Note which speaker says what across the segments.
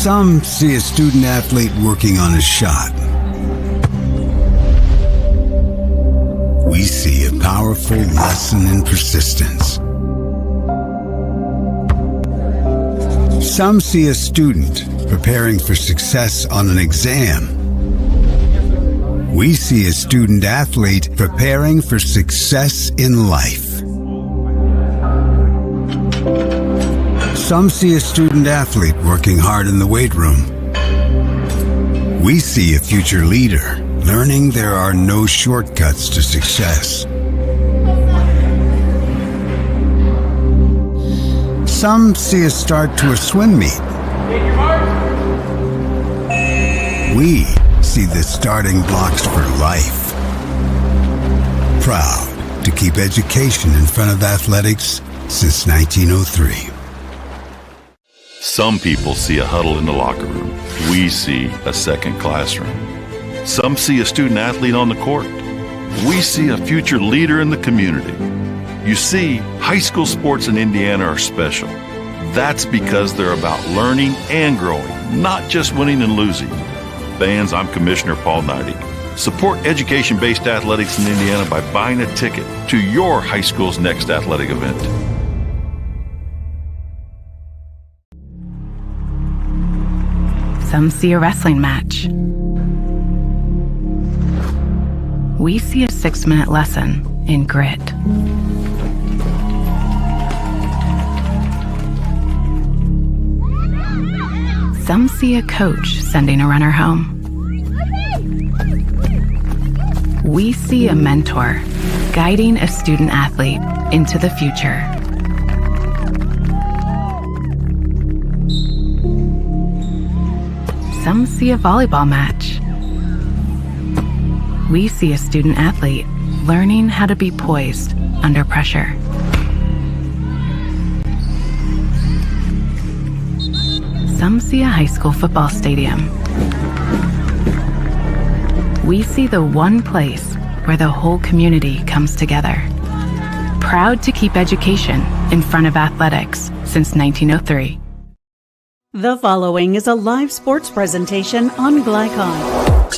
Speaker 1: Some see a student athlete working on a shot. We see a powerful lesson in persistence. Some see a student preparing for success on an exam. We see a student athlete preparing for success in life. Some see a student athlete working hard in the weight room. We see a future leader learning there are no shortcuts to success. Some see a start to a swim meet. We see the starting blocks for life. Proud to keep education in front of athletics since 1903.
Speaker 2: Some people see a huddle in the locker room. We see a second classroom. Some see a student athlete on the court. We see a future leader in the community. You see, high school sports in Indiana are special. That's because they're about learning and growing, not just winning and losing. Fans, I'm Commissioner Paul Neidig. Support education-based athletics in Indiana by buying a ticket to your high school's next athletic event.
Speaker 3: Some see a wrestling match. We see a 6-minute lesson in grit. Some see a coach sending a runner home. We see a mentor guiding a student athlete into the future. Some see a volleyball match. We see a student athlete learning how to be poised under pressure. Some see a high school football stadium. We see the one place where the whole community comes together. Proud to keep education in front of athletics since 1903.
Speaker 4: The following is a live sports presentation on Glycon.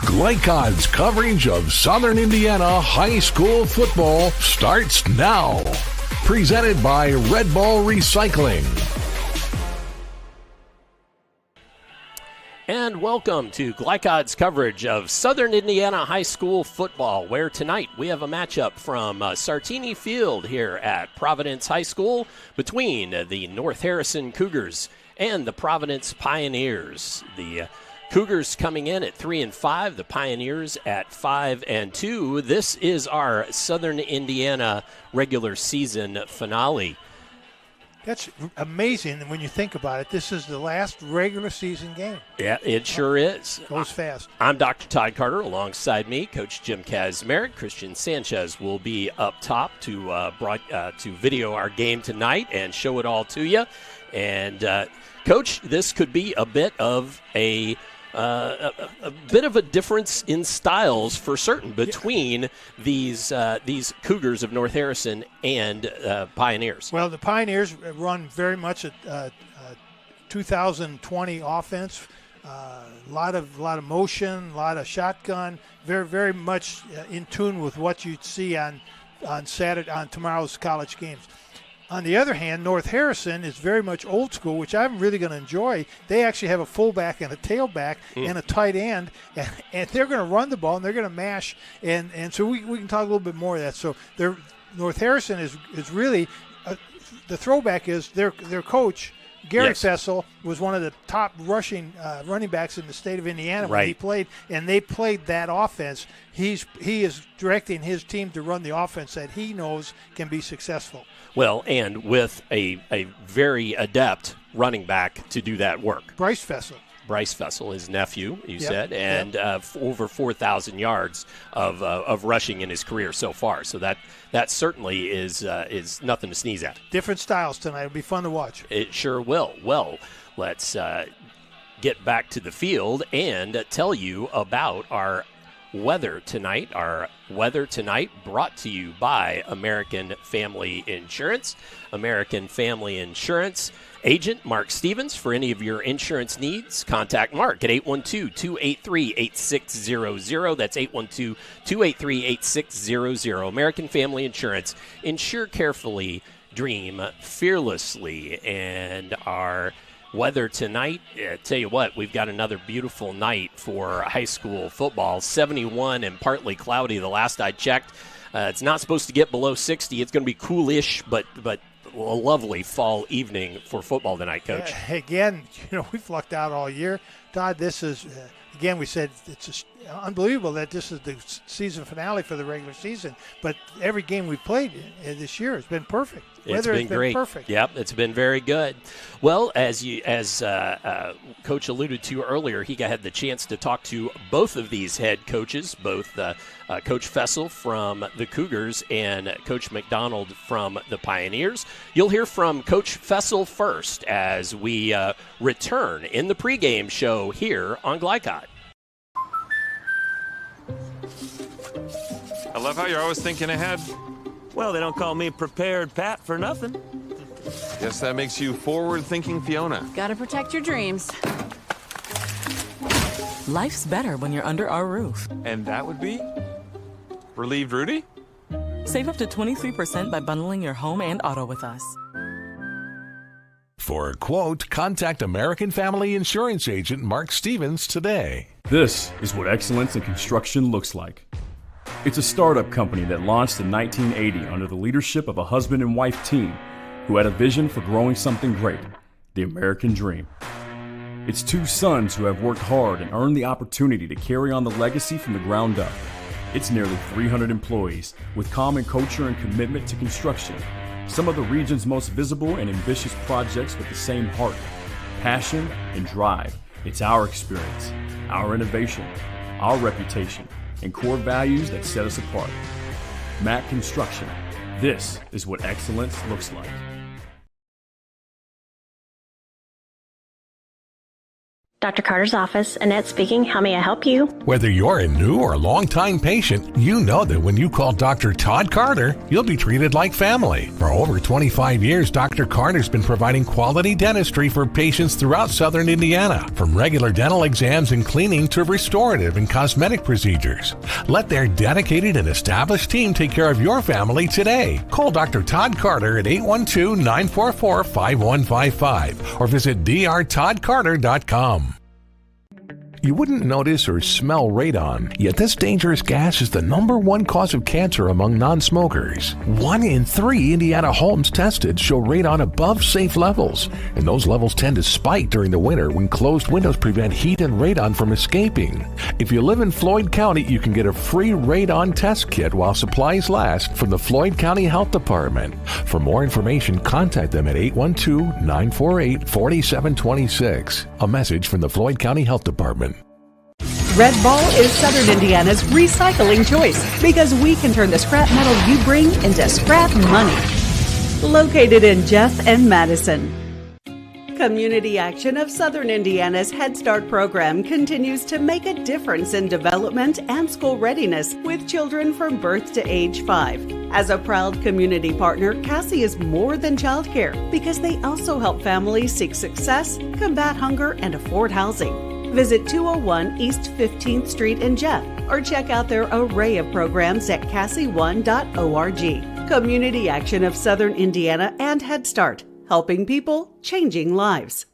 Speaker 5: Glycon's coverage of Southern Indiana high school football starts now. Presented by Red Ball Recycling.
Speaker 6: And welcome to Glycod's coverage of Southern Indiana high school football, where tonight we have a matchup from Sartini Field here at Providence High School between the North Harrison Cougars and the Providence Pioneers. The Cougars coming in at 3-5, the Pioneers at 5-2. This is our Southern Indiana regular season finale.
Speaker 7: That's amazing when you think about it. This is the last regular season game.
Speaker 6: Yeah, it sure is.
Speaker 7: Goes fast.
Speaker 6: I'm Dr. Todd Carter. Alongside me, Coach Jim Kazmarek. Christian Sanchez will be up top to video our game tonight and show it all to you. And, Coach, this could be a bit of a bit of a difference in styles for certain between these Cougars of North Harrison and Pioneers.
Speaker 7: Well, the Pioneers run very much a 2020 offense. A lot of motion, a lot of shotgun. Very, very much in tune with what you'd see on tomorrow's college games. On the other hand, North Harrison is very much old school, which I'm really going to enjoy. They actually have a fullback and a tailback and a tight end, and they're going to run the ball and they're going to mash. And so we can talk a little bit more of that. So North Harrison is really the throwback is their coach. Gary Fessel was one of the top running backs in the state of Indiana when he played, and they played that offense. He is directing his team to run the offense that he knows can be successful.
Speaker 6: Well, and with a very adept running back to do that work.
Speaker 7: Bryce Fessel, his nephew, you said, and over 4,000 yards of rushing in his career so far. So that certainly is nothing to sneeze at. Different styles tonight. It'll be fun to watch.
Speaker 6: It sure will. Well, let's get back to the field and tell you about our weather tonight. Our weather tonight brought to you by American Family Insurance. American Family Insurance agent Mark Stevens. For any of your insurance needs, contact Mark at 812-283-8600. That's 812-283-8600. American Family Insurance. Insure carefully, dream fearlessly. And our weather tonight, tell you what, we've got another beautiful night for high school football. 71 and partly cloudy the last I checked. It's not supposed to get below 60. It's going to be coolish, but a lovely fall evening for football tonight, Coach.
Speaker 7: Again, we've lucked out all year. Todd, this is, again, we said it's unbelievable that this is the season finale for the regular season, but every game we've played this year has been perfect.
Speaker 6: Weather has been great. Perfect. Yep, it's been very good. Well, as Coach alluded to earlier, he had the chance to talk to both of these head coaches, both Coach Fessel from the Cougars and Coach McDonald from the Pioneers. You'll hear from Coach Fessel first as we return in the pregame show here on Glycod.
Speaker 8: I love how you're always thinking ahead.
Speaker 9: Well, they don't call me Prepared Pat for nothing.
Speaker 8: Guess that makes you forward-thinking Fiona.
Speaker 10: Gotta protect your dreams.
Speaker 11: Life's better when you're under our roof.
Speaker 8: And that would be? Relieved Rudy?
Speaker 11: Save up to 23% by bundling your home and auto with us.
Speaker 5: For a quote, contact American Family Insurance agent Mark Stevens today.
Speaker 12: This is what excellence in construction looks like. It's a startup company that launched in 1980 under the leadership of a husband and wife team who had a vision for growing something great, the American dream. It's two sons who have worked hard and earned the opportunity to carry on the legacy from the ground up. It's nearly 300 employees with common culture and commitment to construction. Some of the region's most visible and ambitious projects with the same heart, passion, and drive. It's our experience, our innovation, our reputation, and core values that set us apart. Mac Construction. This is what excellence looks like.
Speaker 13: Dr. Carter's office, Annette speaking. How may I help you?
Speaker 5: Whether you're a new or long-time patient, you know that when you call Dr. Todd Carter, you'll be treated like family. For over 25 years, Dr. Carter's been providing quality dentistry for patients throughout southern Indiana, from regular dental exams and cleaning to restorative and cosmetic procedures. Let their dedicated and established team take care of your family today. Call Dr. Todd Carter at 812-944-5155 or visit drtoddcarter.com. You wouldn't notice or smell radon, yet this dangerous gas is the #1 cause of cancer among non-smokers. 1 in 3 Indiana homes tested show radon above safe levels, and those levels tend to spike during the winter when closed windows prevent heat and radon from escaping. If you live in Floyd County, you can get a free radon test kit while supplies last from the Floyd County Health Department. For more information, contact them at 812-948-4726. A message from the Floyd County Health Department.
Speaker 4: Red Ball is Southern Indiana's recycling choice because we can turn the scrap metal you bring into scrap money. Located in Jeff and Madison. Community Action of Southern Indiana's Head Start program continues to make a difference in development and school readiness with children from birth to age 5. As a proud community partner, Cassie is more than childcare because they also help families seek success, combat hunger, and afford housing. Visit 201 East 15th Street in Jeff or check out their array of programs at cassie1.org. Community Action of Southern Indiana and Head Start, helping people, changing lives.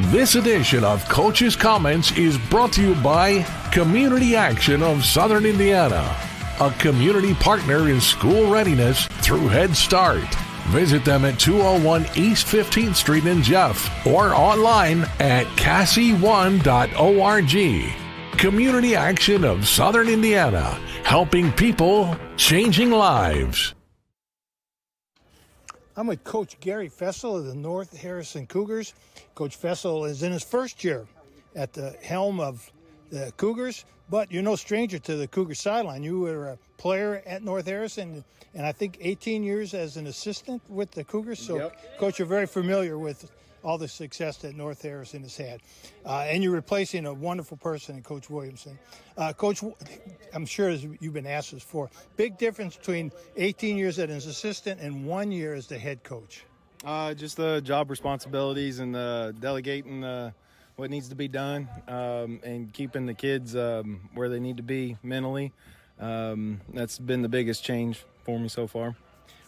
Speaker 5: This edition of Coach's Comments is brought to you by Community Action of Southern Indiana, a community partner in school readiness through Head Start. Visit them at 201 East 15th Street in Jeff or online at cassie1.org. Community Action of Southern Indiana, helping people, changing lives.
Speaker 7: I'm with Coach Gary Fessel of the North Harrison Cougars. Coach Fessel is in his first year at the helm of the Cougars, but you're no stranger to the Cougar sideline. You were a player at North Harrison, and I think 18 years as an assistant with the Cougars. So, yep. Coach, you're very familiar with all the success that North Harrison has had. And you're replacing a wonderful person in Coach Williamson. Coach, I'm sure as you've been asked this before, big difference between 18 years as an assistant and 1 year as the head coach.
Speaker 10: Just the job responsibilities and delegating what needs to be done and keeping the kids where they need to be mentally. That's been the biggest change for me so far.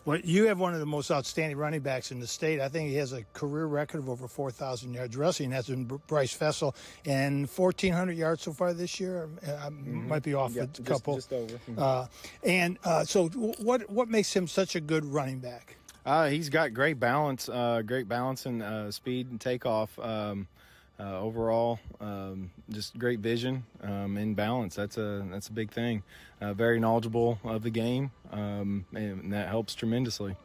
Speaker 7: Well, you have one of the most outstanding running backs in the state. I think he has a career record of over 4,000 yards rushing. That's been Bryce Fessel, and 1,400 yards so far this year. Might be off a couple.
Speaker 10: Just over.
Speaker 7: So what makes him such a good running back?
Speaker 10: He's got great balance and speed and takeoff. Overall, just great vision and balance. That's a big thing. Very knowledgeable of the game, and that helps tremendously.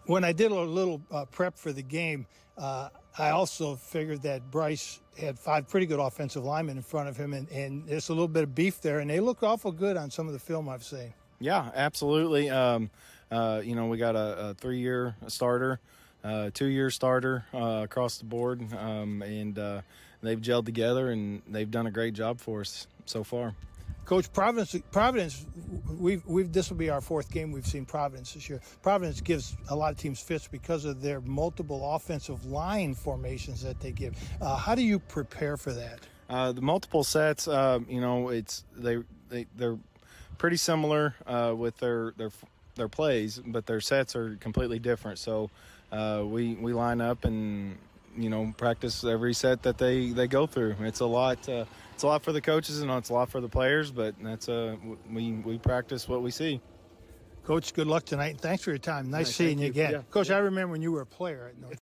Speaker 7: When I did a little prep for the game, I also figured that Bryce had 5 pretty good offensive linemen in front of him, and there's a little bit of beef there, and they look awful good on some of the film I've seen.
Speaker 10: Yeah, absolutely. We got a 3-year starter. 2-year starter across the board, and they've gelled together, and they've done a great job for us so far.
Speaker 7: Coach, Providence, this will be our 4th game we've seen Providence this year. Providence gives a lot of teams fits because of their multiple offensive line formations that they give. How do you prepare for that?
Speaker 10: The multiple sets, they're pretty similar with their plays, but their sets are completely different. So we line up and practice every set that they go through. It's a lot for the coaches and it's a lot for the players, but we practice what we see.
Speaker 7: Coach, good luck tonight, and thanks for your time. Nice seeing you again. Yeah. Coach, I remember when you were a player at North.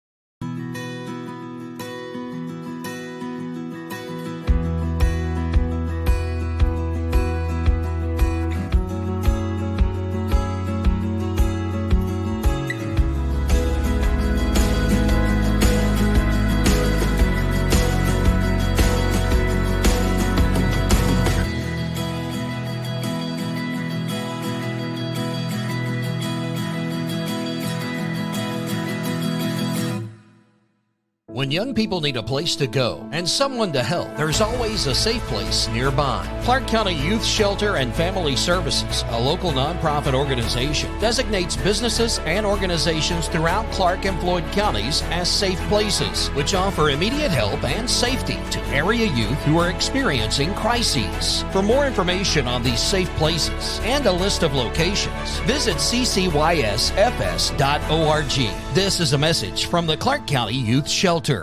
Speaker 14: When young people need a place to go and someone to help, there's always a safe place nearby. Clark County Youth Shelter and Family Services, a local nonprofit organization, designates businesses and organizations throughout Clark and Floyd counties as safe places, which offer immediate help and safety to area youth who are experiencing crises. For more information on these safe places and a list of locations, visit ccysfs.org. This is a message from the Clark County Youth Shelter.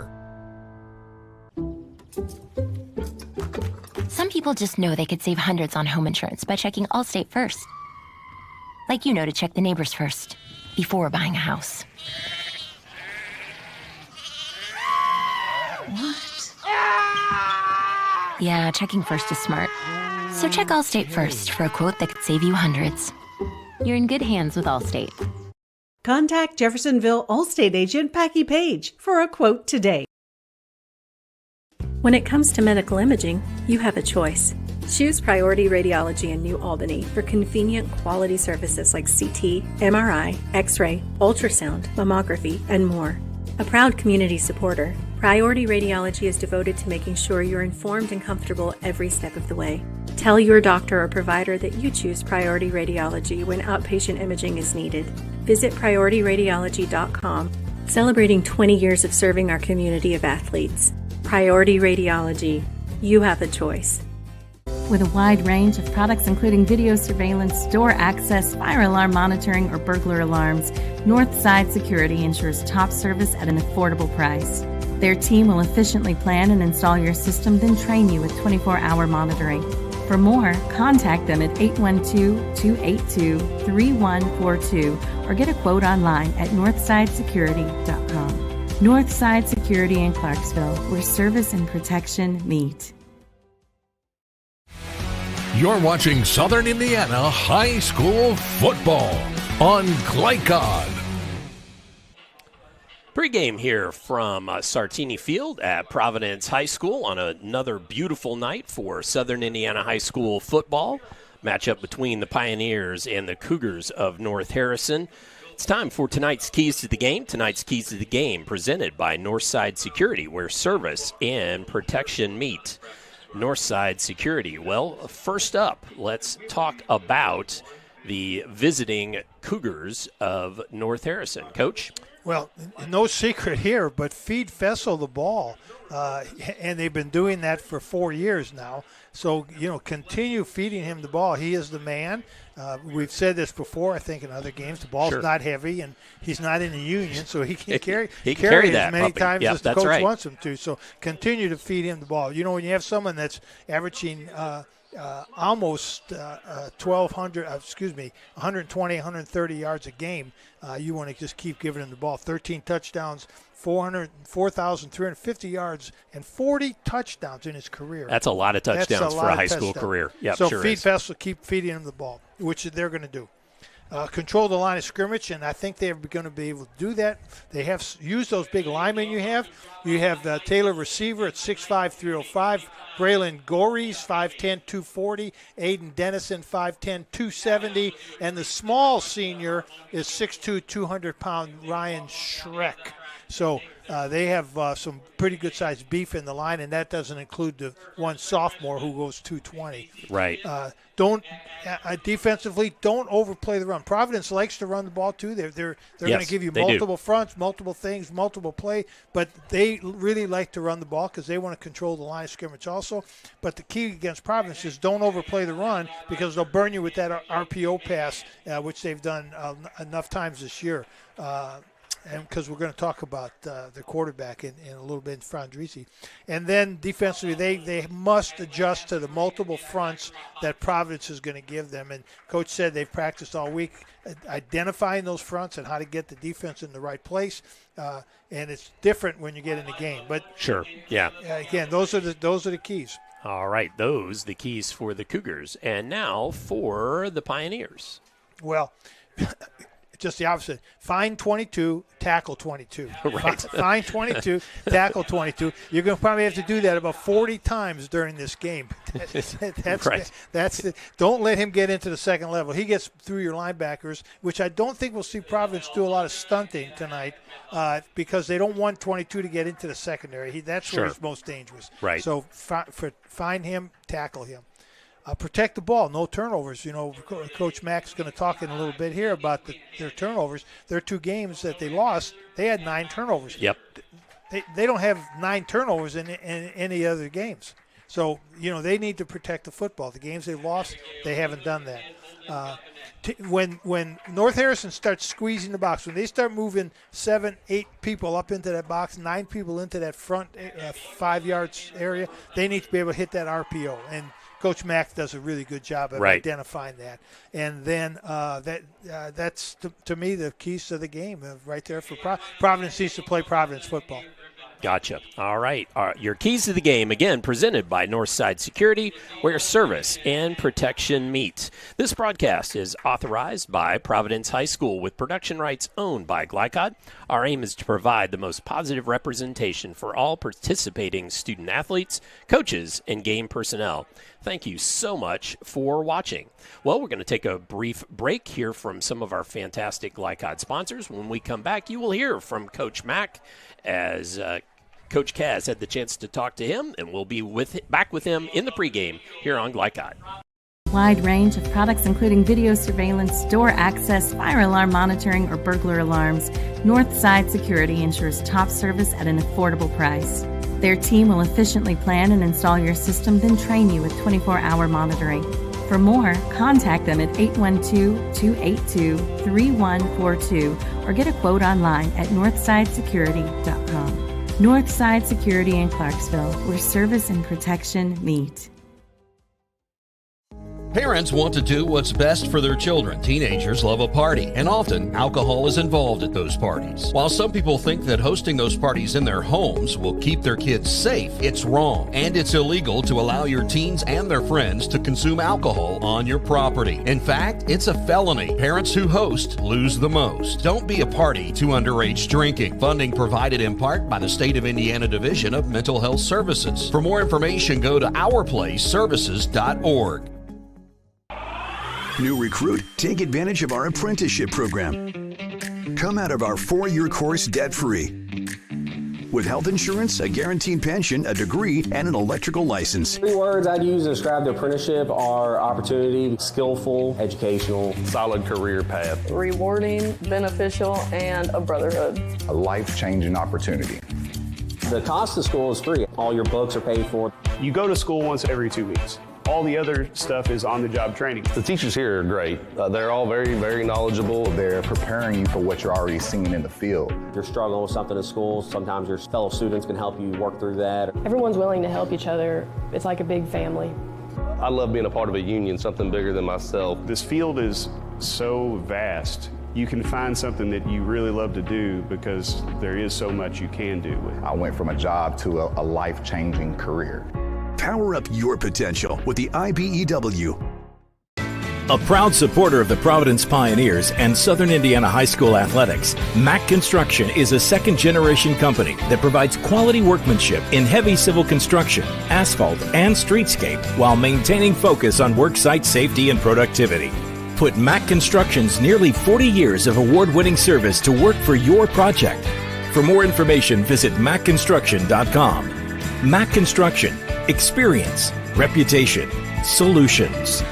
Speaker 15: Some people just know they could save hundreds on home insurance by checking Allstate first. Like you know to check the neighbors first before buying a house. What? Yeah, checking first is smart. So check Allstate first for a quote that could save you hundreds. You're in good hands with Allstate.
Speaker 4: Contact Jeffersonville Allstate agent Packie Page for a quote today.
Speaker 16: When it comes to medical imaging, you have a choice. Choose Priority Radiology in New Albany for convenient quality services like CT, MRI, X-ray, ultrasound, mammography, and more. A proud community supporter, Priority Radiology is devoted to making sure you're informed and comfortable every step of the way. Tell your doctor or provider that you choose Priority Radiology when outpatient imaging is needed. Visit PriorityRadiology.com, celebrating 20 years of serving our community of athletes. Priority Radiology. You have a choice.
Speaker 17: With a wide range of products including video surveillance, door access, fire alarm monitoring, or burglar alarms, Northside Security ensures top service at an affordable price. Their team will efficiently plan and install your system, then train you with 24-hour monitoring. For more, contact them at 812-282-3142 or get a quote online at northsidesecurity.com. Northside Security in Clarksville, where service and protection meet.
Speaker 5: You're watching Southern Indiana High School Football on Glycod.
Speaker 6: Pre-game here from Sartini Field at Providence High School on another beautiful night for Southern Indiana High School football. Matchup between the Pioneers and the Cougars of North Harrison. It's time for tonight's Keys to the Game. Tonight's Keys to the Game presented by Northside Security, where service and protection meet. Northside Security. Well, first up, let's talk about the visiting Cougars of North Harrison. Coach?
Speaker 7: Well, no secret here, but feed Fessel the ball, and they've been doing that for 4 years now. So, continue feeding him the ball. He is the man. We've said this before, I think, in other games. The ball's not heavy, and he's not in the union, so he can carry
Speaker 6: that
Speaker 7: as many times as the coach wants him to. So continue to feed him the ball. When you have someone that's averaging almost 120, 130 yards a game, you want to just keep giving him the ball. 13 touchdowns, 4,350 yards, and 40 touchdowns in his career.
Speaker 6: That's a lot of touchdowns for a high school career. Yep,
Speaker 7: so
Speaker 6: sure
Speaker 7: feed
Speaker 6: is.
Speaker 7: Fessel, keep feeding him the ball, which they're going to do. Control the line of scrimmage, and I think they're going to be able to do that. They have used those big linemen you have. You have the Taylor receiver at 6'5", 305. Braylon Gories, 5'10", 240. Aiden Dennison, 5'10", 270. And the small senior is 6'2", 200-pound Ryan Schreck. So they have some pretty good-sized beef in the line, and that doesn't include the one sophomore who goes 220.
Speaker 6: Right.
Speaker 7: Defensively, don't overplay the run. Providence likes to run the ball too. They're going to give you multiple fronts, multiple things, multiple play, but they really like to run the ball because they want to control the line of scrimmage also. But the key against Providence is don't overplay the run because they'll burn you with that RPO pass, which they've done enough times this year. And because we're going to talk about the quarterback in a little bit in Frandrisi. And then defensively, they must adjust to the multiple fronts that Providence is going to give them. And Coach said they've practiced all week identifying those fronts and how to get the defense in the right place. And it's different when you get in the game. But
Speaker 6: sure, yeah.
Speaker 7: Again, those are the keys.
Speaker 6: All right, those the keys for the Cougars. And now for the Pioneers.
Speaker 7: Well, just the opposite. Find 22, tackle 22.
Speaker 6: Right.
Speaker 7: Find 22, tackle 22. You're going to probably have to do that about 40 times during this game. That's
Speaker 6: right.
Speaker 7: Don't let him get into the second level. He gets through your linebackers, which I don't think we'll see Providence do a lot of stunting tonight because they don't want 22 to get into the secondary. That's where he's most dangerous.
Speaker 6: Right.
Speaker 7: So find him, tackle him. Protect the ball, no turnovers. Coach Mack's going to talk in a little bit here about their turnovers. Their 2 games that they lost, they had 9 turnovers.
Speaker 6: Yep.
Speaker 7: They don't have 9 turnovers in any other games. So, they need to protect the football. The games they've lost, they haven't done that. When North Harrison starts squeezing the box, when they start moving 7, 8 people up into that box, 9 people into that front 5 yards area, they need to be able to hit that RPO. And Coach Mack does a really good job of identifying that. And then that's, to me, the keys to the game right there for Providence needs to play Providence football.
Speaker 6: Gotcha. All right. Your keys to the game, again, presented by Northside Security, where service and protection meet. This broadcast is authorized by Providence High School with production rights owned by Glycod. Our aim is to provide the most positive representation for all participating student athletes, coaches, and game personnel. Thank you so much for watching. Well, we're going to take a brief break here from some of our fantastic Glycod sponsors. When we come back, you will hear from Coach Mack as Coach Kaz had the chance to talk to him, and we'll be back with him in the pregame here on Glycod.
Speaker 17: Wide range of products including video surveillance, door access, fire alarm monitoring, or burglar alarms. Northside Security ensures top service at an affordable price. Their team will efficiently plan and install your system, then train you with 24-hour monitoring. For more, contact them at 812-282-3142 or get a quote online at northsidesecurity.com. Northside Security in Clarksville, where service and protection meet.
Speaker 14: Parents want to do what's best for their children. Teenagers love a party, and often alcohol is involved at those parties. While some people think that hosting those parties in their homes will keep their kids safe, it's wrong, and it's illegal to allow your teens and their friends to consume alcohol on your property. In fact, it's a felony. Parents who host lose the most. Don't be a party to underage drinking. Funding provided in part by the State of Indiana Division of Mental Health Services. For more information, go to ourplaceservices.org.
Speaker 18: New recruit? Take advantage of our apprenticeship program. Come out of our 4-year course debt-free. With health insurance, a guaranteed pension, a degree, and an electrical license.
Speaker 19: 3 words I'd use to describe the apprenticeship are opportunity, skillful, educational,
Speaker 20: solid career path,
Speaker 21: rewarding, beneficial, and a brotherhood.
Speaker 22: A life-changing opportunity.
Speaker 19: The cost of school is free. All your books are paid for.
Speaker 23: You go to school once every 2 weeks. All the other stuff is on-the-job training.
Speaker 20: The teachers here are great. They're all very, very knowledgeable.
Speaker 22: They're preparing you for what you're already seeing in the field.
Speaker 19: If you're struggling with something in school, sometimes your fellow students can help you work through that.
Speaker 21: Everyone's willing to help each other. It's like a big family.
Speaker 20: I love being a part of a union, something bigger than myself.
Speaker 23: This field is so vast. You can find something that you really love to do because there is so much you can do with it.
Speaker 22: I went from a job to a life-changing career.
Speaker 18: Power up your potential with the IBEW.
Speaker 24: A proud supporter of the Providence Pioneers and Southern Indiana High School athletics, Mack Construction is a second-generation company that provides quality workmanship in heavy civil construction, asphalt, and streetscape while maintaining focus on worksite safety and productivity. Put Mack Construction's nearly 40 years of award-winning service to work for your project. For more information, visit mackconstruction.com. Mack Construction. Experience, reputation, solutions.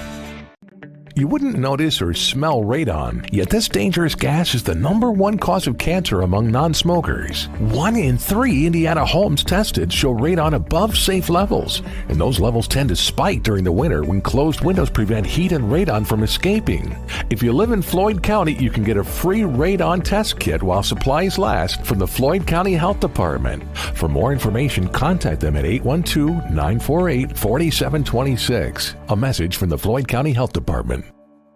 Speaker 5: You wouldn't notice or smell radon, yet this dangerous gas is the #1 cause of cancer among non-smokers. 1 in 3 Indiana homes tested show radon above safe levels, and those levels tend to spike during the winter when closed windows prevent heat and radon from escaping. If you live in Floyd County, you can get a free radon test kit while supplies last from the Floyd County Health Department. For more information, contact them at 812-948-4726. A message from the Floyd County Health Department.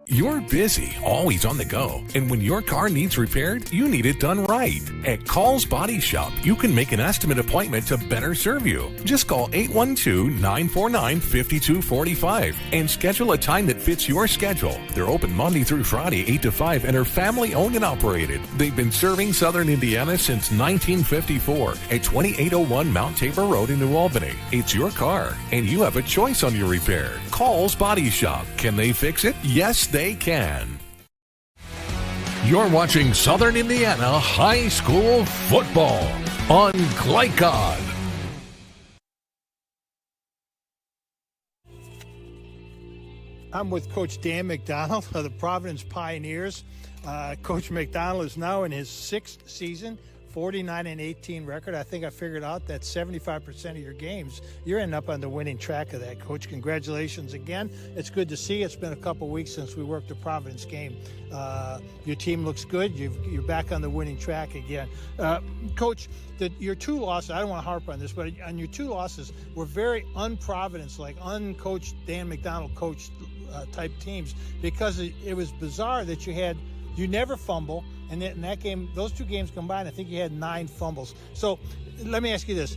Speaker 5: You're busy, always on the go, and when your car needs repaired, you need it done right. At Call's Body Shop, you can make an estimate appointment to better serve you. Just call 812-949-5245 and schedule a time that fits your schedule. They're open Monday through Friday, 8 to 5, and are family-owned and operated. They've been serving Southern Indiana since 1954 at 2801 Mount Tabor Road in New Albany. It's your car, and you have a choice on your repair. Call's Body Shop. Can they fix it? Yes, they can. You're watching Southern Indiana High School football on Glycod.
Speaker 7: I'm with Coach Dan McDonald of the Providence Pioneers. Coach McDonald is now in his 6th season, 49-18 record. I think I figured out that 75% of your games, you're ending up on the winning track of that, Coach. Congratulations again. It's good to see. It's been a couple weeks since we worked a Providence game. Your team looks good. You're back on the winning track again. Coach, your 2 losses, I don't want to harp on this, but on your 2 losses were very un-Providence-like, uncoached, Dan McDonald coached type teams, because it was bizarre that you never fumble. And in that game, those 2 games combined, I think you had 9 fumbles. So let me ask you this.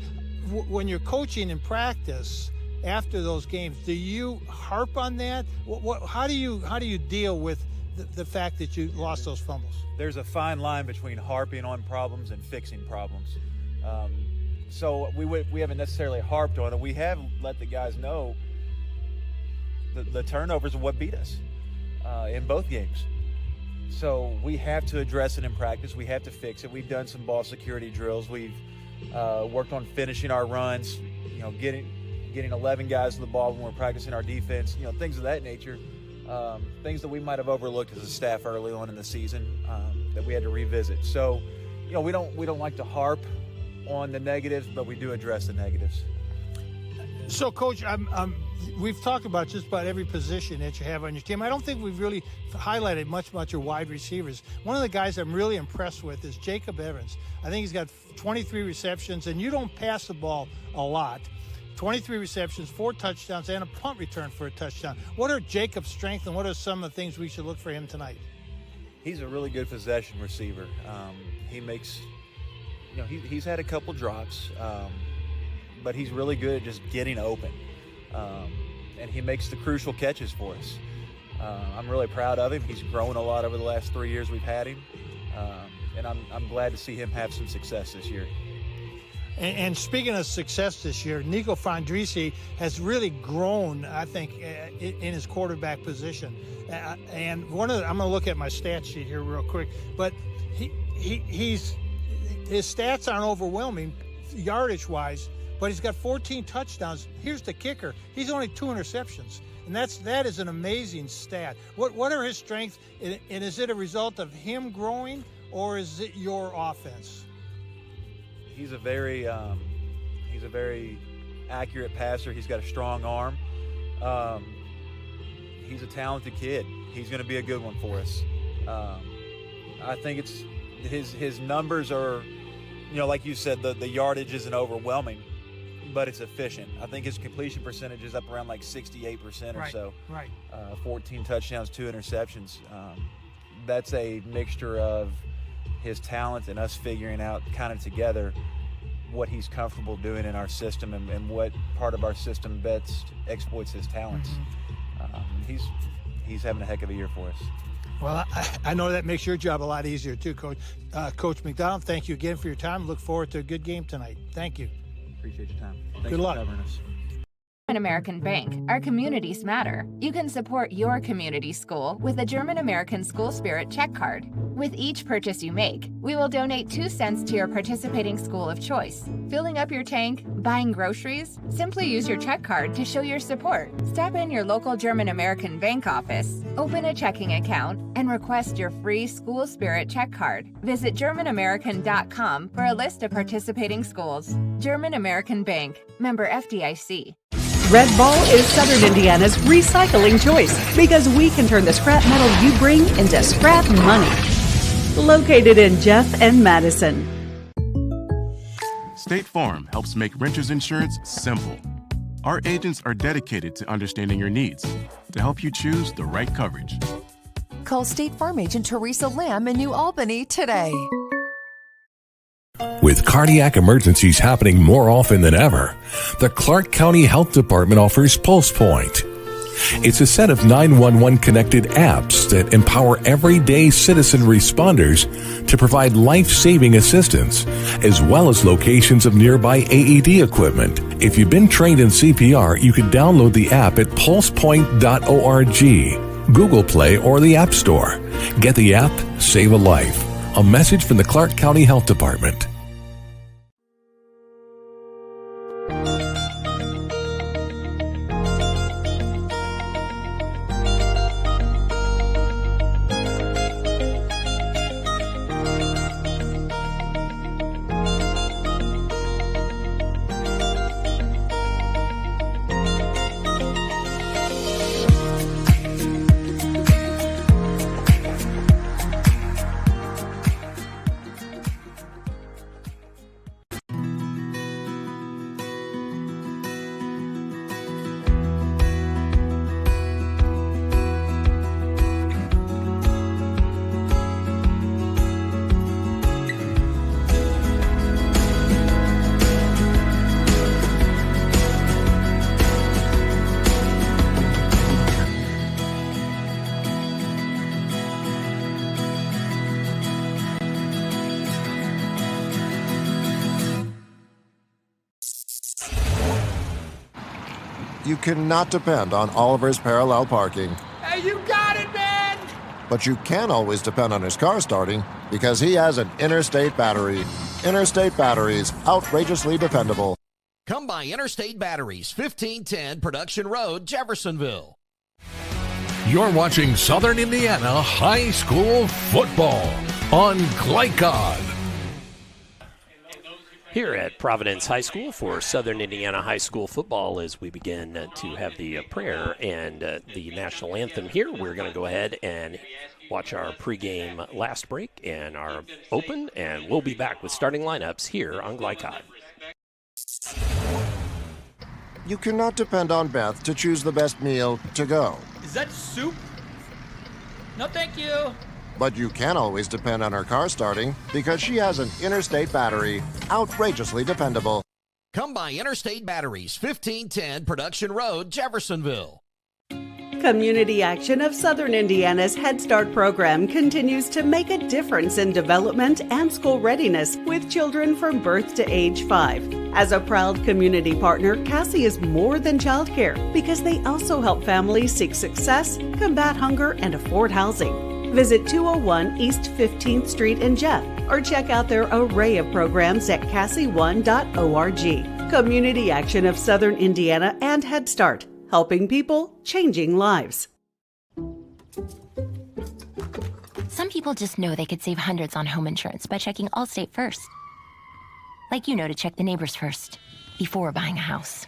Speaker 7: When you're coaching in practice after those games, do you harp on that? How do you deal with the fact that you lost those fumbles?
Speaker 25: There's a fine line between harping on problems and fixing problems. So we haven't necessarily harped on it. We have let the guys know the turnovers are what beat us in both games. So we have to address it in practice. We have to fix it. We've done some ball security drills. We've worked on finishing our runs, getting 11 guys to the ball when we're practicing our defense, things of that nature, things that we might have overlooked as a staff early on in the season that we had to revisit. So, we don't like to harp on the negatives, but we do address the negatives.
Speaker 7: So, Coach, we've talked about just about every position that you have on your team. I don't think we've really highlighted much your wide receivers. One of the guys I'm really impressed with is Jacob Evans. I think he's got 23 receptions, and you don't pass the ball a lot. 23 receptions, 4 touchdowns, and a punt return for a touchdown. What are Jacob's strengths, and what are some of the things we should look for him tonight?
Speaker 25: He's a really good possession receiver. He makes, he's had a couple drops, but he's really good at just getting open. And he makes the crucial catches for us. I'm really proud of him. He's grown a lot over the last 3 years we've had him. And I'm glad to see him have some success this year.
Speaker 7: And speaking of success this year, Nico Fondrisi has really grown, I think, in his quarterback position. And I'm going to look at my stat sheet here real quick, but his stats aren't overwhelming yardage-wise, but he's got 14 touchdowns. Here's the kicker: he's only 2 interceptions. And that is an amazing stat. What are his strengths? And is it a result of him growing, or is it your offense?
Speaker 25: He's a very accurate passer. He's got a strong arm. He's a talented kid. He's going to be a good one for us. I think it's his numbers are, like you said, the yardage isn't overwhelming, but it's efficient. I think his completion percentage is up around like 68% or so.
Speaker 7: Right.
Speaker 25: 14 touchdowns, 2 interceptions. That's a mixture of his talent and us figuring out kind of together what he's comfortable doing in our system and what part of our system best exploits his talents. Mm-hmm. He's having a heck of a year for us.
Speaker 7: Well, I know that makes your job a lot easier too, Coach. Coach McDonald, thank you again for your time. Look forward to a good game tonight. Thank you.
Speaker 25: Appreciate your time.
Speaker 7: Good luck.
Speaker 25: For covering us.
Speaker 1: German American Bank. Our communities matter. You can support your community school with a German American School Spirit check card. With each purchase you make, we will donate 2 cents to your participating school of choice. Filling up your tank, buying groceries? Simply use your check card to show your support. Stop in your local German American Bank office, open a checking account, and request your free School Spirit check card. Visit GermanAmerican.com for a list of participating schools. German American Bank. Member FDIC.
Speaker 4: Red Ball is Southern Indiana's recycling choice because we can turn the scrap metal you bring into scrap money. Located in Jeff and Madison.
Speaker 2: State Farm helps make renters insurance simple. Our agents are dedicated to understanding your needs to help you choose the right coverage.
Speaker 3: Call State Farm agent Teresa Lamb in New Albany today.
Speaker 5: With cardiac emergencies happening more often than ever, the Clark County Health Department offers Pulse Point. It's a set of 911 connected apps that empower everyday citizen responders to provide life-saving assistance, as well as locations of nearby AED equipment. If you've been trained in CPR, you can download the app at pulsepoint.org, Google Play, or the App Store. Get the app, save a life. A message from the Clark County Health Department.
Speaker 8: You cannot depend on Oliver's parallel parking.
Speaker 9: Hey, you got it, man!
Speaker 8: But you can always depend on his car starting because he has an Interstate battery. Interstate batteries, outrageously dependable.
Speaker 14: Come by Interstate Batteries, 1510 Production Road, Jeffersonville.
Speaker 5: You're watching Southern Indiana High School football on Glycod.
Speaker 6: Here at Providence High School for Southern Indiana High School football, as we begin to have the prayer and the national anthem here, we're going to go ahead and watch our pregame last break and our open, and we'll be back with starting lineups here on Glycod.
Speaker 8: You cannot depend on Beth to choose the best meal to go.
Speaker 9: Is that soup? No, thank you.
Speaker 8: But you can always depend on her car starting because she has an Interstate battery, outrageously dependable.
Speaker 14: Come by Interstate Batteries, 1510 Production Road, Jeffersonville.
Speaker 4: Community Action of Southern Indiana's Head Start program continues to make a difference in development and school readiness with children from birth to age 5. As a proud community partner, Cassie is more than childcare because they also help families seek success, combat hunger, and afford housing. Visit 201 East 15th Street in Jeff or check out their array of programs at cassie1.org. Community Action of Southern Indiana and Head Start. Helping people, changing lives.
Speaker 10: Some people just know they could save hundreds on home insurance by checking Allstate first. Like to check the neighbors first, before buying a house.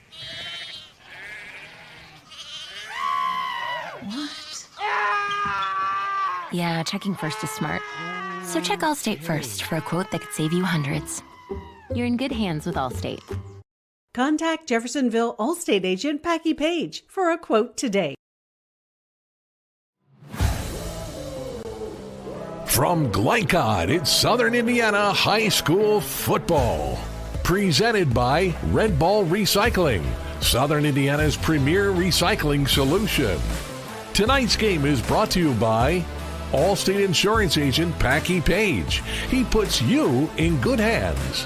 Speaker 11: What?
Speaker 10: Yeah, checking first is smart. So check Allstate first for a quote that could save you hundreds. You're in good hands with Allstate.
Speaker 4: Contact Jeffersonville Allstate agent Packie Page for a quote today.
Speaker 5: From Glycod, it's Southern Indiana High School football. Presented by Red Ball Recycling, Southern Indiana's premier recycling solution. Tonight's game is brought to you by Allstate Insurance Agent Packie Page. He puts you in good hands.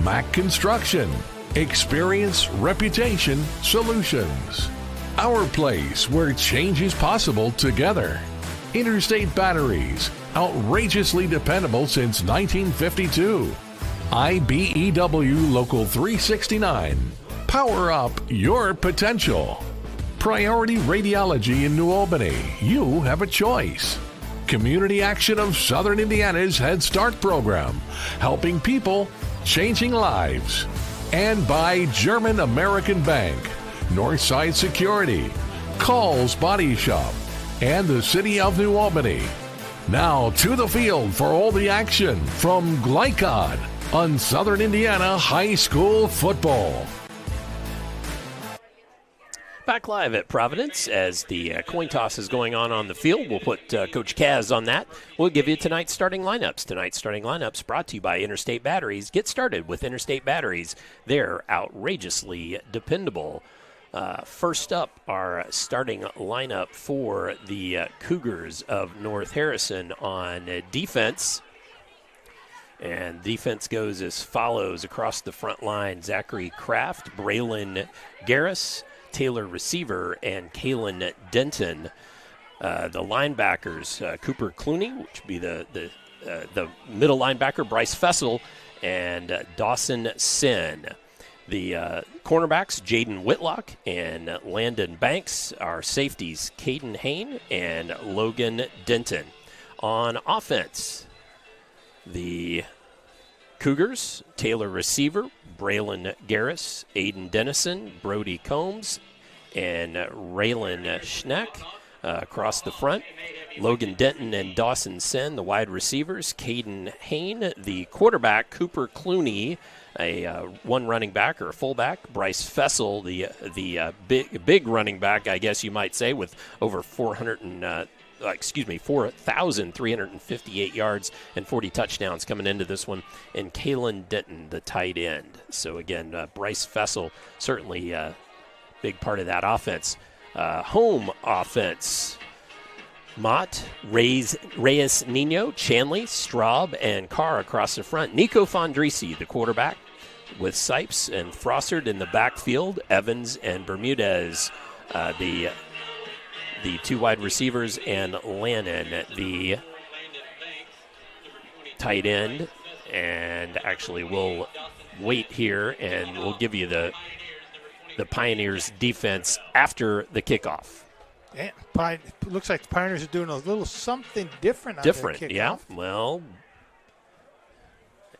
Speaker 5: Mac Construction. Experience, reputation, solutions. Our place where change is possible together. Interstate Batteries, outrageously dependable since 1952. IBEW Local 369. Power up your potential. Priority Radiology in New Albany. You have a choice. Community Action of Southern Indiana's Head Start program, helping people, changing lives. And by German American Bank, Northside Security, Call's Body Shop, and the City of New Albany. Now to the field for all the action from Glycod on Southern Indiana High School football.
Speaker 6: Back live at Providence as the coin toss is going on the field. We'll put Coach Kaz on that. We'll give you tonight's starting lineups. Tonight's starting lineups brought to you by Interstate Batteries. Get started with Interstate Batteries. They're outrageously dependable. First up, our starting lineup for the Cougars of North Harrison on defense. And defense goes as follows across the front line. Zachary Kraft, Braylon Garris, Taylor receiver, and Kalen Denton. The linebackers, Cooper Clooney, which would be the middle linebacker, Bryce Fessel, and Dawson Sin. The cornerbacks, Jaden Whitlock and Landon Banks. Our safeties, Caden Hain and Logan Denton. On offense, the Cougars, Taylor receiver, Braylon Garris, Aiden Dennison, Brody Combs, and Raylan Schneck across the front. Logan Denton and Dawson Sen, the wide receivers. Caden Hain, the quarterback. Cooper Clooney, a one running back or a fullback. Bryce Fessel, the big running back, I guess you might say, with over 4,358 yards and 40 touchdowns coming into this one. And Kalen Denton, the tight end. So, again, Bryce Fessel, certainly a big part of that offense. Home offense, Mott, Reyes Nino, Chanley, Straub, and Carr across the front. Nico Fondrisi, the quarterback, with Sipes and Frossard in the backfield. Evans and Bermudez, the two wide receivers, and Lannon, the tight end. And actually, we'll wait here, and we'll give you the Pioneers' defense after the kickoff.
Speaker 7: Yeah, it looks like the Pioneers are doing a little something different on
Speaker 6: Different,
Speaker 7: their kickoff.
Speaker 6: yeah. Well,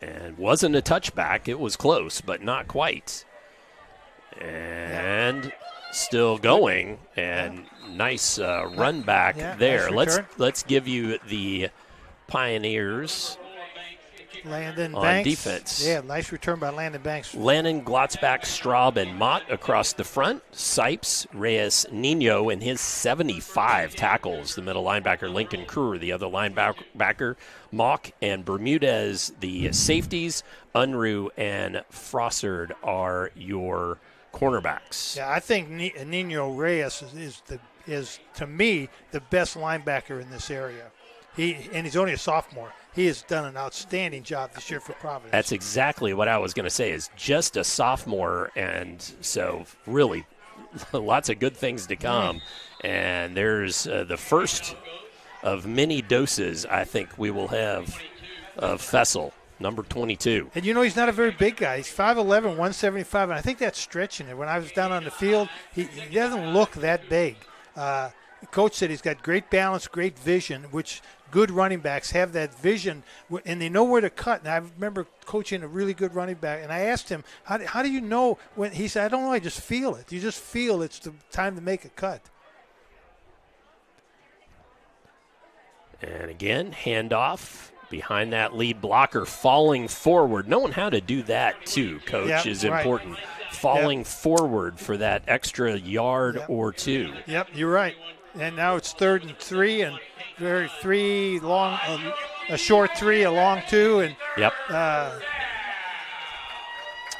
Speaker 6: and wasn't a touchback. It was close, but not quite. And still going, and nice run back there.
Speaker 7: Nice
Speaker 6: Let's give you the Pioneers
Speaker 7: Landon
Speaker 6: on
Speaker 7: Banks.
Speaker 6: Defense.
Speaker 7: Yeah, nice return by Landon Banks.
Speaker 6: Lannon, Glotzback, Straub, and Mott across the front. Sipes, Reyes Nino, and his 75 tackles. The middle linebacker, Lincoln Kruer, the other linebacker, Mock, and Bermudez, the safeties. Unruh and Frossard are your cornerbacks.
Speaker 7: Yeah, I think Nino Reyes is is to me, the best linebacker in this area. He's only a sophomore. He has done an outstanding job this year for Providence.
Speaker 6: That's exactly what I was going to say, is just a sophomore, and so really lots of good things to come. And there's the first of many doses I think we will have of Fessel, number 22.
Speaker 7: And he's not a very big guy. He's 5'11", 175, and I think that's stretching it. When I was down on the field, he doesn't look that big. Coach said he's got great balance, great vision, which good running backs have that vision, and they know where to cut. And I remember coaching a really good running back, and I asked him, how do you know when? He said, I don't know, I just feel it. You just feel it's the time to make a cut.
Speaker 6: And again, handoff behind that lead blocker, falling forward. Knowing how to do that, too, Coach, is important. Falling forward for that extra yard or two.
Speaker 7: Yep, you're right. And now it's 3rd and 3, and three long, a short 3, a long 2, and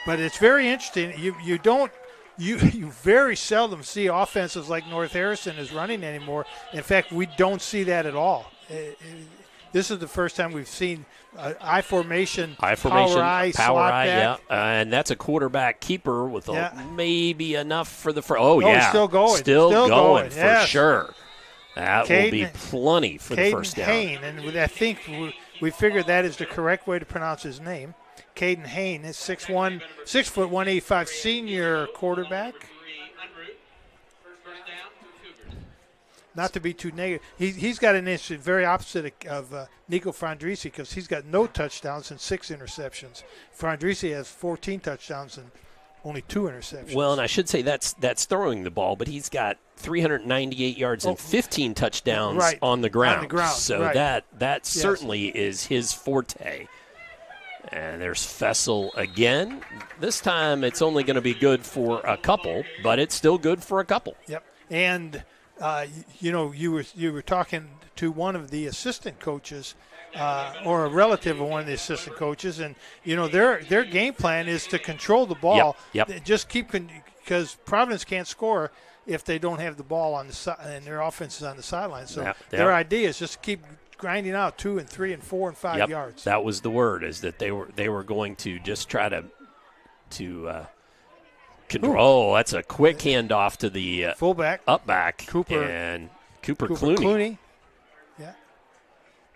Speaker 7: but it's very interesting. You very seldom see offenses like North Harrison is running anymore. In fact, we don't see that at all. This is the first time we've seen I formation, power I,
Speaker 6: and that's a quarterback keeper with maybe enough for the first.
Speaker 7: He's still going.
Speaker 6: Still going for sure. That will be plenty for the first down.
Speaker 7: Hain, and I think we figured that is the correct way to pronounce his name. Caden Hain is 6'1", 185 senior quarterback. Not to be too negative, he's got an issue very opposite of Nico Frandrisi, because he's got no touchdowns and 6 interceptions. Frandrisi has 14 touchdowns and only 2 interceptions.
Speaker 6: Well, and I should say that's throwing the ball, but he's got 398 yards and 15 touchdowns on the ground. So that certainly is his forte. And there's Fessel again. This time it's only going to be good for a couple, but it's still good for a couple.
Speaker 7: Yep. And you were talking to one of the assistant coaches, or a relative of one of the assistant coaches, and their game plan is to control the ball.
Speaker 6: Yep.
Speaker 7: Just because Providence can't score if they don't have the ball on the side, and their offense is on the sideline. So their idea is just keep grinding out 2 and 3 and 4 and 5 yards.
Speaker 6: That was the word, is that they were going to just try to control. Oh, that's a quick handoff to the
Speaker 7: fullback,
Speaker 6: upback,
Speaker 7: Cooper Clooney.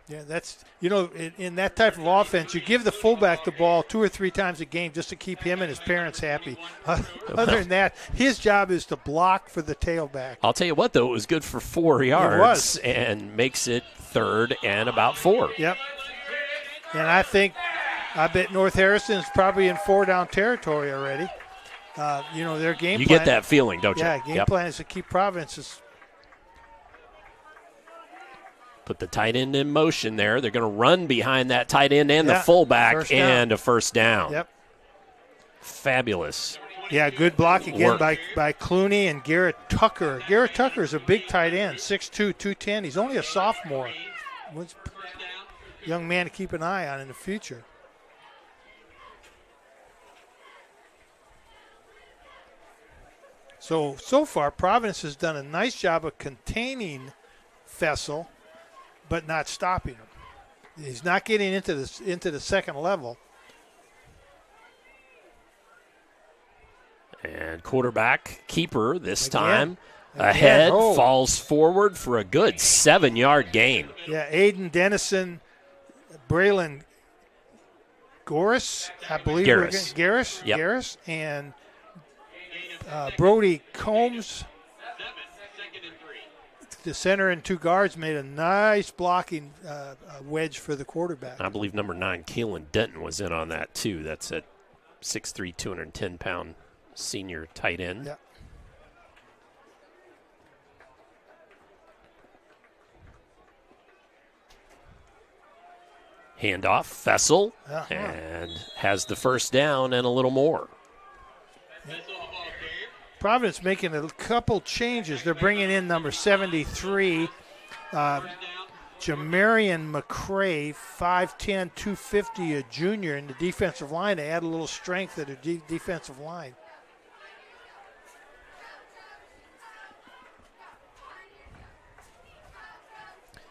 Speaker 7: Yeah, that's in that type of offense, you give the fullback the ball 2 or 3 times a game just to keep him and his parents happy. Other than that, his job is to block for the tailback.
Speaker 6: I'll tell you what, though, it was good for 4 yards and makes it 3rd and about 4.
Speaker 7: Yep. And I bet North Harrison is probably in 4-down territory already. Their game plan.
Speaker 6: You get that feeling, don't you?
Speaker 7: Yeah, game plan is to keep Providence.
Speaker 6: Put the tight end in motion there. They're going to run behind that tight end and the fullback and a first down.
Speaker 7: Yep.
Speaker 6: Fabulous.
Speaker 7: Yeah, good block again by Clooney and Garrett Tucker. Garrett Tucker is a big tight end, 6'2", 210. He's only a sophomore. Young man to keep an eye on in the future. So far, Providence has done a nice job of containing Fessel, but not stopping him. He's not getting into the second level.
Speaker 6: And quarterback keeper this time ahead, falls forward for a good 7-yard gain.
Speaker 7: Yeah, Aiden Dennison, Braylon Garris, I believe. Garris, and Brody Combs, the center and 2 guards, made a nice blocking wedge for the quarterback.
Speaker 6: I believe number 9, Keelan Denton, was in on that too. That's a 6'3", 210-pound senior tight end.
Speaker 7: Yeah.
Speaker 6: Handoff, Fessel, and has the first down and a little more.
Speaker 7: Providence making a couple changes. They're bringing in number 73, Jamarian McCray, 5'10", 250, a junior in the defensive line to add a little strength to the defensive line.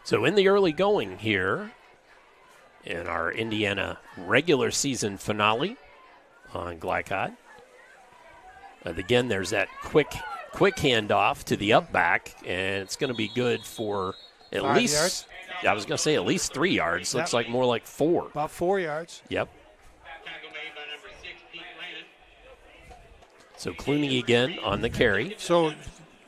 Speaker 6: So in the early going here in our Indiana regular season finale on Glycod. Again, there's that quick handoff to the up back, and it's going to be good for at
Speaker 7: 5
Speaker 6: least
Speaker 7: yards.
Speaker 6: I was going to say at least 3 yards.
Speaker 7: Yep.
Speaker 6: Looks like more like 4.
Speaker 7: About 4 yards.
Speaker 6: Yep. So Clooney again on the carry.
Speaker 7: So,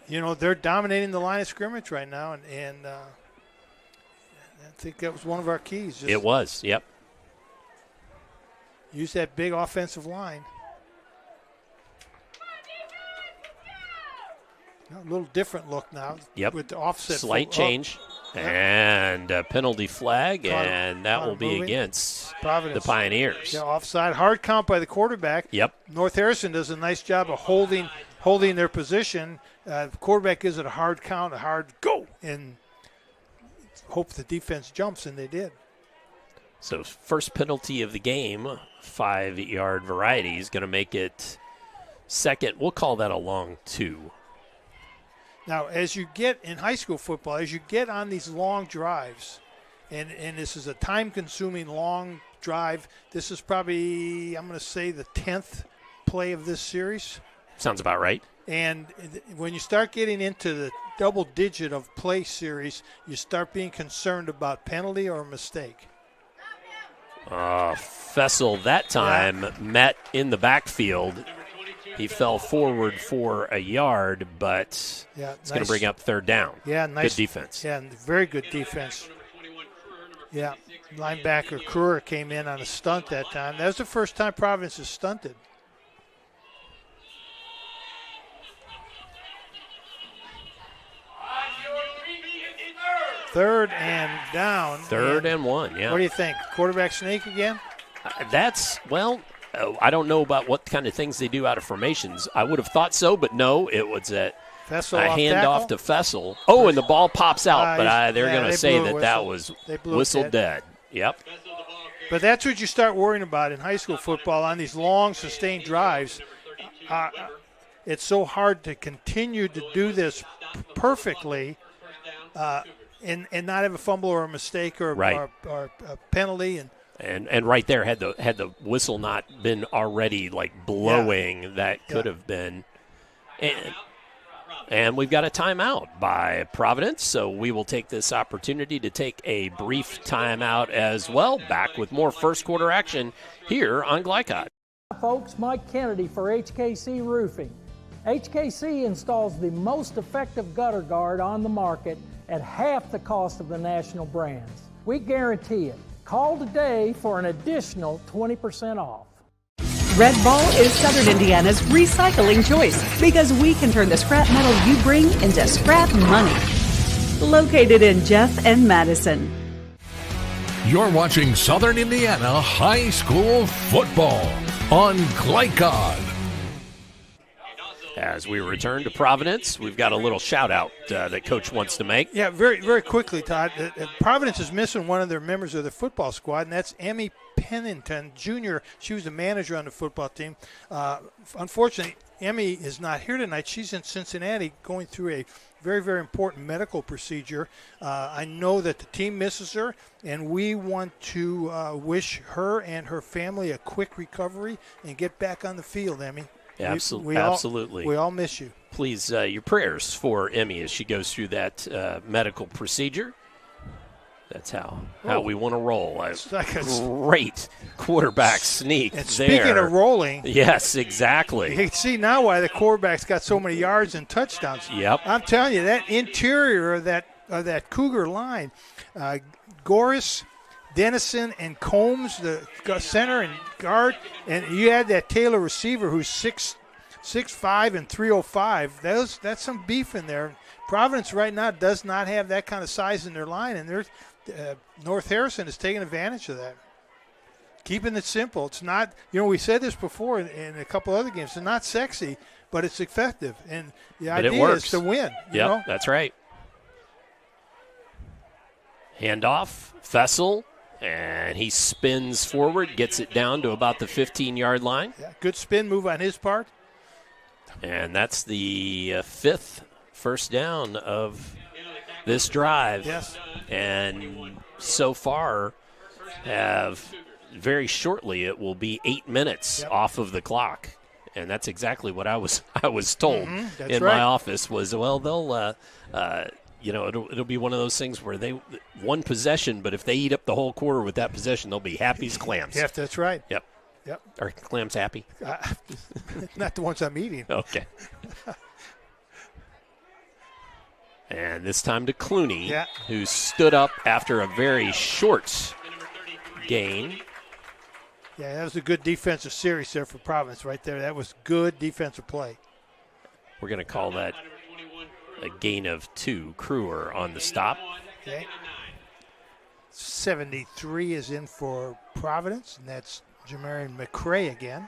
Speaker 7: they're dominating the line of scrimmage right now, and I think that was one of our keys.
Speaker 6: It was, yep.
Speaker 7: Use that big offensive line. A little different look now.
Speaker 6: Yep.
Speaker 7: With the offset.
Speaker 6: Slight change. And a penalty flag, and that will be against
Speaker 7: Providence.
Speaker 6: the Pioneers.
Speaker 7: Yeah, offside. Hard count by the quarterback.
Speaker 6: Yep.
Speaker 7: North Harrison does a nice job of holding their position. The quarterback gives it a hard count, a hard go, and hope the defense jumps, and they did.
Speaker 6: So first penalty of the game, 5-yard variety, is going to make it second. We'll call that a long 2.
Speaker 7: Now, as you get in high school football, as you get on these long drives, and this is a time-consuming long drive, this is probably, I'm going to say, the 10th play of this series.
Speaker 6: Sounds about right.
Speaker 7: And when you start getting into the double digit of play series, you start being concerned about penalty or mistake.
Speaker 6: Fessel that time met in the backfield. He fell forward for a yard, but it's going to bring up third down.
Speaker 7: Yeah, nice.
Speaker 6: Good defense.
Speaker 7: Yeah, very good defense. Yeah, linebacker Kruger came in on a stunt that time. That was the first time Providence has stunted. Third and down.
Speaker 6: Third and 1, yeah.
Speaker 7: What do you think? Quarterback sneak again?
Speaker 6: I don't know about what kind of things they do out of formations. I would have thought so, but no, it was a handoff to Fessel. Oh, and the ball pops out, but they're going to say that was whistled dead. Yep.
Speaker 7: But that's what you start worrying about in high school football on these long, sustained drives. It's so hard to continue to do this perfectly and not have a fumble or a mistake or a penalty.
Speaker 6: And right there, had the whistle not been already like blowing, that could have been. And we've got a timeout by Providence, so we will take this opportunity to take a brief timeout as well. Back with more first quarter action here on Glycod.
Speaker 11: Folks, Mike Kennedy for HKC Roofing. HKC installs the most effective gutter guard on the market at half the cost of the national brands. We guarantee it. Call today for an additional 20% off.
Speaker 4: Red Ball is Southern Indiana's recycling choice because we can turn the scrap metal you bring into scrap money. Located in Jeff and Madison.
Speaker 5: You're watching Southern Indiana High School Football on Glycod.
Speaker 6: As we return to Providence, we've got a little shout-out that Coach wants to make.
Speaker 7: Yeah, very, very quickly, Todd. Providence is missing one of their members of the football squad, and that's Emmy Pennington, Jr. She was the manager on the football team. Unfortunately, Emmy is not here tonight. She's in Cincinnati going through a very, very important medical procedure. I know that the team misses her, and we want to wish her and her family a quick recovery and get back on the field, Emmy.
Speaker 6: Absolutely.
Speaker 7: We all miss you.
Speaker 6: Please, your prayers for Emmy as she goes through that medical procedure. That's how we want to roll. Great quarterback sneak
Speaker 7: and
Speaker 6: there.
Speaker 7: Speaking of rolling.
Speaker 6: Yes, exactly.
Speaker 7: You can see now why the quarterback's got so many yards and touchdowns.
Speaker 6: Yep.
Speaker 7: I'm telling you, that interior of that Cougar line, Goris, Dennison, and Combs, the center and guard, and you had that Taylor receiver who's 6'5" and 305. That's some beef in there. Providence right now does not have that kind of size in their line, and North Harrison is taking advantage of that. Keeping it simple. It's not, we said this before in a couple other games. It's not sexy, but it's effective, and the idea is to win.
Speaker 6: Yep, that's right. Handoff, Fessel. And he spins forward, gets it down to about the 15-yard line.
Speaker 7: Yeah, good spin move on his part.
Speaker 6: And that's the fifth first down of this drive.
Speaker 7: Yes.
Speaker 6: And so far very shortly it will be 8 minutes off of the clock. And that's exactly what I was told in my office was, well, they'll it'll be one of those things where they one possession, but if they eat up the whole quarter with that possession, they'll be happy as clams.
Speaker 7: Yes, that's right.
Speaker 6: Yep. Are clams happy?
Speaker 7: Not the ones I'm eating.
Speaker 6: Okay. And this time to Clooney, who stood up after a very short gain.
Speaker 7: Yeah, that was a good defensive series there for Providence right there. That was good defensive play.
Speaker 6: We're going to call that a gain of 2. Kruer on the stop.
Speaker 7: Okay. 73 is in for Providence, and that's Jamarian McCray again.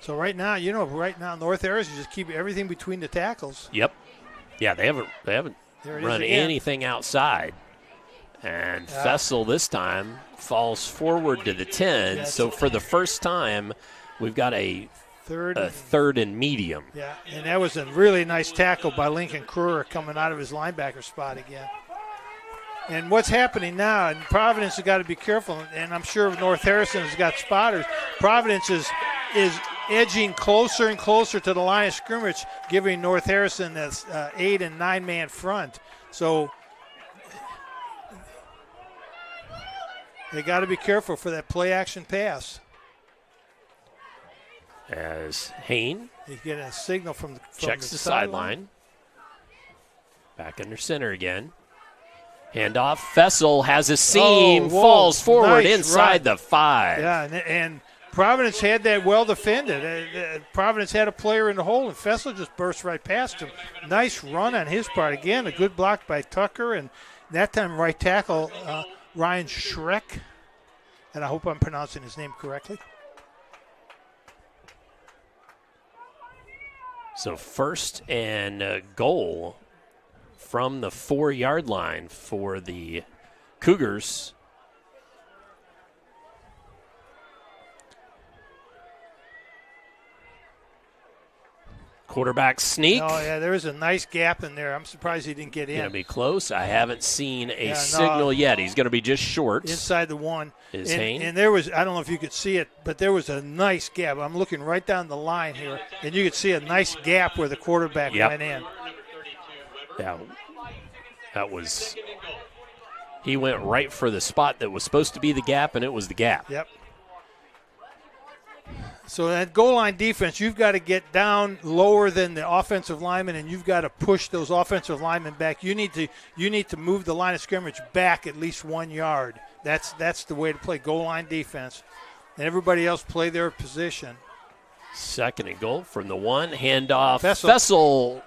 Speaker 7: So right now, North Harrison just keep everything between the tackles.
Speaker 6: Yep. Yeah, they haven't run anything outside. And Fessel this time falls forward to the 10. So for the first time, we've got a third and medium.
Speaker 7: Yeah, and that was a really nice tackle by Lincoln Kruer coming out of his linebacker spot again. And what's happening now, and Providence has got to be careful, and I'm sure North Harrison has got spotters. Providence is edging closer and closer to the line of scrimmage, giving North Harrison this 8- and 9-man front. So they got to be careful for that play-action pass.
Speaker 6: As Hain
Speaker 7: he's getting a signal from
Speaker 6: checks the sideline. Back under center again. Handoff. Fessel has a seam, falls forward inside the 5.
Speaker 7: Yeah, and Providence had that well defended. Providence had a player in the hole, and Fessel just burst right past him. Nice run on his part. Again, a good block by Tucker, and that time right tackle Ryan Schreck. And I hope I'm pronouncing his name correctly.
Speaker 6: So first and goal from the 4-yard line for the Cougars. Quarterback sneak.
Speaker 7: Oh, yeah, there was a nice gap in there. I'm surprised he didn't get in.
Speaker 6: Going to be close. I haven't seen a signal yet. He's going to be just short.
Speaker 7: Inside the 1.
Speaker 6: Hain.
Speaker 7: And there was, I don't know if you could see it, but there was a nice gap. I'm looking right down the line here, and you could see a nice gap where the quarterback went in.
Speaker 6: Yeah, that was – he went right for the spot that was supposed to be the gap, and it was the gap.
Speaker 7: Yep. So that goal line defense, you've got to get down lower than the offensive lineman, and you've got to push those offensive linemen back. You need to move the line of scrimmage back at least 1 yard. That's the way to play goal line defense. And everybody else play their position.
Speaker 6: Second and goal from the 1. Handoff. Fessel.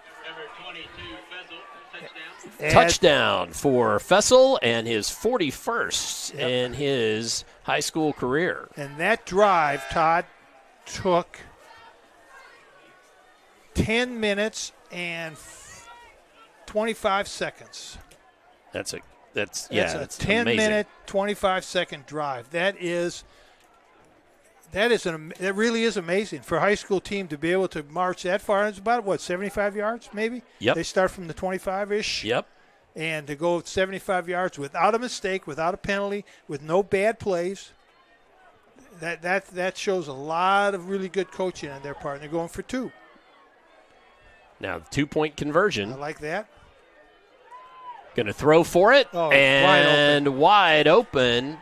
Speaker 6: Touchdown for Fessel and his 41st in his high school career.
Speaker 7: And that drive, Todd, took 10 minutes and 25 seconds.
Speaker 6: That's a
Speaker 7: That's a 10-minute, 25-second drive. That really is amazing for a high school team to be able to march that far. It's about 75 yards maybe.
Speaker 6: Yep.
Speaker 7: They start from the 25-ish.
Speaker 6: Yep.
Speaker 7: And to go 75 yards without a mistake, without a penalty, with no bad plays. That shows a lot of really good coaching on their part. And they're going for 2.
Speaker 6: Now the 2-point conversion.
Speaker 7: I like that.
Speaker 6: Going to throw for it, and wide open.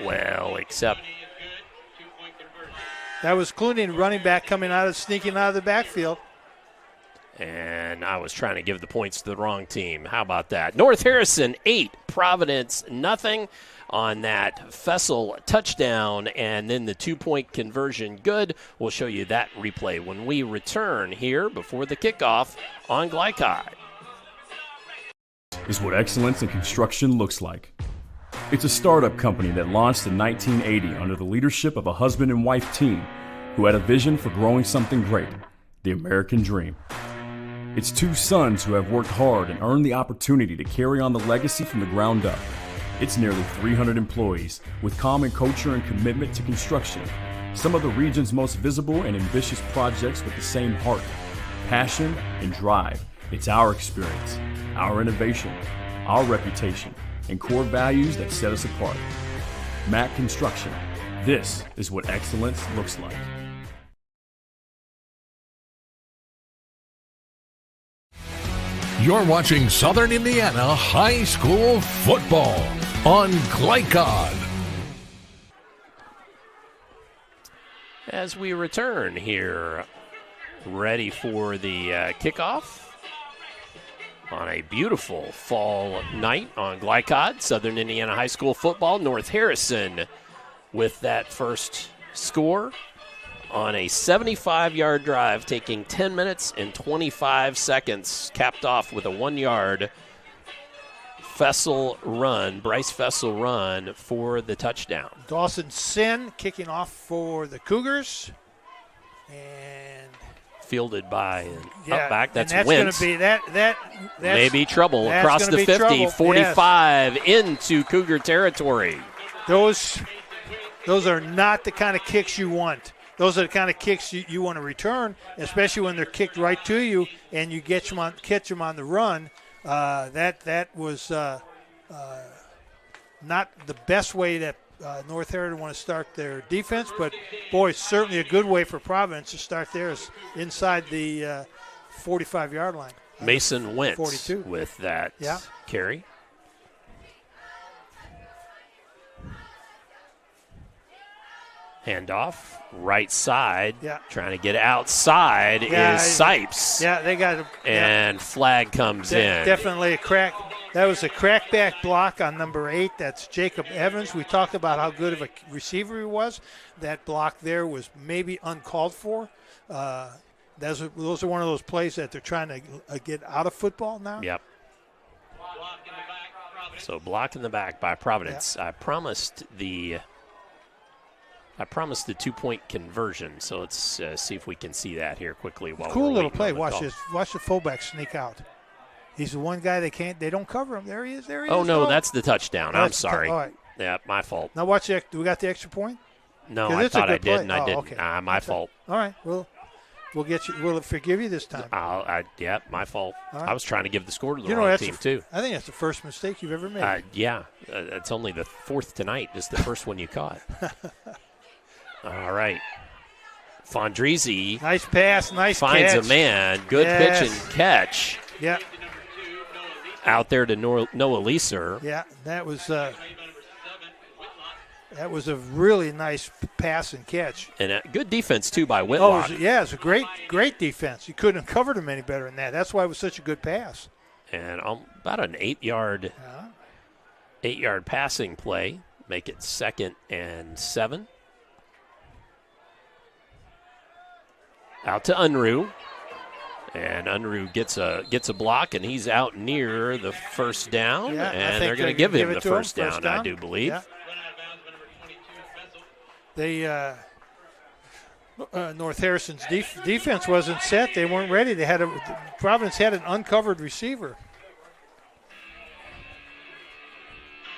Speaker 6: Well, except
Speaker 7: that was Clooney, running back, sneaking out of the backfield.
Speaker 6: And I was trying to give the points to the wrong team. How about that? North Harrison 8, Providence nothing on that Fessel touchdown, and then the 2-point conversion good. We'll show you that replay when we return here before the kickoff on Glycod.
Speaker 12: Is what excellence in construction looks like. It's a startup company that launched in 1980 under the leadership of a husband and wife team who had a vision for growing something great, the American dream. It's 2 sons who have worked hard and earned the opportunity to carry on the legacy from the ground up. It's nearly 300 employees with common culture and commitment to construction, Some of the region's most visible and ambitious projects with the same heart, passion, and drive. It's our experience, our innovation, our reputation, and core values that set us apart. Mack Construction. This is what excellence looks like.
Speaker 5: You're watching Southern Indiana High School Football on Glycod.
Speaker 6: As we return here, ready for the kickoff on a beautiful fall night on Glycod, Southern Indiana High School Football. North Harrison with that first score on a 75-yard drive, taking 10 minutes and 25 seconds, capped off with a 1-yard Bryce Fessel run for the touchdown.
Speaker 7: Dawson Sin kicking off for the Cougars. And
Speaker 6: fielded by up back. That's
Speaker 7: Wentz.
Speaker 6: Going to
Speaker 7: be that's
Speaker 6: maybe trouble across the 50, trouble. 45 into Cougar territory.
Speaker 7: Those are not the kind of kicks you want. Those are the kind of kicks you want to return, especially when they're kicked right to you and you catch them on the run. That was not the best way that North Harrison want to start their defense, but, boy, certainly a good way for Providence to start theirs inside the 45-yard line.
Speaker 6: Mason Wentz
Speaker 7: 42.
Speaker 6: With that carry. Handoff, right side. Trying to get outside is Sipes.
Speaker 7: Yeah, they got it.
Speaker 6: And flag comes in.
Speaker 7: Definitely a crack. That was a crackback block on number 8. That's Jacob Evans. We talked about how good of a receiver he was. That block there was maybe uncalled for. Those are one of those plays that they're trying to get out of football now.
Speaker 6: Yep. So block in the back by Providence. I promised the 2-point conversion, so let's see if we can see that here quickly.
Speaker 7: Cool little play. Watch this. Watch the fullback sneak out. He's the one guy they don't cover him. There he is.
Speaker 6: Oh, no, that's the touchdown. I'm sorry.
Speaker 7: All right.
Speaker 6: Yeah, my fault.
Speaker 7: Now watch it. Do we got the extra point?
Speaker 6: No, I thought I did, and I didn't.
Speaker 7: Okay.
Speaker 6: My fault.
Speaker 7: All right. We'll get you. We'll forgive you this time.
Speaker 6: Yeah, my fault.
Speaker 7: Right.
Speaker 6: I was trying to give the score to the wrong team, too.
Speaker 7: I think that's the first mistake you've ever made.
Speaker 6: It's only the fourth tonight. Just the first one you caught. All right. Fondrisi.
Speaker 7: Nice pass, nice
Speaker 6: finds
Speaker 7: catch.
Speaker 6: A man. Good pitch and catch.
Speaker 7: Yeah.
Speaker 6: Out there to Noah Leeser.
Speaker 7: Yeah, that was a really nice pass and catch.
Speaker 6: And a good defense, too, by Whitlock.
Speaker 7: It's a great defense. You couldn't have covered him any better than that. That's why it was such a good pass.
Speaker 6: And about an 8-yard passing play. Make it 2nd and 7. Out to Unruh. And Unruh gets a block, and he's out near the first down.
Speaker 7: Yeah,
Speaker 6: and they're going to give him the first down, I do believe.
Speaker 7: Yeah. They North Harrison's defense wasn't set. They weren't ready. Providence had an uncovered receiver.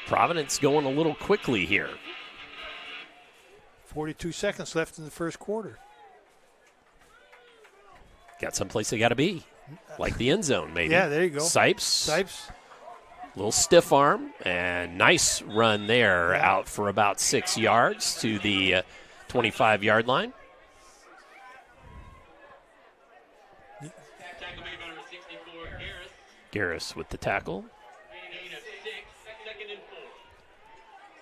Speaker 6: Providence going a little quickly here.
Speaker 7: 42 seconds left in the first quarter.
Speaker 6: Got someplace they got to be, like the end zone maybe.
Speaker 7: Yeah, there you go.
Speaker 6: Sipes. Little stiff arm and nice run there out for about 6 yards to the 25-yard line. Garris with the tackle.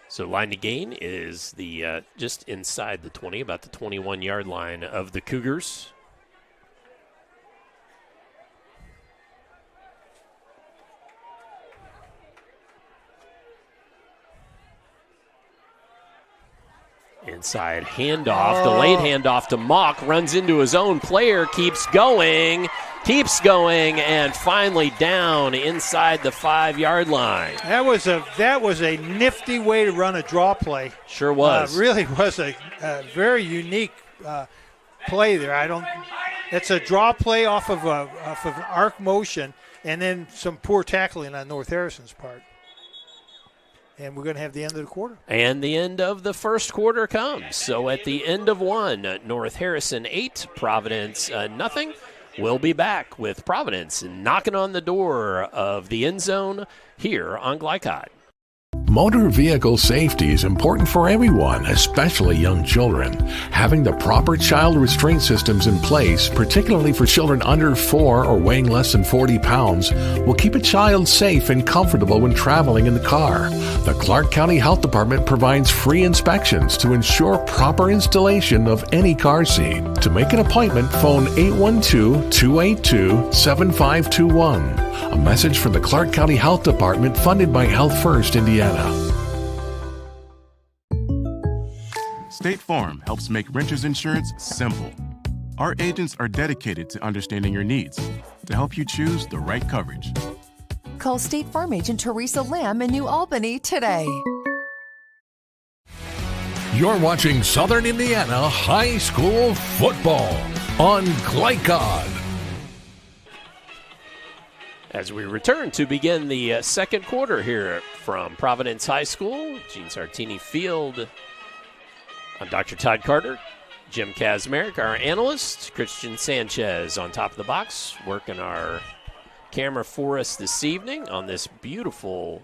Speaker 6: So line to gain is the just inside the 20, about the 21-yard line of the Cougars. Inside handoff, delayed handoff to Mock, runs into his own player, keeps going, and finally down inside the 5-yard line.
Speaker 7: That was a nifty way to run a draw play.
Speaker 6: Sure was.
Speaker 7: Really was a very unique play there. It's a draw play off of an arc motion, and then some poor tackling on North Harrison's part. And we're going to have the end of the quarter.
Speaker 6: And the end of the first quarter comes. So at the end of one, North Harrison 8, Providence nothing. We'll be back with Providence knocking on the door of the end zone here on Glycod.
Speaker 5: Motor vehicle safety is important for everyone, especially young children. Having the proper child restraint systems in place, particularly for children under 4 or weighing less than 40 pounds, will keep a child safe and comfortable when traveling in the car. The Clark County Health Department provides free inspections to ensure proper installation of any car seat. To make an appointment, phone 812-282-7521. A message from the Clark County Health Department funded by Health First Indiana.
Speaker 2: State Farm helps make renters insurance simple. Our agents are dedicated to understanding your needs to help you choose the right coverage.
Speaker 3: Call State Farm agent Teresa Lamb in New Albany today.
Speaker 5: You're watching Southern Indiana High School Football on Glycod.
Speaker 6: As we return to begin the second quarter here from Providence High School, Gene Sartini Field. I'm Dr. Todd Carter, Jim Kazmarek, our analyst, Christian Sanchez on top of the box, working our camera for us this evening on this beautiful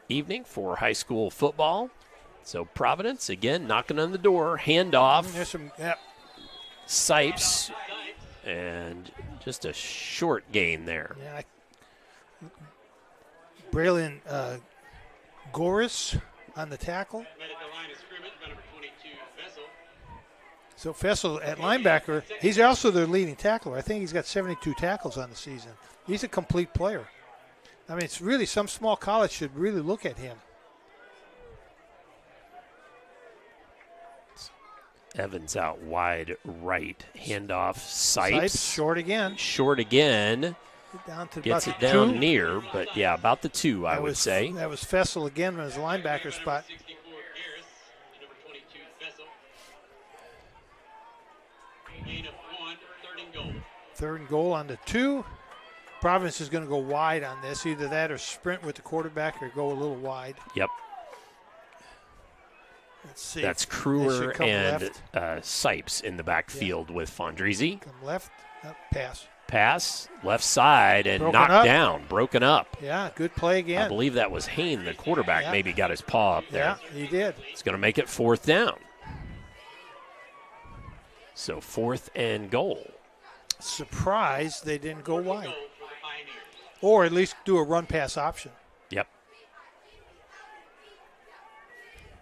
Speaker 6: evening for high school football. So Providence, again, knocking on the door, handoff.
Speaker 7: There's some,
Speaker 6: Sipes, and just a short gain there.
Speaker 7: Yeah, Braylon Goris on the tackle. So Fessel at linebacker, he's also their leading tackler. I think he's got 72 tackles on the season. He's a complete player. I mean, it's really, some small college should really look at him.
Speaker 6: Evans out wide right. Handoff, Sipes.
Speaker 7: Short again.
Speaker 6: Short again. Gets it down
Speaker 7: 2.
Speaker 6: near, but yeah, about the 2, I would say.
Speaker 7: That was Fessel again on his linebacker spot. Third and goal on the 2. Providence is going to go wide on this. Either that or sprint with the quarterback or go a little wide.
Speaker 6: Yep.
Speaker 7: Let's see.
Speaker 6: That's Kruer and Sipes in the backfield with Fondrisi.
Speaker 7: Come left, pass.
Speaker 6: Pass, left side, and
Speaker 7: Broken
Speaker 6: knocked
Speaker 7: up.
Speaker 6: down, broken up.
Speaker 7: Yeah, good play again.
Speaker 6: I believe that was Hain, the quarterback, maybe got his paw up there.
Speaker 7: Yeah, he did.
Speaker 6: It's going to make it 4th down. So 4th and goal.
Speaker 7: Surprised they didn't go wide. Or at least do a run-pass option.
Speaker 6: Yep.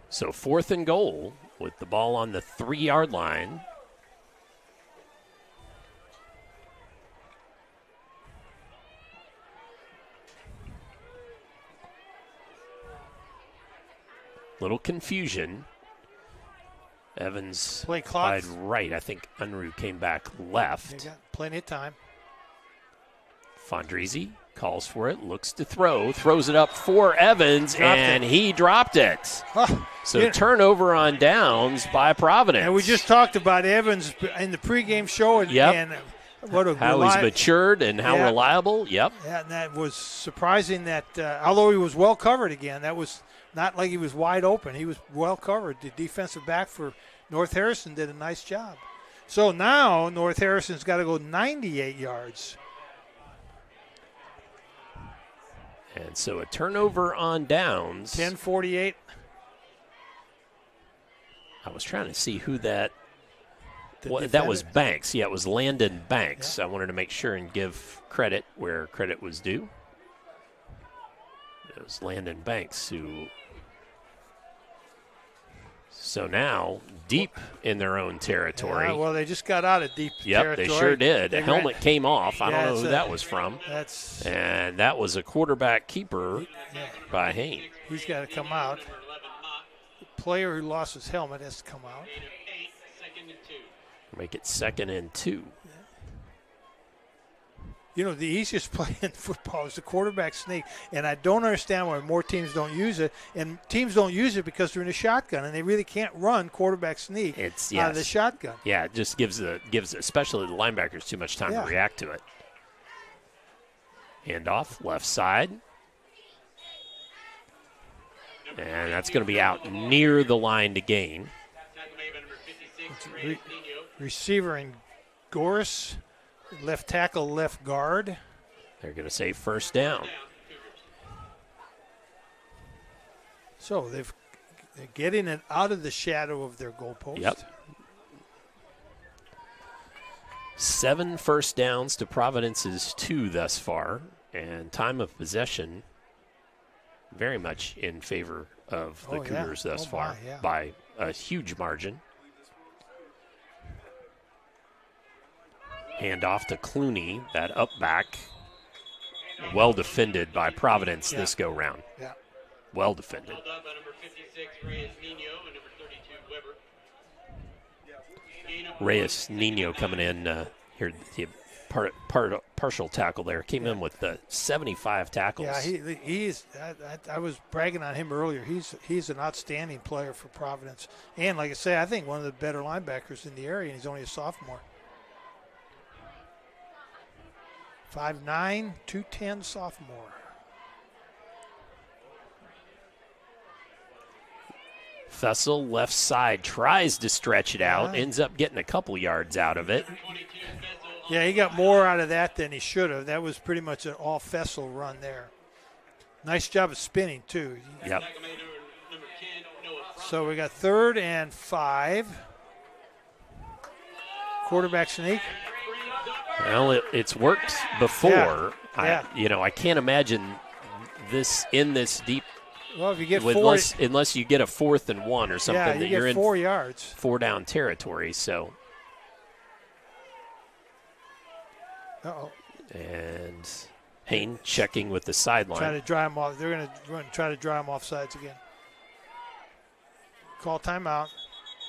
Speaker 6: So 4th and goal with the ball on the 3-yard line. Little confusion. Evans
Speaker 7: play clock.
Speaker 6: Wide right. I think Unruh came back left.
Speaker 7: They got plenty of time.
Speaker 6: Fondrisi calls for it, looks to throw, throws it up for Evans, he dropped it. So turnover on downs by Providence.
Speaker 7: And we just talked about Evans in the pregame show, and what a
Speaker 6: how he's matured and how reliable. Yep.
Speaker 7: Yeah, and that was surprising that although he was well covered again, that was not like he was wide open. He was well covered. The defensive back for North Harrison did a nice job. So now North Harrison's got to go 98 yards.
Speaker 6: And so a turnover on downs.
Speaker 7: 10:48.
Speaker 6: I was trying to see who that that was Banks. Yeah, it was Landon Banks. I wanted to make sure and give credit where credit was due. It was Landon Banks who. So now deep in their own territory.
Speaker 7: Yeah, well, they just got out of deep territory.
Speaker 6: Yep, they sure did. A helmet came off. I don't know who that was from. And that was a quarterback keeper by Hain.
Speaker 7: He's got to come out. The player who lost his helmet has to come out.
Speaker 6: Make it 2nd and 2.
Speaker 7: You know, the easiest play in football is the quarterback sneak, and I don't understand why more teams don't use it. And teams don't use it because they're in a shotgun, and they really can't run quarterback sneak out of the shotgun.
Speaker 6: Yeah, it just gives especially the linebackers too much time to react to it. Handoff, left side. And that's going to be out near the line to gain.
Speaker 7: Receiver in Goris, left tackle, left guard.
Speaker 6: They're going to say first down.
Speaker 7: So they're getting it out of the shadow of their goalpost.
Speaker 6: Yep. 7 first downs to Providence's 2 thus far, and time of possession very much in favor of the Cougars thus far by a huge margin. Hand off to Clooney, that up back. Well defended by Providence this go-round.
Speaker 7: Yeah.
Speaker 6: Well defended. Reyes Nino coming in here. The partial tackle there. Came in with 75 tackles.
Speaker 7: Yeah, he's. I was bragging on him earlier. He's an outstanding player for Providence. And like I say, I think one of the better linebackers in the area, and he's only a sophomore. 5'9", 210 sophomore.
Speaker 6: Fessel, left side, tries to stretch it out, ends up getting a couple yards out of it.
Speaker 7: Yeah, he got more out of that than he should have. That was pretty much an all Fessel run there. Nice job of spinning, too.
Speaker 6: Yep.
Speaker 7: So we got 3rd and 5. Quarterback sneak.
Speaker 6: Well, it's worked before.
Speaker 7: Yeah.
Speaker 6: I can't imagine this in this deep.
Speaker 7: Well, if you get 4,
Speaker 6: unless you get a 4th and 1 or something,
Speaker 7: that you're in 4 yards,
Speaker 6: 4 down territory. So.
Speaker 7: Uh-oh.
Speaker 6: And Hain checking with the sideline.
Speaker 7: Try to dry him off. They're going to try to dry him off sides again. Call timeout.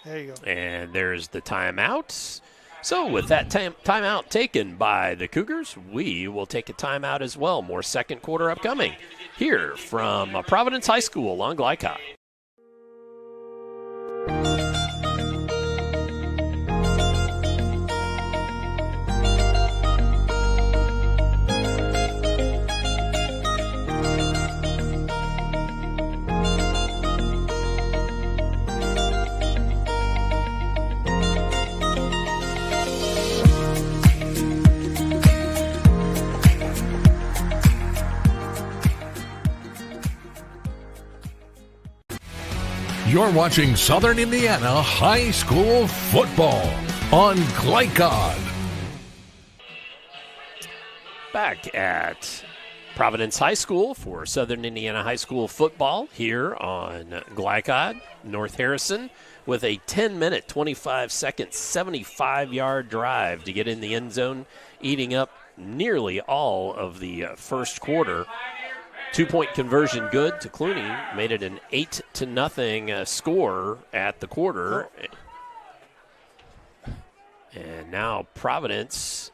Speaker 7: There you go.
Speaker 6: And there's the timeout. So with that timeout taken by the Cougars, we will take a timeout as well. More second quarter upcoming here from Providence High School on Glycott.
Speaker 5: You're watching Southern Indiana High School football on Glycod.
Speaker 6: Back at Providence High School for Southern Indiana High School football here on Glycod, North Harrison, with a 10-minute, 25-second, 75-yard drive to get in the end zone, eating up nearly all of the first quarter. 2-point conversion good to Clooney, made it an 8-0 score at the quarter. And now Providence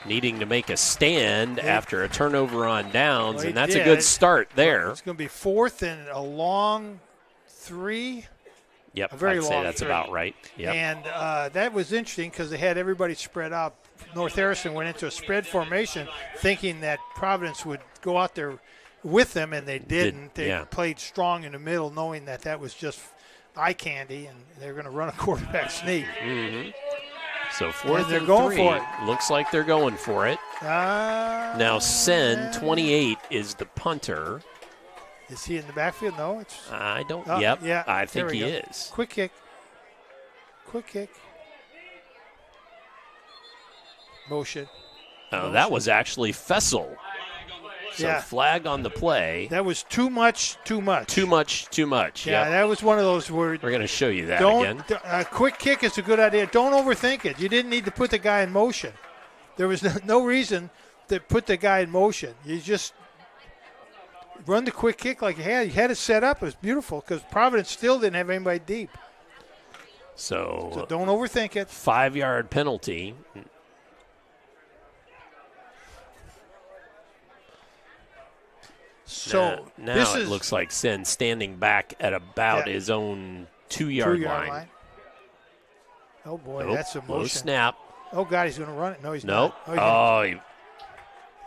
Speaker 6: needing to make a stand after a turnover on downs, and that's a good start there.
Speaker 7: It's going to be 4th and a long 3.
Speaker 6: Yep,
Speaker 7: a very
Speaker 6: I'd
Speaker 7: long
Speaker 6: say that's
Speaker 7: 3.
Speaker 6: about right. Yep.
Speaker 7: And that was interesting because they had everybody spread out. North Harrison went into a spread formation thinking that Providence would go out there with them, and they didn't. They played strong in the middle, knowing that was just eye candy, and they're going to run a quarterback sneak.
Speaker 6: Mm-hmm. So 4th
Speaker 7: they're
Speaker 6: and
Speaker 7: going
Speaker 6: 3.
Speaker 7: for it.
Speaker 6: Looks like they're going for it. Now Sen, 28, is the punter.
Speaker 7: Is he in the backfield? No, it's.
Speaker 6: I don't.
Speaker 7: Oh,
Speaker 6: yep.
Speaker 7: Yeah,
Speaker 6: I think he
Speaker 7: go.
Speaker 6: is.
Speaker 7: Quick kick. Motion.
Speaker 6: Oh, that was actually Fessel. So flag on the play.
Speaker 7: That was too much.
Speaker 6: Too much.
Speaker 7: Yeah, that was one of those where.
Speaker 6: We're going to show you that again.
Speaker 7: A quick kick is a good idea. Don't overthink it. You didn't need to put the guy in motion. There was no reason to put the guy in motion. You just run the quick kick like you had. You had it set up. It was beautiful because Providence still didn't have anybody deep.
Speaker 6: So
Speaker 7: don't overthink it.
Speaker 6: 5-yard penalty.
Speaker 7: So
Speaker 6: now it looks like Sen standing back at about his own 2-yard line.
Speaker 7: Oh, boy, that's a motion.
Speaker 6: Low snap.
Speaker 7: Oh, God, he's going to run it. No, he's
Speaker 6: not.
Speaker 7: Oh,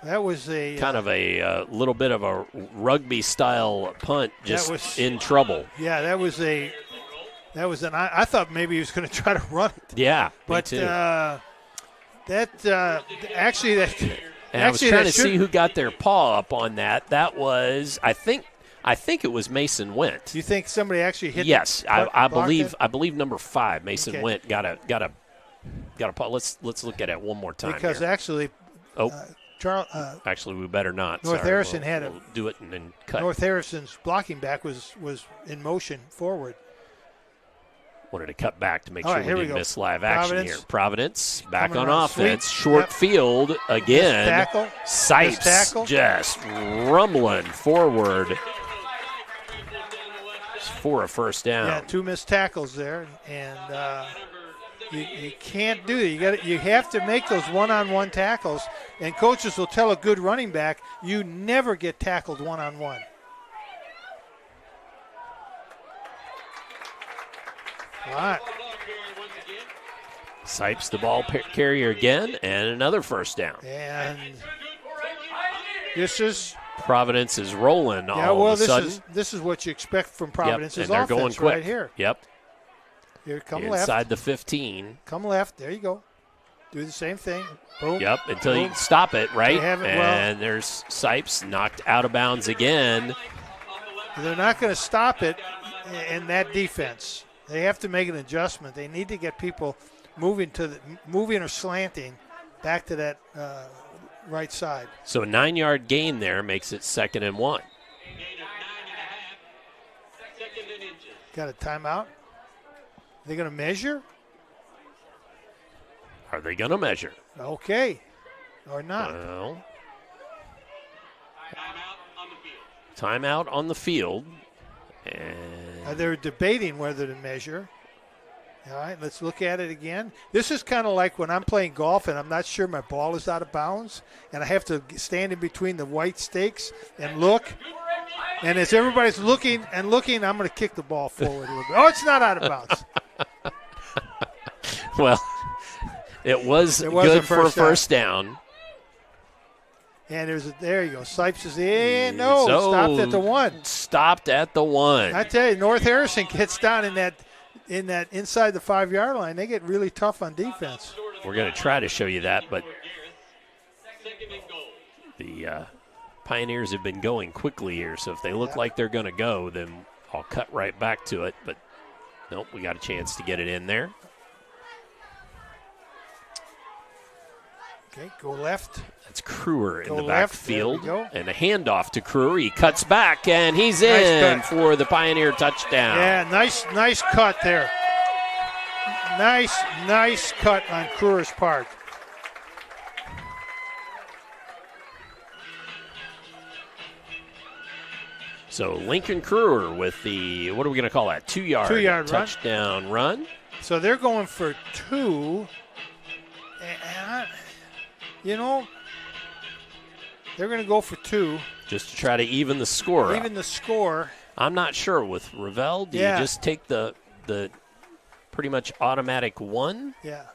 Speaker 7: That was a
Speaker 6: kind of a little bit of a rugby-style punt, just in trouble.
Speaker 7: Yeah, that was an. I thought maybe he was going to try to run it.
Speaker 6: Yeah,
Speaker 7: but
Speaker 6: me too.
Speaker 7: Actually
Speaker 6: And I was trying to see who got their paw up on that. That was, I think it was Mason Went.
Speaker 7: You think somebody actually hit?
Speaker 6: Yes, I believe number 5, Mason Went, got a paw. Let's look at it one more time.
Speaker 7: Because
Speaker 6: here.
Speaker 7: Actually,
Speaker 6: actually, we better not.
Speaker 7: North
Speaker 6: Sorry,
Speaker 7: Harrison
Speaker 6: we'll do it and then cut.
Speaker 7: North Harrison's blocking back was in motion forward.
Speaker 6: Wanted to cut back to make sure we didn't miss live action here. Providence back on offense.
Speaker 7: Sweet.
Speaker 6: Short field again.
Speaker 7: Tackle.
Speaker 6: Sipes just rumbling forward for a first down.
Speaker 7: Yeah, 2 missed tackles there, and you can't do that. You have to make those one-on-one tackles, and coaches will tell a good running back, you never get tackled one-on-one. All right.
Speaker 6: Sipes the ball carrier again, and another first down.
Speaker 7: And this is
Speaker 6: Providence is rolling all of a sudden.
Speaker 7: This is what you expect from Providence's
Speaker 6: and they're
Speaker 7: offense
Speaker 6: going quick.
Speaker 7: right here.
Speaker 6: Yep.
Speaker 7: Here, come
Speaker 6: You're
Speaker 7: left.
Speaker 6: Inside the 15.
Speaker 7: Come left. There you go. Do the same thing. Boom.
Speaker 6: Yep, until you can stop it, right?
Speaker 7: And
Speaker 6: there's Sipes knocked out of bounds again.
Speaker 7: They're not going to stop it in that defense. They have to make an adjustment. They need to get people moving or slanting back to that right side.
Speaker 6: So a 9-yard gain there makes it 2nd and 1.
Speaker 7: Got a timeout. Are they going to measure?
Speaker 6: Are they going to measure?
Speaker 7: Okay. Or not.
Speaker 6: Well, timeout on the field. And
Speaker 7: they're debating whether to measure. All right, let's look at it again. This is kind of like when I'm playing golf and I'm not sure my ball is out of bounds, and I have to stand in between the white stakes and look. And as everybody's looking, I'm going to kick the ball forward a little bit. Oh, it's not out of bounds.
Speaker 6: Well, it was good for a first down.
Speaker 7: And there you go. Sipes is in. No, stopped at the 1.
Speaker 6: Stopped at the 1.
Speaker 7: I tell you, North Harrison gets down in that inside the 5-yard line. They get really tough on defense.
Speaker 6: We're going to try to show you that, but the Pioneers have been going quickly here. So if they look like they're going to go, then I'll cut right back to it. But nope, we got a chance to get it in there.
Speaker 7: Okay, go left.
Speaker 6: That's Kruer in the
Speaker 7: left.
Speaker 6: backfield. And a handoff to Kruer. He cuts back, and he's in for the Pioneer touchdown.
Speaker 7: Yeah, nice cut there. Nice cut on Kruer's part.
Speaker 6: So Lincoln Kruer with the, what are we going to call that, 2-yard touchdown run.
Speaker 7: So they're going for 2. They're going to go for 2.
Speaker 6: Just to try to even the score
Speaker 7: Even the score.
Speaker 6: I'm not sure. With Ravel, do you just take the pretty much automatic 1?
Speaker 7: Yeah.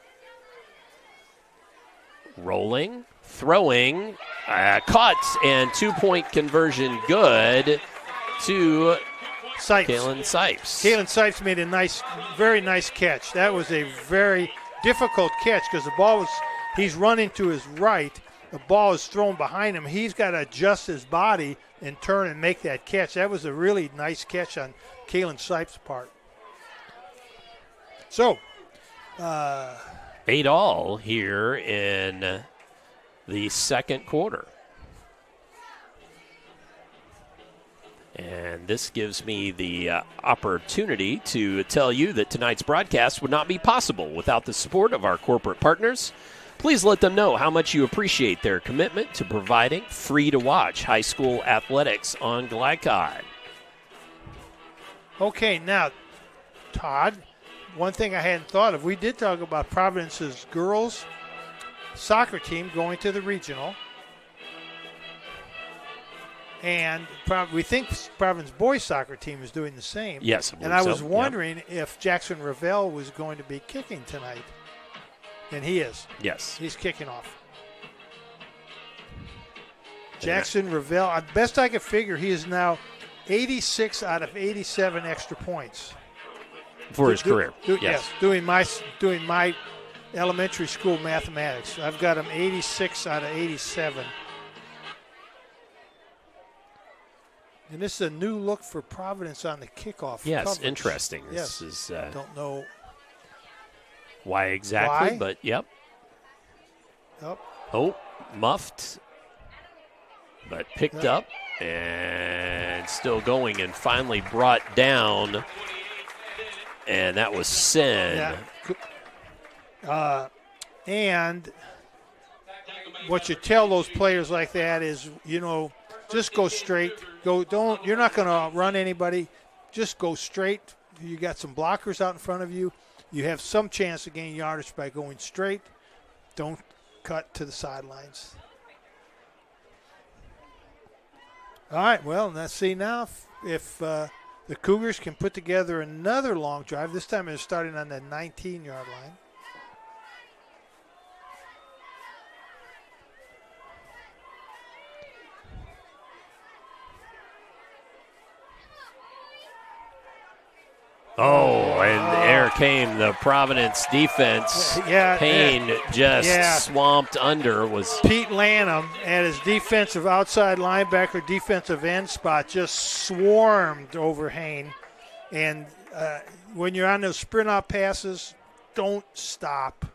Speaker 6: Rolling, throwing, caught, and 2-point conversion good to
Speaker 7: Sipes.
Speaker 6: Kalen Sipes.
Speaker 7: Kalen Sipes made a very nice catch. That was a very difficult catch because the ball was, he's running to his right. The ball is thrown behind him. He's got to adjust his body and turn and make that catch. That was a really nice catch on Kalen Sipes' part. So,
Speaker 6: 8-all here in the second quarter. And this gives me the opportunity to tell you that tonight's broadcast would not be possible without the support of our corporate partners. Please let them know how much you appreciate their commitment to providing free-to-watch high school athletics on Glycod.
Speaker 7: Okay, now, Todd, one thing I hadn't thought of, we did talk about Providence's girls soccer team going to the regional. And we think Providence boys soccer team is doing the same.
Speaker 6: Yes,
Speaker 7: and I was wondering if Jackson Ravel was going to be kicking tonight. And he is.
Speaker 6: Yes.
Speaker 7: He's kicking off. Jackson Ravel, best I could figure, he is now 86 out of 87 extra points.
Speaker 6: For his career, yes.
Speaker 7: Doing my elementary school mathematics. I've got him 86 out of 87. And this is a new look for Providence on the kickoff.
Speaker 6: Yes,
Speaker 7: coverage.
Speaker 6: interesting.
Speaker 7: Yes.
Speaker 6: This is
Speaker 7: don't know
Speaker 6: why exactly, but yep.
Speaker 7: Yep.
Speaker 6: Oh, muffed, but picked up and still going and finally brought down. And that was Sen.
Speaker 7: Yeah. And what you tell those players like that is, just go straight. You're not going to run anybody. Just go straight. You got some blockers out in front of you. You have some chance to gain yardage by going straight. Don't cut to the sidelines. All right, well, let's see now if the Cougars can put together another long drive. This time they're starting on the 19-yard line.
Speaker 6: Oh, and there came the Providence defense. Payne just swamped under. Was
Speaker 7: Pete Lanham at his defensive outside linebacker, defensive end spot, just swarmed over Hayne. And when you're on those sprint out passes, don't stop.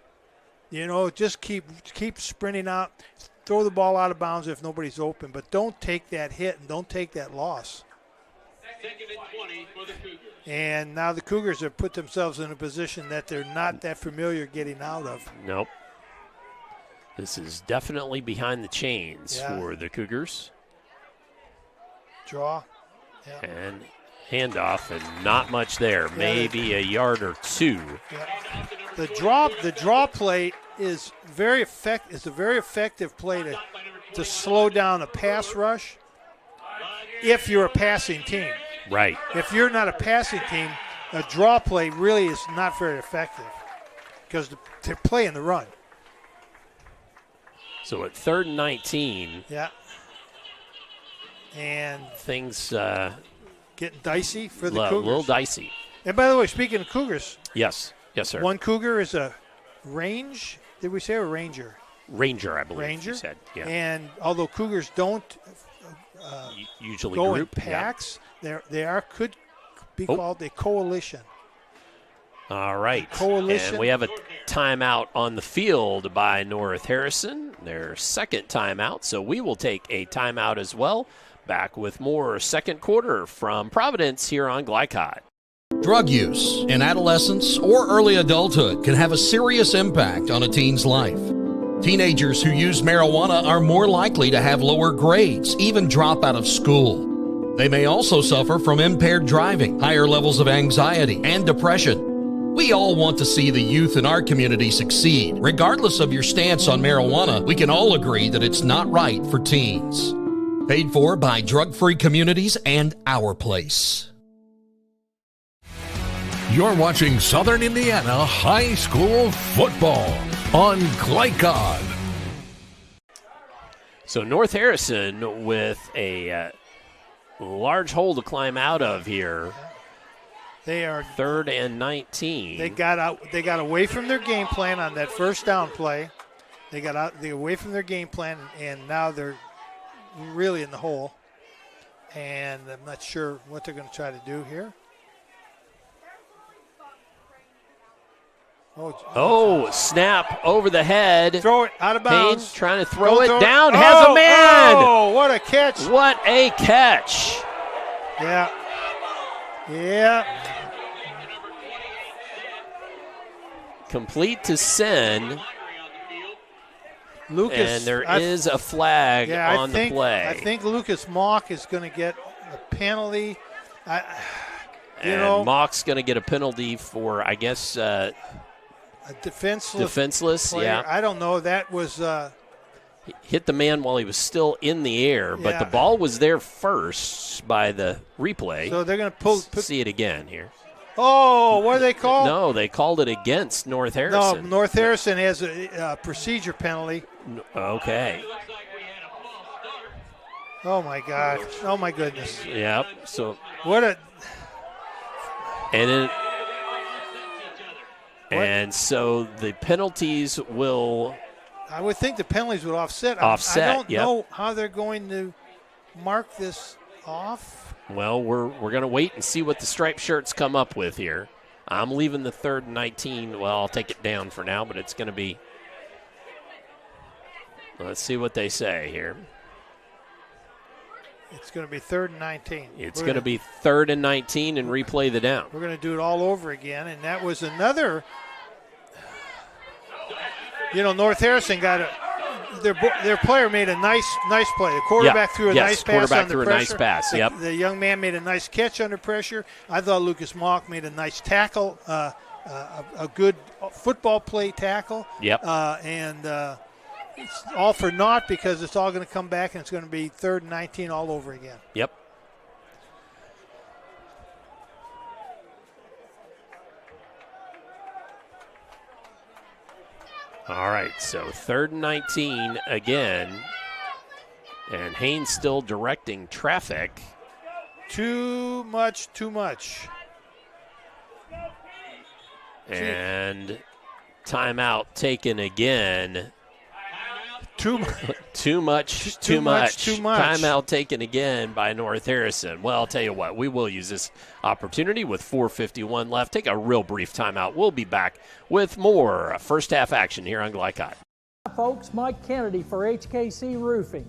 Speaker 7: Just keep sprinting out. Throw the ball out of bounds if nobody's open, but don't take that hit and don't take that loss.
Speaker 13: Second and 20 for the Cougars.
Speaker 7: And now the Cougars have put themselves in a position that they're not that familiar getting out of.
Speaker 6: Nope. This is definitely behind the chains for the Cougars.
Speaker 7: Draw.
Speaker 6: Yeah. And handoff, and not much there. Maybe a yard or two.
Speaker 7: Yeah. The draw play is very effective. It's a very effective play to slow down a pass rush if you're a passing team.
Speaker 6: Right.
Speaker 7: If you're not a passing team, a draw play really is not very effective because they're playing the run.
Speaker 6: So at 3rd and 19.
Speaker 7: Yeah. And
Speaker 6: things
Speaker 7: getting dicey for the
Speaker 6: Cougars. A little dicey.
Speaker 7: And by the way, speaking of Cougars.
Speaker 6: Yes, sir.
Speaker 7: One Cougar is a range. Did we say a ranger?
Speaker 6: Ranger, I believe
Speaker 7: Ranger.
Speaker 6: You said. Yeah.
Speaker 7: And although Cougars don't
Speaker 6: usually
Speaker 7: go
Speaker 6: group
Speaker 7: in packs, could be called a coalition.
Speaker 6: All right.
Speaker 7: Coalition.
Speaker 6: And we have a timeout on the field by North Harrison, their second timeout. So we will take a timeout as well. Back with more second quarter from Providence here on Glycod.
Speaker 14: Drug use in adolescence or early adulthood can have a serious impact on a teen's life. Teenagers who use marijuana are more likely to have lower grades, even drop out of school. They may also suffer from impaired driving, higher levels of anxiety, and depression. We all want to see the youth in our community succeed. Regardless of your stance on marijuana, we can all agree that it's not right for teens. Paid for by Drug Free Communities and Our Place.
Speaker 5: You're watching Southern Indiana High School Football on Glycod.
Speaker 6: So North Harrison with a large hole to climb out of here.
Speaker 7: They are
Speaker 6: 3rd and 19.
Speaker 7: They got away from their game plan on that first down play. They got away from their game plan, and now they're really in the hole. And I'm not sure what they're going to try to do here.
Speaker 6: Oh, snap over the head.
Speaker 7: Throw it out of bounds.
Speaker 6: Payne trying to throw it down. Has a man.
Speaker 7: Oh, what a catch.
Speaker 6: What a catch.
Speaker 7: Yeah. Yeah.
Speaker 6: Complete to Sen.
Speaker 7: Lucas.
Speaker 6: And there is a flag on the play.
Speaker 7: I think Lucas Mock is going to get a penalty.
Speaker 6: Mock's going to get a penalty for, I guess,
Speaker 7: a defenseless player.
Speaker 6: Yeah.
Speaker 7: I don't know. That was
Speaker 6: he hit the man while he was still in the air, but the ball was there first by the replay.
Speaker 7: So they're going to
Speaker 6: see it again here.
Speaker 7: Oh, what do they call?
Speaker 6: No, they called it against North Harrison.
Speaker 7: No, North Harrison has a procedure penalty.
Speaker 6: Okay.
Speaker 7: Oh, my God. Oh, my goodness.
Speaker 6: Yep. So
Speaker 7: what a –
Speaker 6: And so the penalties will –
Speaker 7: I would think the penalties would offset.
Speaker 6: Offset,
Speaker 7: I don't know how they're going to mark this off.
Speaker 6: Well, we're going to wait and see what the striped shirts come up with here. I'm leaving the 3rd and 19. Well, I'll take it down for now, but it's going to be – let's see what they say here.
Speaker 7: It's going to be 3rd and 19.
Speaker 6: It's going to be 3rd and 19 and replay the down.
Speaker 7: We're going to do it all over again, and that was another – North Harrison got their player made a nice play. The quarterback threw a nice pass under pressure. The young man made a nice catch under pressure. I thought Lucas Mock made a nice tackle, a good football play tackle.
Speaker 6: Yep.
Speaker 7: It's all for naught because it's all going to come back and it's going to be 3rd and 19 all over again.
Speaker 6: Yep. All right, so 3rd and 19 again, and Haynes still directing traffic.
Speaker 7: Too much.
Speaker 6: And timeout taken again.
Speaker 7: Too much.
Speaker 6: Timeout taken again by North Harrison. Well, I'll tell you what, we will use this opportunity with 4:51 left. Take a real brief timeout. We'll be back with more first half action here on Glycod.
Speaker 11: Hi, folks, Mike Kennedy for HKC Roofing.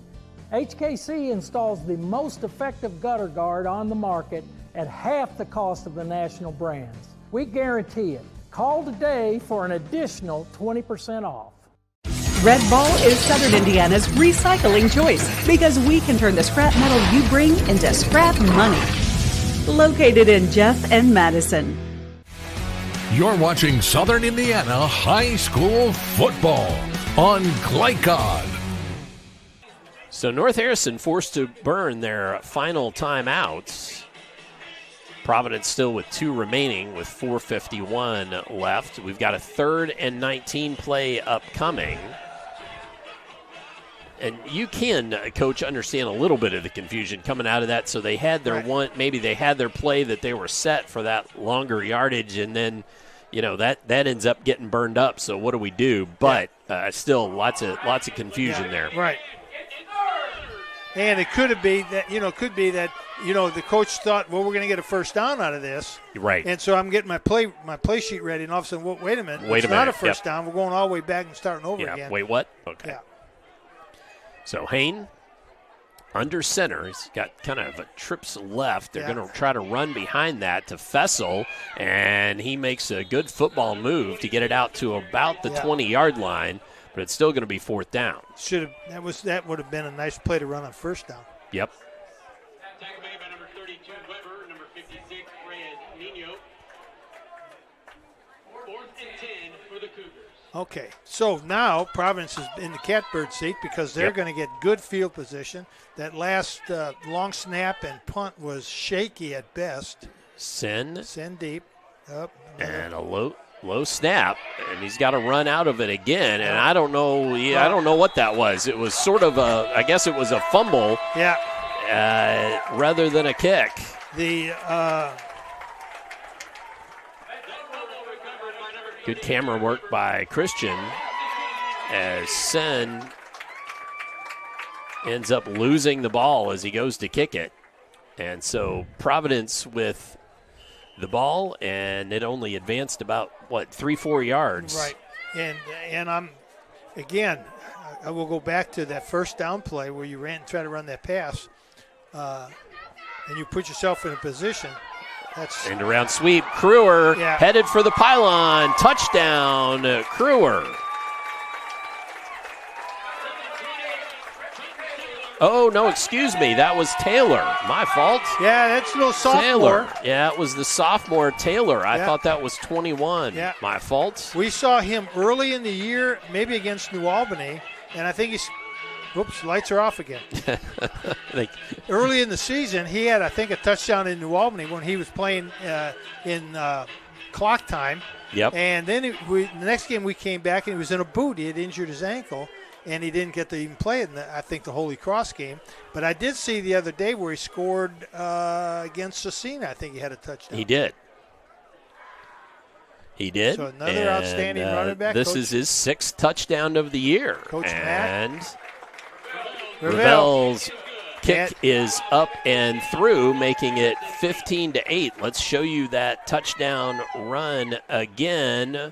Speaker 11: HKC installs the most effective gutter guard on the market at half the cost of the national brands. We guarantee it. Call today for an additional 20% off.
Speaker 4: Red Ball is Southern Indiana's recycling choice because we can turn the scrap metal you bring into scrap money. Located in Jeff and Madison.
Speaker 5: You're watching Southern Indiana High School football on Glycod.
Speaker 6: So North Harrison forced to burn their final timeouts. Providence still with 2 remaining with 4:51 left. We've got a 3rd and 19 play upcoming. And you can, Coach, understand a little bit of the confusion coming out of that. So they had their maybe they had their play that they were set for that longer yardage, and then, that ends up getting burned up. So what do we do? But still, lots of confusion there.
Speaker 7: Right. And it could be that the coach thought, well, we're going to get a first down out of this.
Speaker 6: Right.
Speaker 7: And so I'm getting my play sheet ready, and all of a sudden, wait a minute. It's not a first down. We're going all the way back and starting over again.
Speaker 6: Wait, what? Okay.
Speaker 7: Yeah.
Speaker 6: So Hayne under center. He's got kind of a trips left. They're going to try to run behind that to Fessel, and he makes a good football move to get it out to about the 20-yard line, but it's still going to be 4th down.
Speaker 7: That would have been a nice play to run on first down.
Speaker 6: Yep.
Speaker 13: Tackle made by number 32, Weber, number 56, Reyes Nino. 4th and 10 for the Cougars.
Speaker 7: Okay, so now Providence is in the catbird seat because they're going to get good field position. That last long snap and punt was shaky at best.
Speaker 6: Send
Speaker 7: deep.
Speaker 6: And a low snap, and he's got to run out of it again. And I don't know. I don't know what that was. It was sort of I guess it was a fumble.
Speaker 7: Yeah.
Speaker 6: Rather than a kick. Good camera work by Christian as Sen ends up losing the ball as he goes to kick it. And so Providence with the ball, and it only advanced about, 3-4 yards.
Speaker 7: Right. And I will go back to that first down play where you try to run that pass, and you put yourself in a position.
Speaker 6: End around sweep. Crewer headed for the pylon. Touchdown, Crewer. Oh, no, excuse me. That was Taylor. My fault.
Speaker 7: Yeah, that's a little sophomore.
Speaker 6: Taylor. Yeah, it was the sophomore Taylor. I thought that was 21.
Speaker 7: Yeah.
Speaker 6: My fault.
Speaker 7: We saw him early in the year, maybe against New Albany, and I think Whoops, lights are off again. Early in the season, he had, I think, a touchdown in New Albany when he was playing in clock time.
Speaker 6: Yep.
Speaker 7: And then the next game we came back, and he was in a boot. He had injured his ankle. and he didn't get to even play in I think the Holy Cross game. But I did see the other day where he scored against Cecina. I think he had a touchdown.
Speaker 6: He did.
Speaker 7: So another outstanding running back.
Speaker 6: This is his 6th touchdown of the year.
Speaker 7: Coach
Speaker 6: and
Speaker 7: Mack.
Speaker 6: Ravel's kick is up and through, making it 15-8. Let's show you that touchdown run again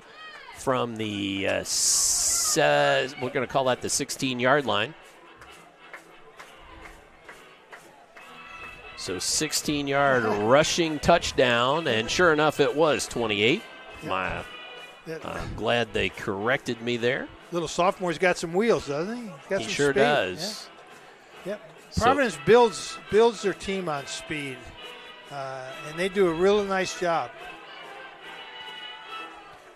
Speaker 6: from the, we're going to call that the 16-yard line. So 16-yard rushing touchdown, and sure enough, it was 28. I'm glad they corrected me there.
Speaker 7: Little sophomore's got some wheels, doesn't he?
Speaker 6: He sure does.
Speaker 7: Yeah. Yep. Providence builds their team on speed, and they do a really nice job.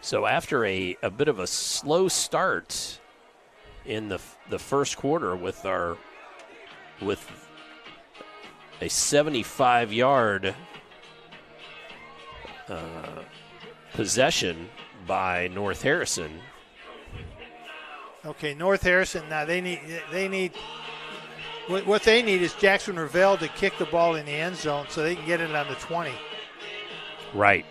Speaker 6: So after a bit of a slow start in the first quarter with a 75-yard possession by North Harrison.
Speaker 7: Okay, North Harrison. Now they need what they need is Jackson Ravel to kick the ball in the end zone so they can get it on the 20.
Speaker 6: Right.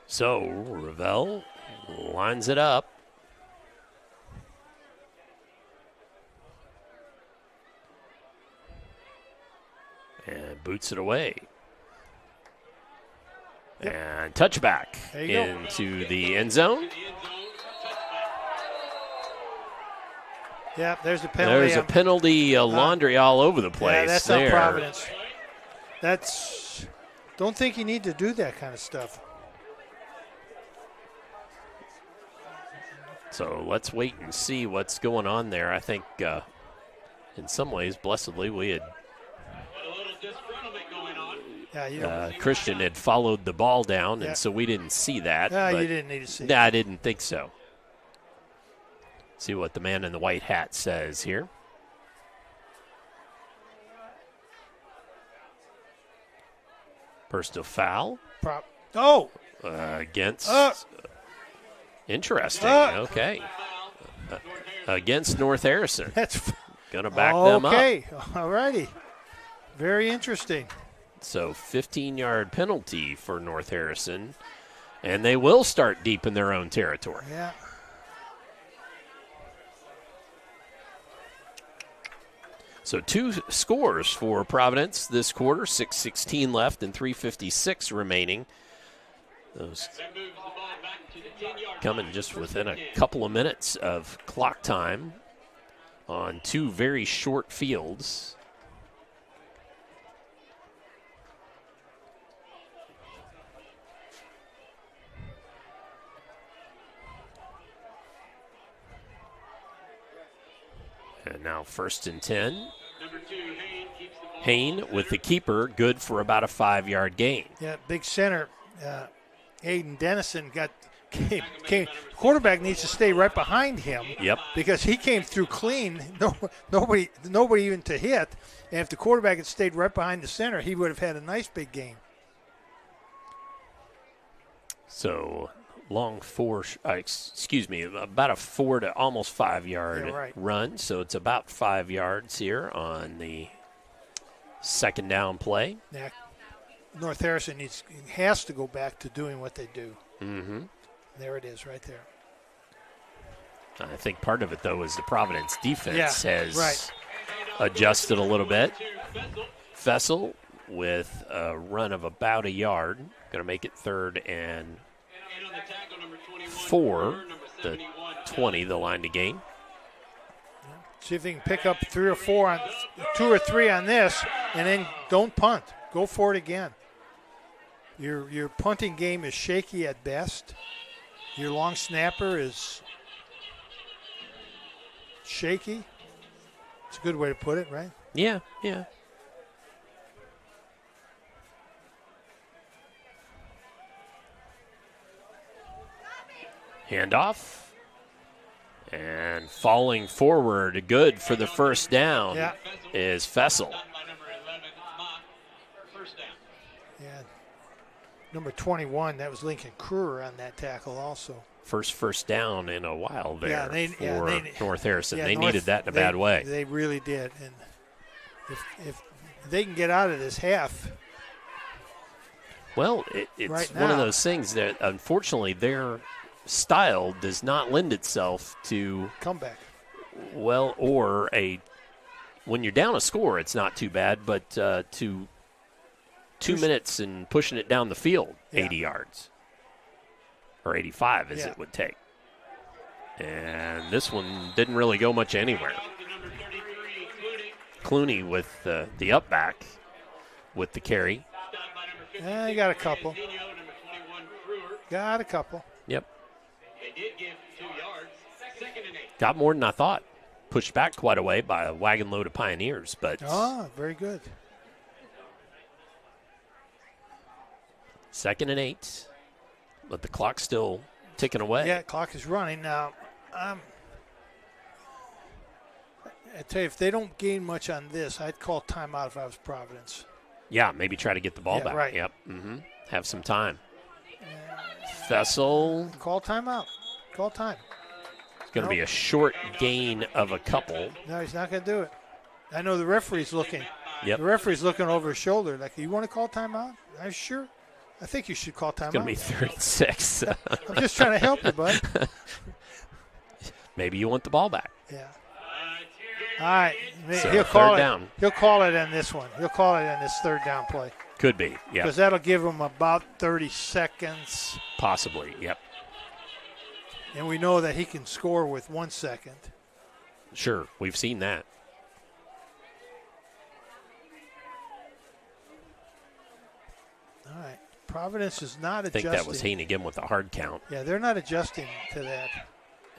Speaker 6: So Ravel lines it up. And boots it away. Yep. And touchback into the end zone.
Speaker 7: Yeah, there's a penalty.
Speaker 6: There's a penalty, laundry all over the place.
Speaker 7: Yeah, that's
Speaker 6: there.
Speaker 7: on Providence. Don't think you need to do that kind of stuff.
Speaker 6: So let's wait and see what's going on there. I think in some ways, blessedly, we had Christian had followed the ball down, and so we didn't see that.
Speaker 7: No, you didn't need to see
Speaker 6: it. I didn't think so. See what the man in the white hat says here. Personal foul. Against. Interesting. Okay. Against North Harrison.
Speaker 7: That's
Speaker 6: going to back them up.
Speaker 7: Okay. All righty. Very interesting.
Speaker 6: So 15-yard penalty for North Harrison, and they will start deep in their own territory.
Speaker 7: Yeah.
Speaker 6: So 2 scores for Providence this quarter, 6:16 left and 3:56 remaining. Those coming just within a couple of minutes of clock time on 2 very short fields. And now 1st and 10. Hain with the keeper, good for about a 5-yard gain.
Speaker 7: Yeah, big center. Aiden Dennison came. Quarterback needs to stay right behind him.
Speaker 6: Yep.
Speaker 7: Because he came through clean. Nobody even to hit. And if the quarterback had stayed right behind the center, he would have had a nice big gain.
Speaker 6: So long about a 4 to almost 5-yard run. So it's about 5 yards here on the second down play.
Speaker 7: Yeah. North Harrison has to go back to doing what they do.
Speaker 6: Mm-hmm.
Speaker 7: There it is right there.
Speaker 6: I think part of it, though, is the Providence defense has
Speaker 7: right.
Speaker 6: adjusted a little bit. Fessel with a run of about a yard. Going to make it 3rd and 4, the 20, the line to gain.
Speaker 7: See if they can pick up 3 or 4 on 2 or 3 on this, and then don't punt. Go for it again. Your punting game is shaky at best. Your long snapper is shaky. It's a good way to put it, right?
Speaker 6: Yeah. Handoff. And falling forward, good for the first down, is Fessel.
Speaker 7: Yeah. Number 21, that was Lincoln Kruger on that tackle also.
Speaker 6: First down in a while there
Speaker 7: for
Speaker 6: North Harrison. They needed that in a bad way.
Speaker 7: They really did. And if they can get out of this half.
Speaker 6: Well, it's one of those things that, unfortunately, their style does not lend itself to
Speaker 7: comeback.
Speaker 6: Well, or when you're down a score, it's not too bad, but to 2 minutes and pushing it down the field 80 yards or 85 as it would take. And this one didn't really go much anywhere. Clooney with the up back with the carry.
Speaker 7: Yeah, you got a couple. Yep.
Speaker 6: Got more than I thought. Pushed back quite a way by a wagon load of Pioneers, but
Speaker 7: very good.
Speaker 6: 2nd and 8, but the clock's still ticking away.
Speaker 7: Yeah, clock is running now. I tell you, if they don't gain much on this, I'd call timeout if I was Providence.
Speaker 6: Yeah, maybe try to get the ball back.
Speaker 7: Right.
Speaker 6: Yep. Have some time. Fessel.
Speaker 7: Call timeout. Call time.
Speaker 6: It's going to be a short gain of a couple.
Speaker 7: No, he's not going to do it. I know the referee's looking.
Speaker 6: Yep.
Speaker 7: The referee's looking over his shoulder like, you want to call timeout? Are you sure? I think you should call timeout.
Speaker 6: It's going to be 3rd and 6.
Speaker 7: I'm just trying to help you, bud.
Speaker 6: Maybe you want the ball back.
Speaker 7: Yeah. All right.
Speaker 6: So
Speaker 7: he'll call
Speaker 6: third
Speaker 7: it
Speaker 6: down.
Speaker 7: He'll call it in this one. He'll call it in this 3rd down play.
Speaker 6: Could be, yeah.
Speaker 7: Because that'll give him about 30 seconds.
Speaker 6: Possibly, yep.
Speaker 7: And we know that he can score with 1 second.
Speaker 6: Sure, we've seen that.
Speaker 7: All right. Providence is not adjusting.
Speaker 6: I think that was Hannigan with a hard count.
Speaker 7: Yeah, they're not adjusting to that.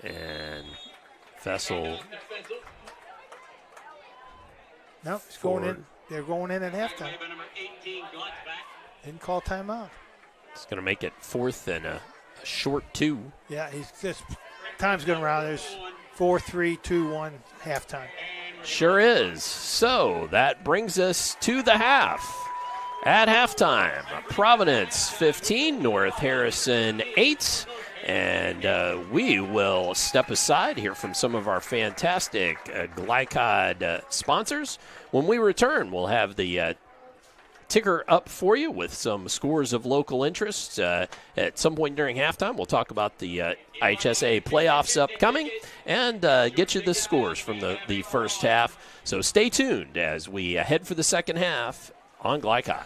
Speaker 6: And Fessel.
Speaker 7: Nope, it's going in. They're going in at halftime. Didn't call timeout.
Speaker 6: It's going to make it 4th and a short 2.
Speaker 7: Yeah, he's just time's going around. There's 4, 3, 2, 1, halftime.
Speaker 6: Sure is. So that brings us to the half. At halftime, Providence 15, North Harrison 8. And we will step aside here from some of our fantastic Glycod sponsors. When we return, we'll have the ticker up for you with some scores of local interest. At some point during halftime, we'll talk about the IHSA playoffs upcoming and get you the scores from the first half. So stay tuned as we head for the second half on Glycod.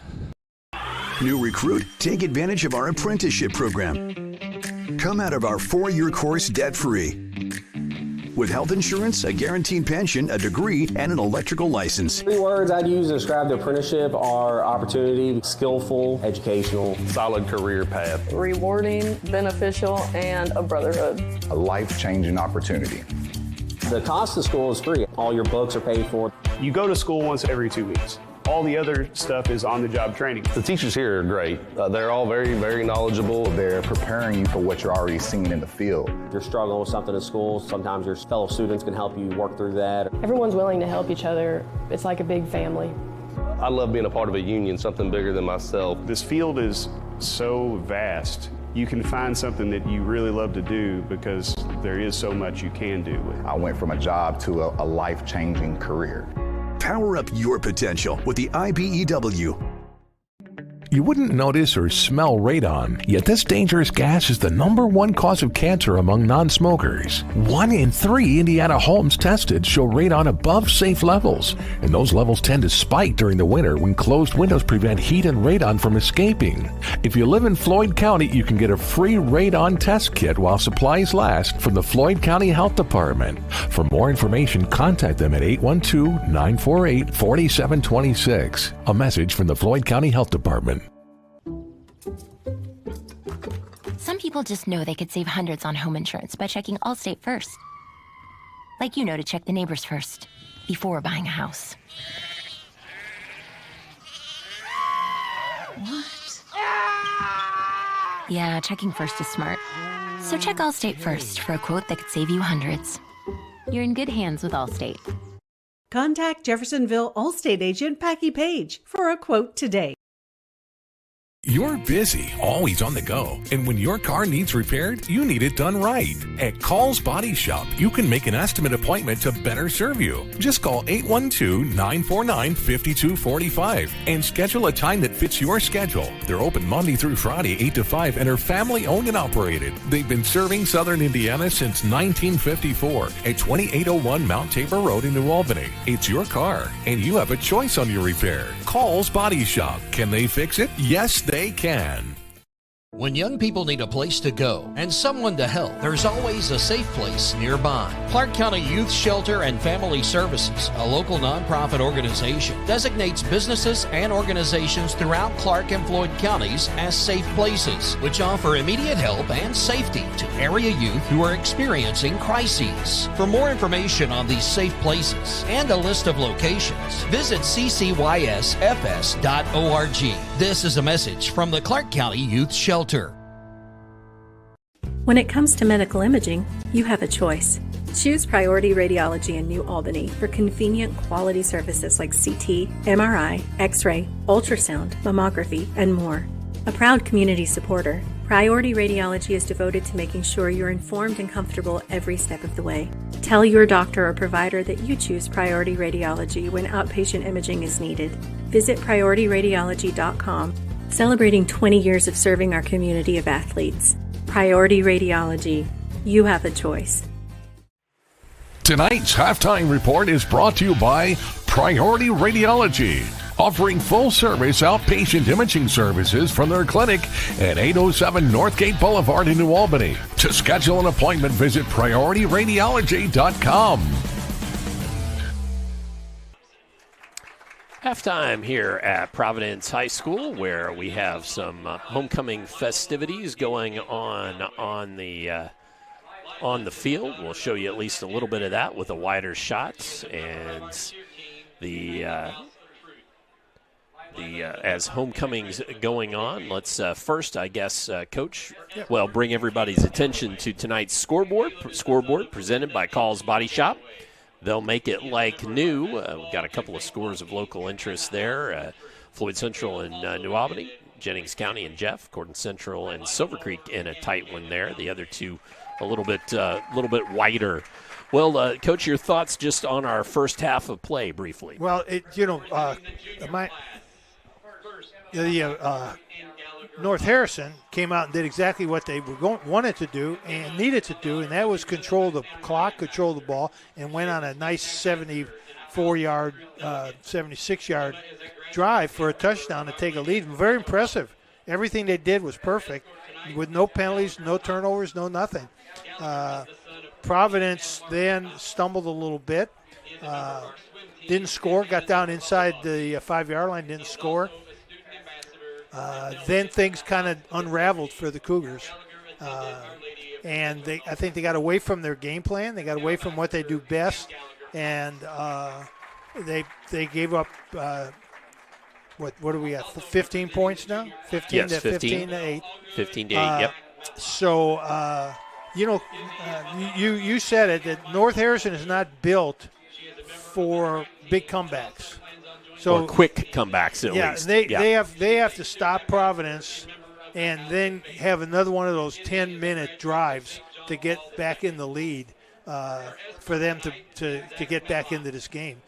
Speaker 18: New recruit, take advantage of our apprenticeship program. Come out of our 4-year course debt-free. With health insurance, a guaranteed pension, a degree, and an electrical license.
Speaker 15: 3 words I'd use to describe the apprenticeship are opportunity, skillful, educational,
Speaker 20: solid career path,
Speaker 16: rewarding, beneficial, and a brotherhood.
Speaker 22: A life-changing opportunity.
Speaker 15: The cost of school is free. All your books are paid for.
Speaker 23: You go to school once every 2 weeks. All the other stuff is on-the-job training.
Speaker 20: The teachers here are great. They're all very, very knowledgeable.
Speaker 22: They're preparing you for what you're already seeing in the field.
Speaker 15: If you're struggling with something at school, sometimes your fellow students can help you work through that.
Speaker 16: Everyone's willing to help each other. It's like a big family.
Speaker 20: I love being a part of a union, something bigger than myself.
Speaker 23: This field is so vast. You can find something that you really love to do because there is so much you can do with it.
Speaker 22: I went from a job to a life-changing career.
Speaker 18: Power up your potential with the IBEW.
Speaker 5: You wouldn't notice or smell radon, yet this dangerous gas is the #1 cause of cancer among non-smokers. 1 in 3 Indiana homes tested show radon above safe levels, and those levels tend to spike during the winter when closed windows prevent heat and radon from escaping. If you live in Floyd County, you can get a free radon test kit while supplies last from the Floyd County Health Department. For more information, contact them at 812-948-4726. A message from the Floyd County Health Department.
Speaker 10: Some people just know they could save hundreds on home insurance by checking Allstate first. Like to check the neighbors first before buying a house.
Speaker 17: What?
Speaker 10: Yeah, checking first is smart. So check Allstate first for a quote that could save you hundreds. You're in good hands with Allstate.
Speaker 4: Contact Jeffersonville Allstate agent Packie Page for a quote today.
Speaker 5: You're busy, always on the go, and when your car needs repaired, you need it done right. At Call's Body Shop, you can make an estimate appointment to better serve you. Just call 812-949-5245 and schedule a time that fits your schedule. They're open Monday through Friday, 8 to 5, and are family-owned and operated. They've been serving Southern Indiana since 1954 at 2801 Mount Tabor Road in New Albany. It's your car, and you have a choice on your repair. Call's Body Shop. Can they fix it? Yes, they can.
Speaker 14: When young people need a place to go and someone to help, there's always a safe place nearby. Clark County Youth Shelter and Family Services, a local nonprofit organization, designates businesses and organizations throughout Clark and Floyd counties as safe places, which offer immediate help and safety to area youth who are experiencing crises. For more information on these safe places and a list of locations, visit ccysfs.org. This is a message from the Clark County Youth Shelter.
Speaker 17: When it comes to medical imaging, you have a choice. Choose Priority Radiology in New Albany for convenient quality services like CT, MRI, X-ray, ultrasound, mammography, and more. A proud community supporter, Priority Radiology is devoted to making sure you're informed and comfortable every step of the way. Tell your doctor or provider that you choose Priority Radiology when outpatient imaging is needed. Visit PriorityRadiology.com, celebrating 20 years of serving our community of athletes. Priority Radiology. You have a choice.
Speaker 5: Tonight's halftime report is brought to you by Priority Radiology, offering full-service outpatient imaging services from their clinic at 807 Northgate Boulevard in New Albany. To schedule an appointment, visit PriorityRadiology.com.
Speaker 6: Halftime here at Providence High School, where we have some homecoming festivities going on the field. We'll show you at least a little bit of that with a wider shot, and as homecoming's going on, let's first, I guess, Coach, bring everybody's attention to tonight's scoreboard presented by Call's Body Shop. They'll make it like new. We've got a couple of scores of local interest there. Floyd Central and New Albany, Jennings County and Jeff, Gordon Central and Silver Creek in a tight one there. The other two a little bit wider. Well, Coach, your thoughts just on our first half of play briefly.
Speaker 7: Well, North Harrison came out and did exactly what they wanted to do and needed to do, and that was control the clock, control the ball, and went on a nice 74-yard, 76-yard drive for a touchdown to take a lead. Very impressive. Everything they did was perfect, with no penalties, no turnovers, no nothing. Providence then stumbled a little bit, didn't score, got down inside the 5-yard line, didn't score. Then things kind of unraveled for the Cougars. And I think they got away from their game plan. They got away from what they do best. And they gave up, what do we have, 15 points now? 15 to 8.
Speaker 6: 15 to 8, yep.
Speaker 7: So, you said it, that North Harrison is not built for big comebacks. So,
Speaker 6: or quick comebacks at least.
Speaker 7: They have to stop Providence and then have another one of those 10-minute drives to get back in the lead for them to get back into this game.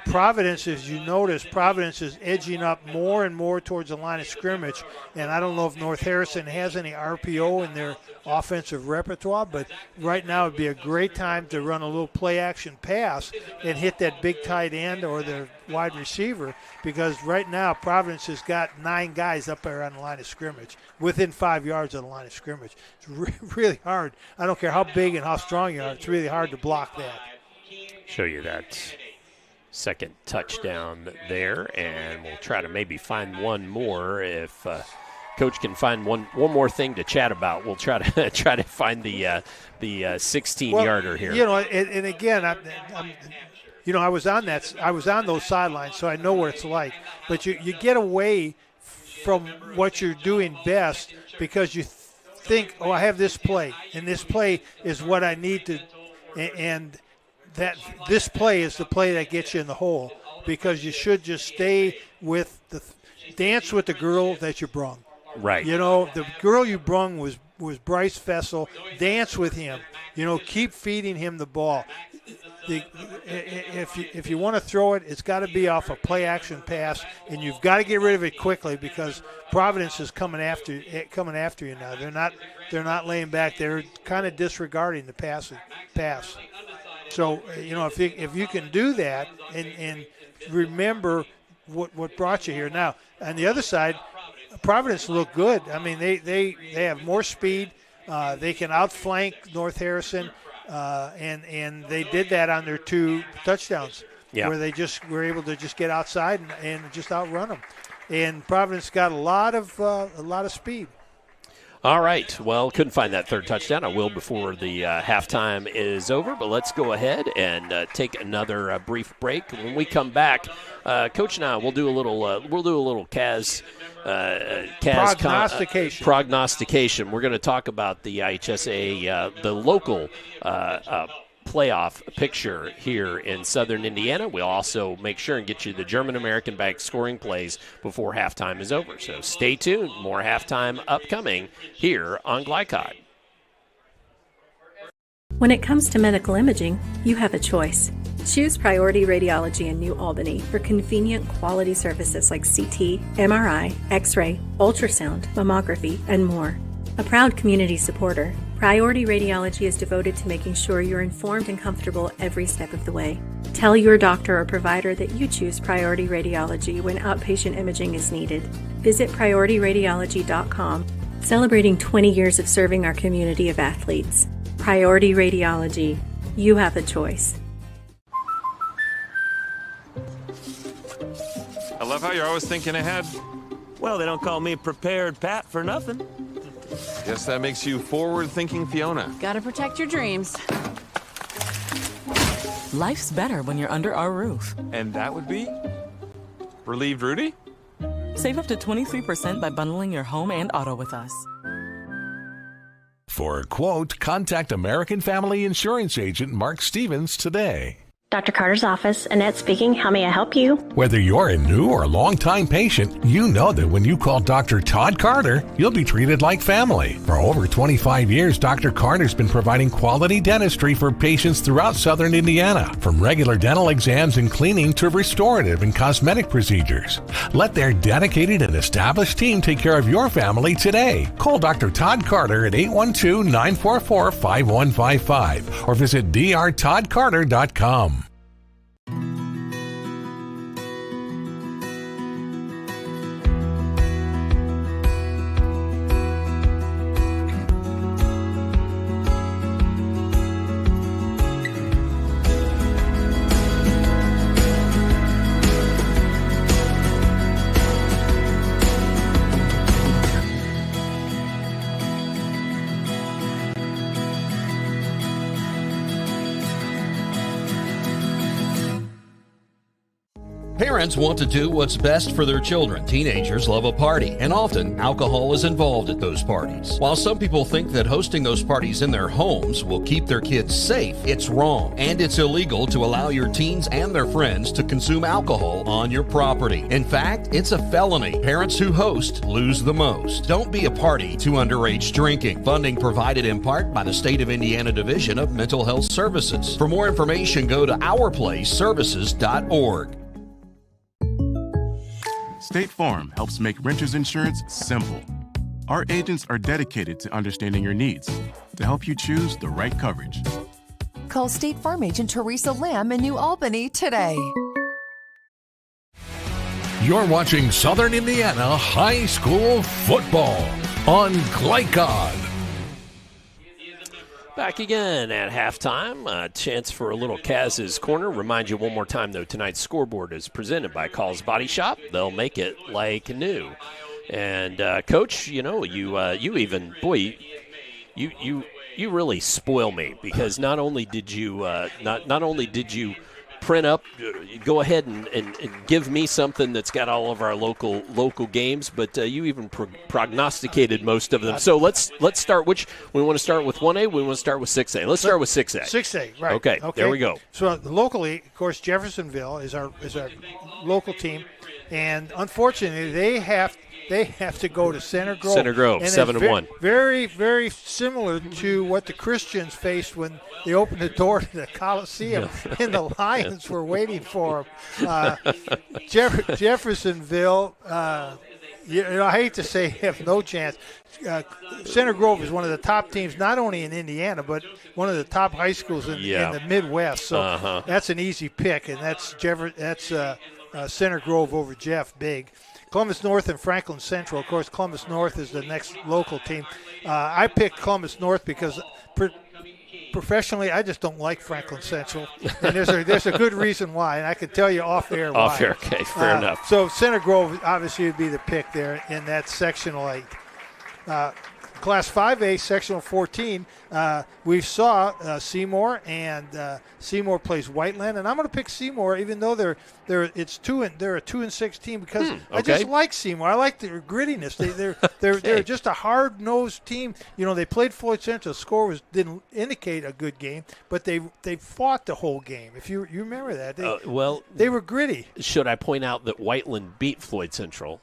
Speaker 7: Providence, as you notice, Providence is edging up more and more towards the line of scrimmage, and I don't know if North Harrison has any RPO in their offensive repertoire, but right now would be a great time to run a little play-action pass and hit that big tight end or the wide receiver, because right now Providence has got 9 guys up there on the line of scrimmage, within 5 yards of the line of scrimmage. It's really hard. I don't care how big and how strong you are, it's really hard to block that.
Speaker 6: Show you that second touchdown there, and we'll try to maybe find one more. If Coach can find one more thing to chat about, we'll try to find the 16-yarder here.
Speaker 7: And again, I was on those sidelines, so I know what it's like. But you get away from what you're doing best because you think, I have this play, and this play is what I need to, and that this play is the play that gets you in the hole, because you should just stay with dance with the girl that you brung.
Speaker 6: Right.
Speaker 7: The girl you brung was Bryce Fessel. Dance with him. Keep feeding him the ball. If you want to throw it, it's got to be off a play-action pass, and you've got to get rid of it quickly, because Providence is coming after you now. They're not laying back. They're kind of disregarding the pass. So if you can do that and remember what brought you here. Now on the other side, Providence looked good. I mean, they have more speed. They can outflank North Harrison. And they did that on their 2 touchdowns, where they just were able to just get outside and just outrun them. And Providence got a lot of speed.
Speaker 6: All right. Well, couldn't find that third touchdown. I will before the halftime is over. But let's go ahead and take another brief break. When we come back, Coach and I will do a little Cas prognostication. We're going to talk about the IHSA, the local playoff picture here in Southern Indiana. We'll also make sure and get you the German American Bank scoring plays before halftime is over. So stay tuned. More halftime upcoming here on Glycod.
Speaker 17: When it comes to medical imaging, you have a choice. Choose Priority Radiology in New Albany for convenient quality services like CT, MRI, X-ray, ultrasound, mammography, and more. A proud community supporter, Priority Radiology is devoted to making sure you're informed and comfortable every step of the way. Tell your doctor or provider that you choose Priority Radiology when outpatient imaging is needed. Visit PriorityRadiology.com, celebrating 20 years of serving our community of athletes. Priority Radiology. You have a choice.
Speaker 1: I love how you're always thinking ahead.
Speaker 19: Well, they don't call me Prepared Pat for nothing.
Speaker 1: Guess that makes you forward-thinking Fiona.
Speaker 21: Gotta protect your dreams. Life's better when you're under our roof.
Speaker 1: And that would be? Relieved Rudy?
Speaker 21: Save up to 23% by bundling your home and auto with us.
Speaker 5: For a quote, contact American Family Insurance Agent Mark Stevens today.
Speaker 24: Dr. Carter's office, Annette speaking. How may I help you?
Speaker 5: Whether you're a new or long-time patient, you know that when you call Dr. Todd Carter, you'll be treated like family. For over 25 years, Dr. Carter's been providing quality dentistry for patients throughout Southern Indiana, from regular dental exams and cleaning to restorative and cosmetic procedures. Let their dedicated and established team take care of your family today. Call Dr. Todd Carter at 812-944-5155 or visit drtoddcarter.com.
Speaker 14: Parents want to do what's best for their children. Teenagers love a party, and often alcohol is involved at those parties. While some people think that hosting those parties in their homes will keep their kids safe, it's wrong. And it's illegal to allow your teens and their friends to consume alcohol on your property. In fact, it's a felony. Parents who host lose the most. Don't be a party to underage drinking. Funding provided in part by the State of Indiana Division of Mental Health Services. For more information, go to ourplaceservices.org.
Speaker 2: State Farm helps make renters insurance simple. Our agents are dedicated to understanding your needs to help you choose the right coverage.
Speaker 3: Call State Farm agent Teresa Lamb in New Albany today.
Speaker 5: You're watching Southern Indiana High School Football on Glycod.
Speaker 6: Back again at halftime. A chance for a little Kaz's Corner. Remind you one more time, though, tonight's scoreboard is presented by Call's Body Shop. They'll make it like new. And, Coach, you really spoil me, because not only did you print up, go ahead and give me something that's got all of our local games. But you even prognosticated most of them. So let's start. Which we want to start with 1A. We want to start with 6A. Let's start with 6A.
Speaker 7: 6A, right?
Speaker 6: Okay. There we go.
Speaker 7: So locally, of course, Jeffersonville is our local team, and unfortunately, they have to go to Center Grove.
Speaker 6: Center Grove, 7-1.
Speaker 7: Very, very similar to what the Christians faced when they opened the door to the Coliseum, and the Lions were waiting for them. Jeffersonville, I hate to say have no chance. Center Grove is one of the top teams, not only in Indiana, but one of the top high schools in the Midwest. So that's an easy pick, and that's Center Grove over Jeff, big. Columbus North and Franklin Central. Of course, Columbus North is the next local team. I picked Columbus North because professionally, I just don't like Franklin Central, and there's a good reason why, and I can tell you off air why.
Speaker 6: Off air, okay, fair enough.
Speaker 7: So Center Grove obviously would be the pick there in that sectional 8. Class 5A, sectional 14, we saw Seymour, and Seymour plays Whiteland, and I'm going to pick Seymour, even though they're a 2-6 team, because I just like Seymour. I like their grittiness. They're just a hard-nosed team. You know, they played Floyd Central. The score didn't indicate a good game, but they fought the whole game. If you remember that, they were gritty.
Speaker 6: Should I point out that Whiteland beat Floyd Central?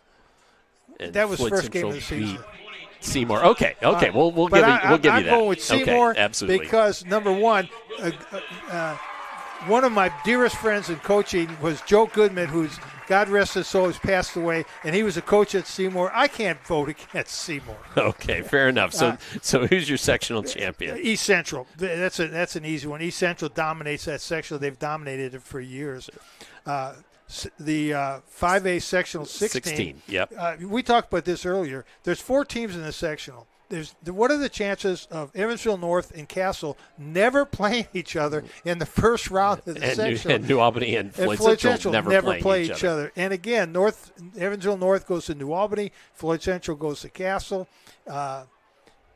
Speaker 7: That was first game of the season.
Speaker 6: Seymour. Okay. We'll give you that.
Speaker 7: I'm going with Seymour
Speaker 6: absolutely.
Speaker 7: Because, number one, one of my dearest friends in coaching was Joe Goodman, who's, God rest his soul, has passed away, and he was a coach at Seymour. I can't vote against Seymour.
Speaker 6: Okay, fair enough. So who's your sectional champion?
Speaker 7: East Central. That's an easy one. East Central dominates that sectional. They've dominated it for years. The 5A sectional 16.
Speaker 6: Yep.
Speaker 7: We talked about this earlier. There's 4 teams in the sectional. What are the chances of Evansville North and Castle never playing each other in the first round of the sectional?
Speaker 6: And New Albany and Floyd Central never
Speaker 7: play each other. And again, Evansville North goes to New Albany. Floyd Central goes to Castle.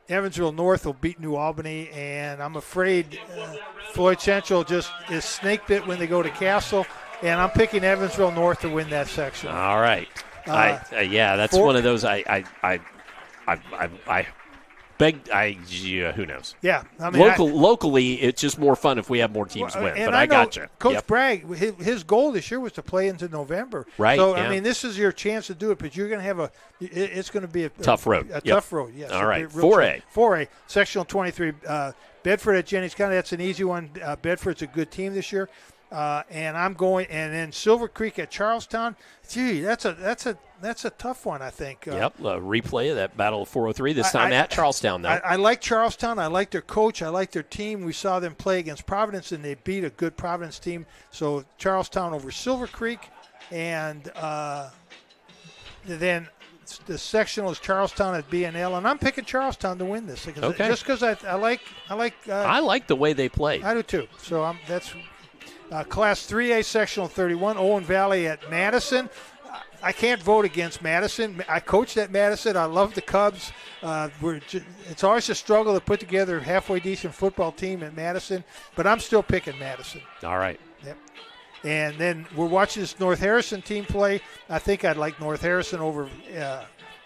Speaker 7: Evansville North will beat New Albany, and I'm afraid Floyd Central just is snake bit when they go to Castle. And I'm picking Evansville North to win that section.
Speaker 6: All right. That's one of those. Who knows?
Speaker 7: Yeah. I mean,
Speaker 6: locally, it's just more fun if we have more teams win. But I got you.
Speaker 7: Coach Bragg, his goal this year was to play into November.
Speaker 6: Right.
Speaker 7: So I mean, this is your chance to do it, but you're going to have it's going to be a
Speaker 6: tough road.
Speaker 7: Tough road. Yes.
Speaker 6: All right. 4A.
Speaker 7: 4A. Sectional 23. Bedford at Jennings County. That's an easy one. Bedford's a good team this year. And I'm going, and then Silver Creek at Charlestown. Gee, that's a tough one, I think.
Speaker 6: Yep, a replay of that Battle of 403, this time at Charlestown, though.
Speaker 7: I like Charlestown. I like their coach. I like their team. We saw them play against Providence, and they beat a good Providence team. So Charlestown over Silver Creek, and then the sectional is Charlestown at BNL, and I'm picking Charlestown to win this.
Speaker 6: Okay.
Speaker 7: Just because I like
Speaker 6: the way they play.
Speaker 7: I do too. So that's. Class 3A sectional 31, Owen Valley at Madison. I can't vote against Madison. I coached at Madison. I love the Cubs. It's always a struggle to put together a halfway decent football team at Madison, but I'm still picking Madison.
Speaker 6: All right.
Speaker 7: Yep. And then we're watching this North Harrison team play. I think I'd like North Harrison over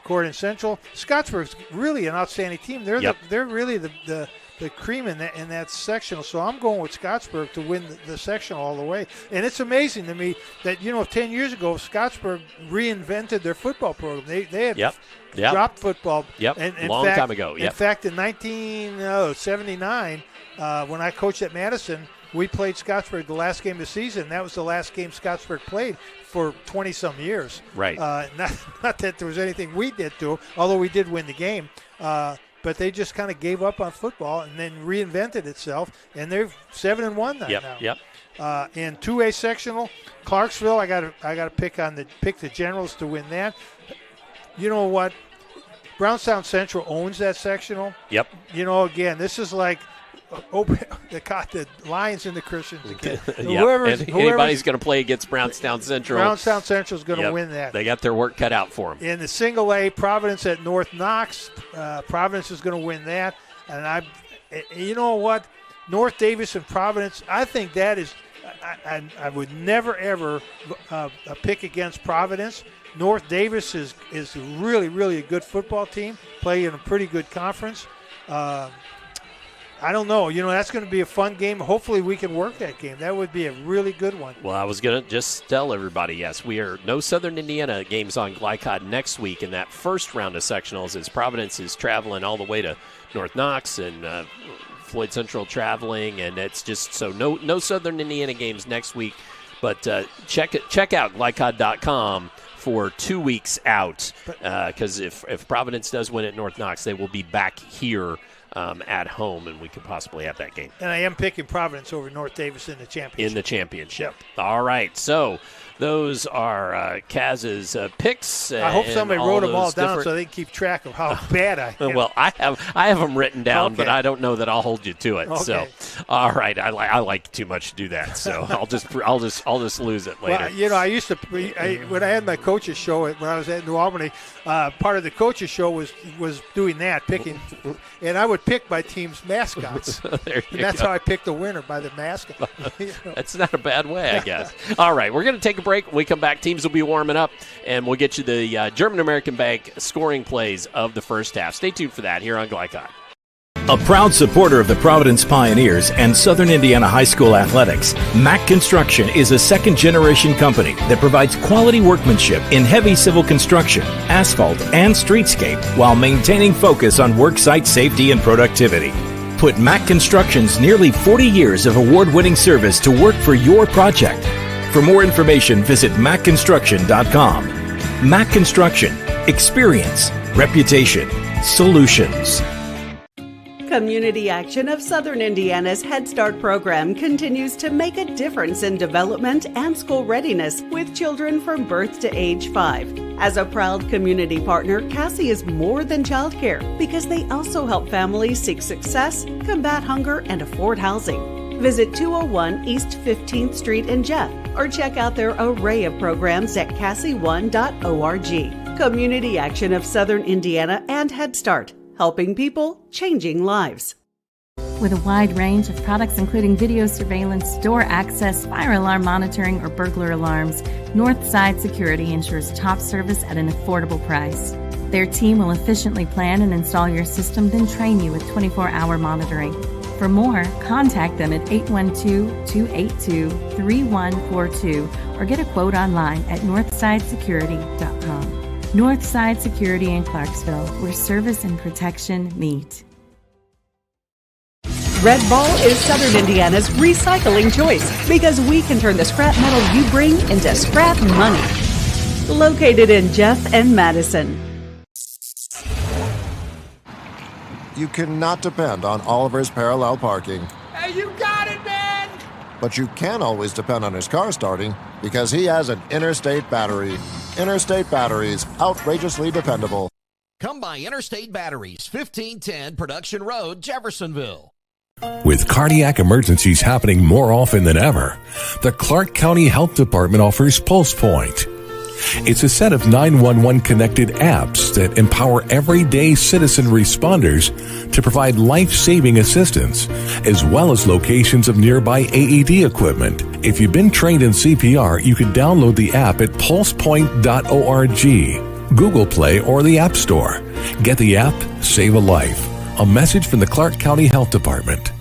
Speaker 7: Corydon Central. Scottsburg's really an outstanding team. They're really the cream in that sectional. So I'm going with Scottsburg to win the sectional all the way. And it's amazing to me that, 10 years ago, Scottsburg reinvented their football program. They had dropped football.
Speaker 6: Long time ago.
Speaker 7: In fact, in 1979, when I coached at Madison, we played Scottsburg the last game of the season. That was the last game Scottsburg played for 20-some years.
Speaker 6: Right.
Speaker 7: Not that there was anything we did to them, although we did win the game. But they just kind of gave up on football and then reinvented itself, and they're 7-1 now.
Speaker 6: Yep.
Speaker 7: In 2A sectional, Clarksville, I got to pick the Generals to win that. You know what? Brownstown Central owns that sectional.
Speaker 6: Yep.
Speaker 7: Again, this is like the Lions and the Christians again.
Speaker 6: Anybody's going to play against Brownstown Central.
Speaker 7: Brownstown Central is going to win that.
Speaker 6: They got their work cut out for them.
Speaker 7: In the single A, Providence at North Knox. Providence is going to win that. And you know what? North Davis and Providence, I think that is I would never, ever pick against Providence. North Davis is really, really a good football team, play in a pretty good conference. I don't know. That's going to be a fun game. Hopefully we can work that game. That would be a really good one.
Speaker 6: Well, I was going to just tell everybody, yes, we are no Southern Indiana games on Glycod next week in that first round of sectionals as Providence is traveling all the way to North Knox and Floyd Central traveling, and it's just so no Southern Indiana games next week. But check out glycod.com for 2 weeks out because if Providence does win at North Knox, they will be back here at home, and we could possibly have that game.
Speaker 7: And I am picking Providence over North Davis in the championship.
Speaker 6: Yep. All right, so those are Kaz's picks.
Speaker 7: I hope somebody wrote them all down so they can keep track of how bad I am.
Speaker 6: Well, I have them written down,
Speaker 7: okay.
Speaker 6: But I don't know that I'll hold you to it.
Speaker 7: Okay.
Speaker 6: So, all right, I like too much to do that, so I'll just lose it later.
Speaker 7: Well, I used to when I had my coaches show when I was at New Albany. Part of the coaches show was doing that, picking, and I would pick my team's mascots.
Speaker 6: And
Speaker 7: that's how I picked the winner, by the mascot.
Speaker 6: That's not a bad way, I guess. All right, we're going to take a break. When we come back, teams will be warming up, and we'll get you the German American Bank scoring plays of the first half. Stay tuned for that here on Glycod.
Speaker 8: A proud supporter of the Providence Pioneers and Southern Indiana High School athletics, Mack Construction is a second-generation company that provides quality workmanship in heavy civil construction, asphalt, and streetscape while maintaining focus on worksite safety and productivity. Put Mack Construction's nearly 40 years of award-winning service to work for your project. For more information, visit mackconstruction.com. Mack Construction. Experience. Reputation. Solutions.
Speaker 4: Community Action of Southern Indiana's Head Start program continues to make a difference in development and school readiness with children from birth to age 5. As a proud community partner, Cassie is more than childcare because they also help families seek success, combat hunger, and afford housing. Visit 201 East 15th Street in Jeff or check out their array of programs at cassie1.org. Community Action of Southern Indiana and Head Start. Helping people, changing lives.
Speaker 9: With a wide range of products including video surveillance, door access, fire alarm monitoring, or burglar alarms, Northside Security ensures top service at an affordable price. Their team will efficiently plan and install your system, then train you with 24-hour monitoring. For more, contact them at 812-282-3142 or get a quote online at northsidesecurity.com. Northside Security in Clarksville, where service and protection meet.
Speaker 4: Red Ball is Southern Indiana's recycling choice because we can turn the scrap metal you bring into scrap money. Located in Jeff and Madison.
Speaker 11: You cannot depend on Oliver's parallel parking.
Speaker 12: Hey, you got it, man!
Speaker 11: But you can always depend on his car starting because he has an Interstate battery. Interstate Batteries, outrageously dependable.
Speaker 14: Come by Interstate Batteries, 1510 Production Road, Jeffersonville.
Speaker 5: With cardiac emergencies happening more often than ever, the Clark County Health Department offers Pulse Point. It's a set of 911 connected apps that empower everyday citizen responders to provide life-saving assistance, as well as locations of nearby AED equipment. If you've been trained in CPR, you can download the app at pulsepoint.org, Google Play, or the App Store. Get the app, save a life. A message from the Clark County Health Department.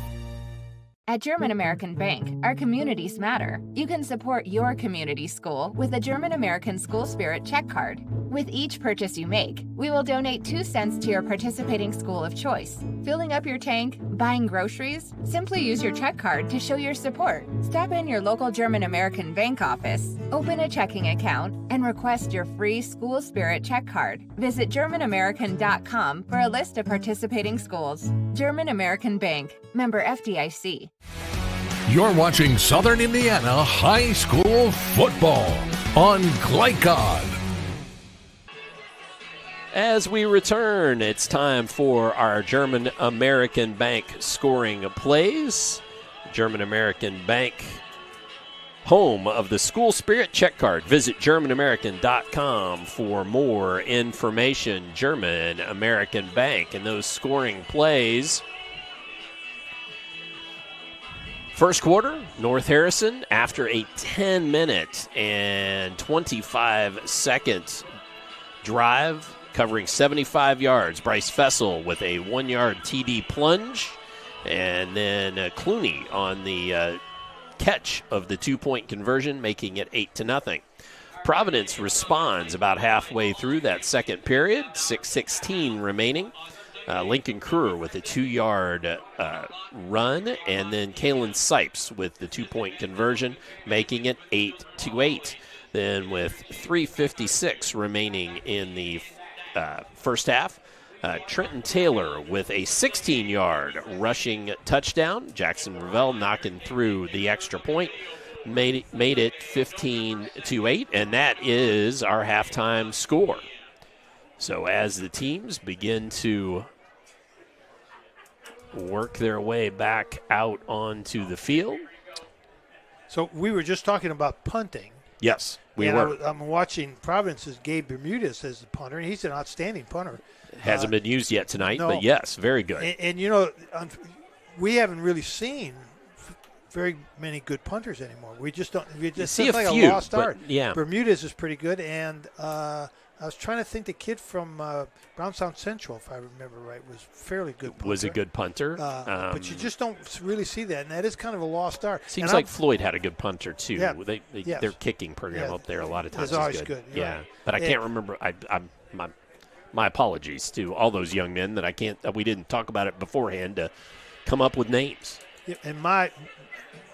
Speaker 25: At German American Bank, our communities matter. You can support your community school with a German American School Spirit check card. With each purchase you make, we will donate 2 cents to your participating school of choice. Filling up your tank, buying groceries? Simply use your check card to show your support. Stop in your local German American Bank office, open a checking account, and request your free School Spirit check card. Visit GermanAmerican.com for a list of participating schools. German American Bank, member FDIC.
Speaker 5: You're watching Southern Indiana High School Football on Glycod.
Speaker 6: As we return, it's time for our German American Bank scoring plays. German American Bank, home of the School Spirit check card. Visit GermanAmerican.com for more information. German American Bank and those scoring plays. First quarter, North Harrison, after a 10-minute and 25-second drive, covering 75 yards. Bryce Fessel with a 1-yard TD plunge, and then Clooney on the catch of the 2-point conversion, making it 8-0. Providence responds about halfway through that second period, 6:16 remaining. Lincoln Kruer with a 2-yard run, and then Kalen Sipes with the 2-point conversion, making it 8-8. Then with 3:56 remaining in the first half, Trenton Taylor with a 16-yard rushing touchdown. Jackson Ravel knocking through the extra point, made it 15-8, and that is our halftime score. So as the teams begin to work their way back out onto the field.
Speaker 7: So we were just talking about punting.
Speaker 6: Yes, we were.
Speaker 7: I'm watching Providence's Gabe Bermudez as the punter, and he's an outstanding punter.
Speaker 6: Hasn't been used yet tonight,
Speaker 7: no.
Speaker 6: but yes, very good.
Speaker 7: And you know, we haven't really seen very many good punters anymore. We just don't. We just
Speaker 6: see
Speaker 7: it's
Speaker 6: a
Speaker 7: like
Speaker 6: few,
Speaker 7: a lost art.
Speaker 6: Yeah.
Speaker 7: Bermudez is pretty good, and I was trying to think the kid from Brownstown Central, if I remember right, was fairly good punter.
Speaker 6: Was a good punter.
Speaker 7: But you just don't really see that, and that is kind of a lost art.
Speaker 6: Seems like Floyd had a good punter, too.
Speaker 7: Yeah,
Speaker 6: Their kicking program up there a lot of times
Speaker 7: is always
Speaker 6: good.
Speaker 7: good.
Speaker 6: Yeah,
Speaker 7: right.
Speaker 6: but I can't remember. My apologies to all those young men that we didn't talk about it beforehand to come up with names.
Speaker 7: Yeah, and my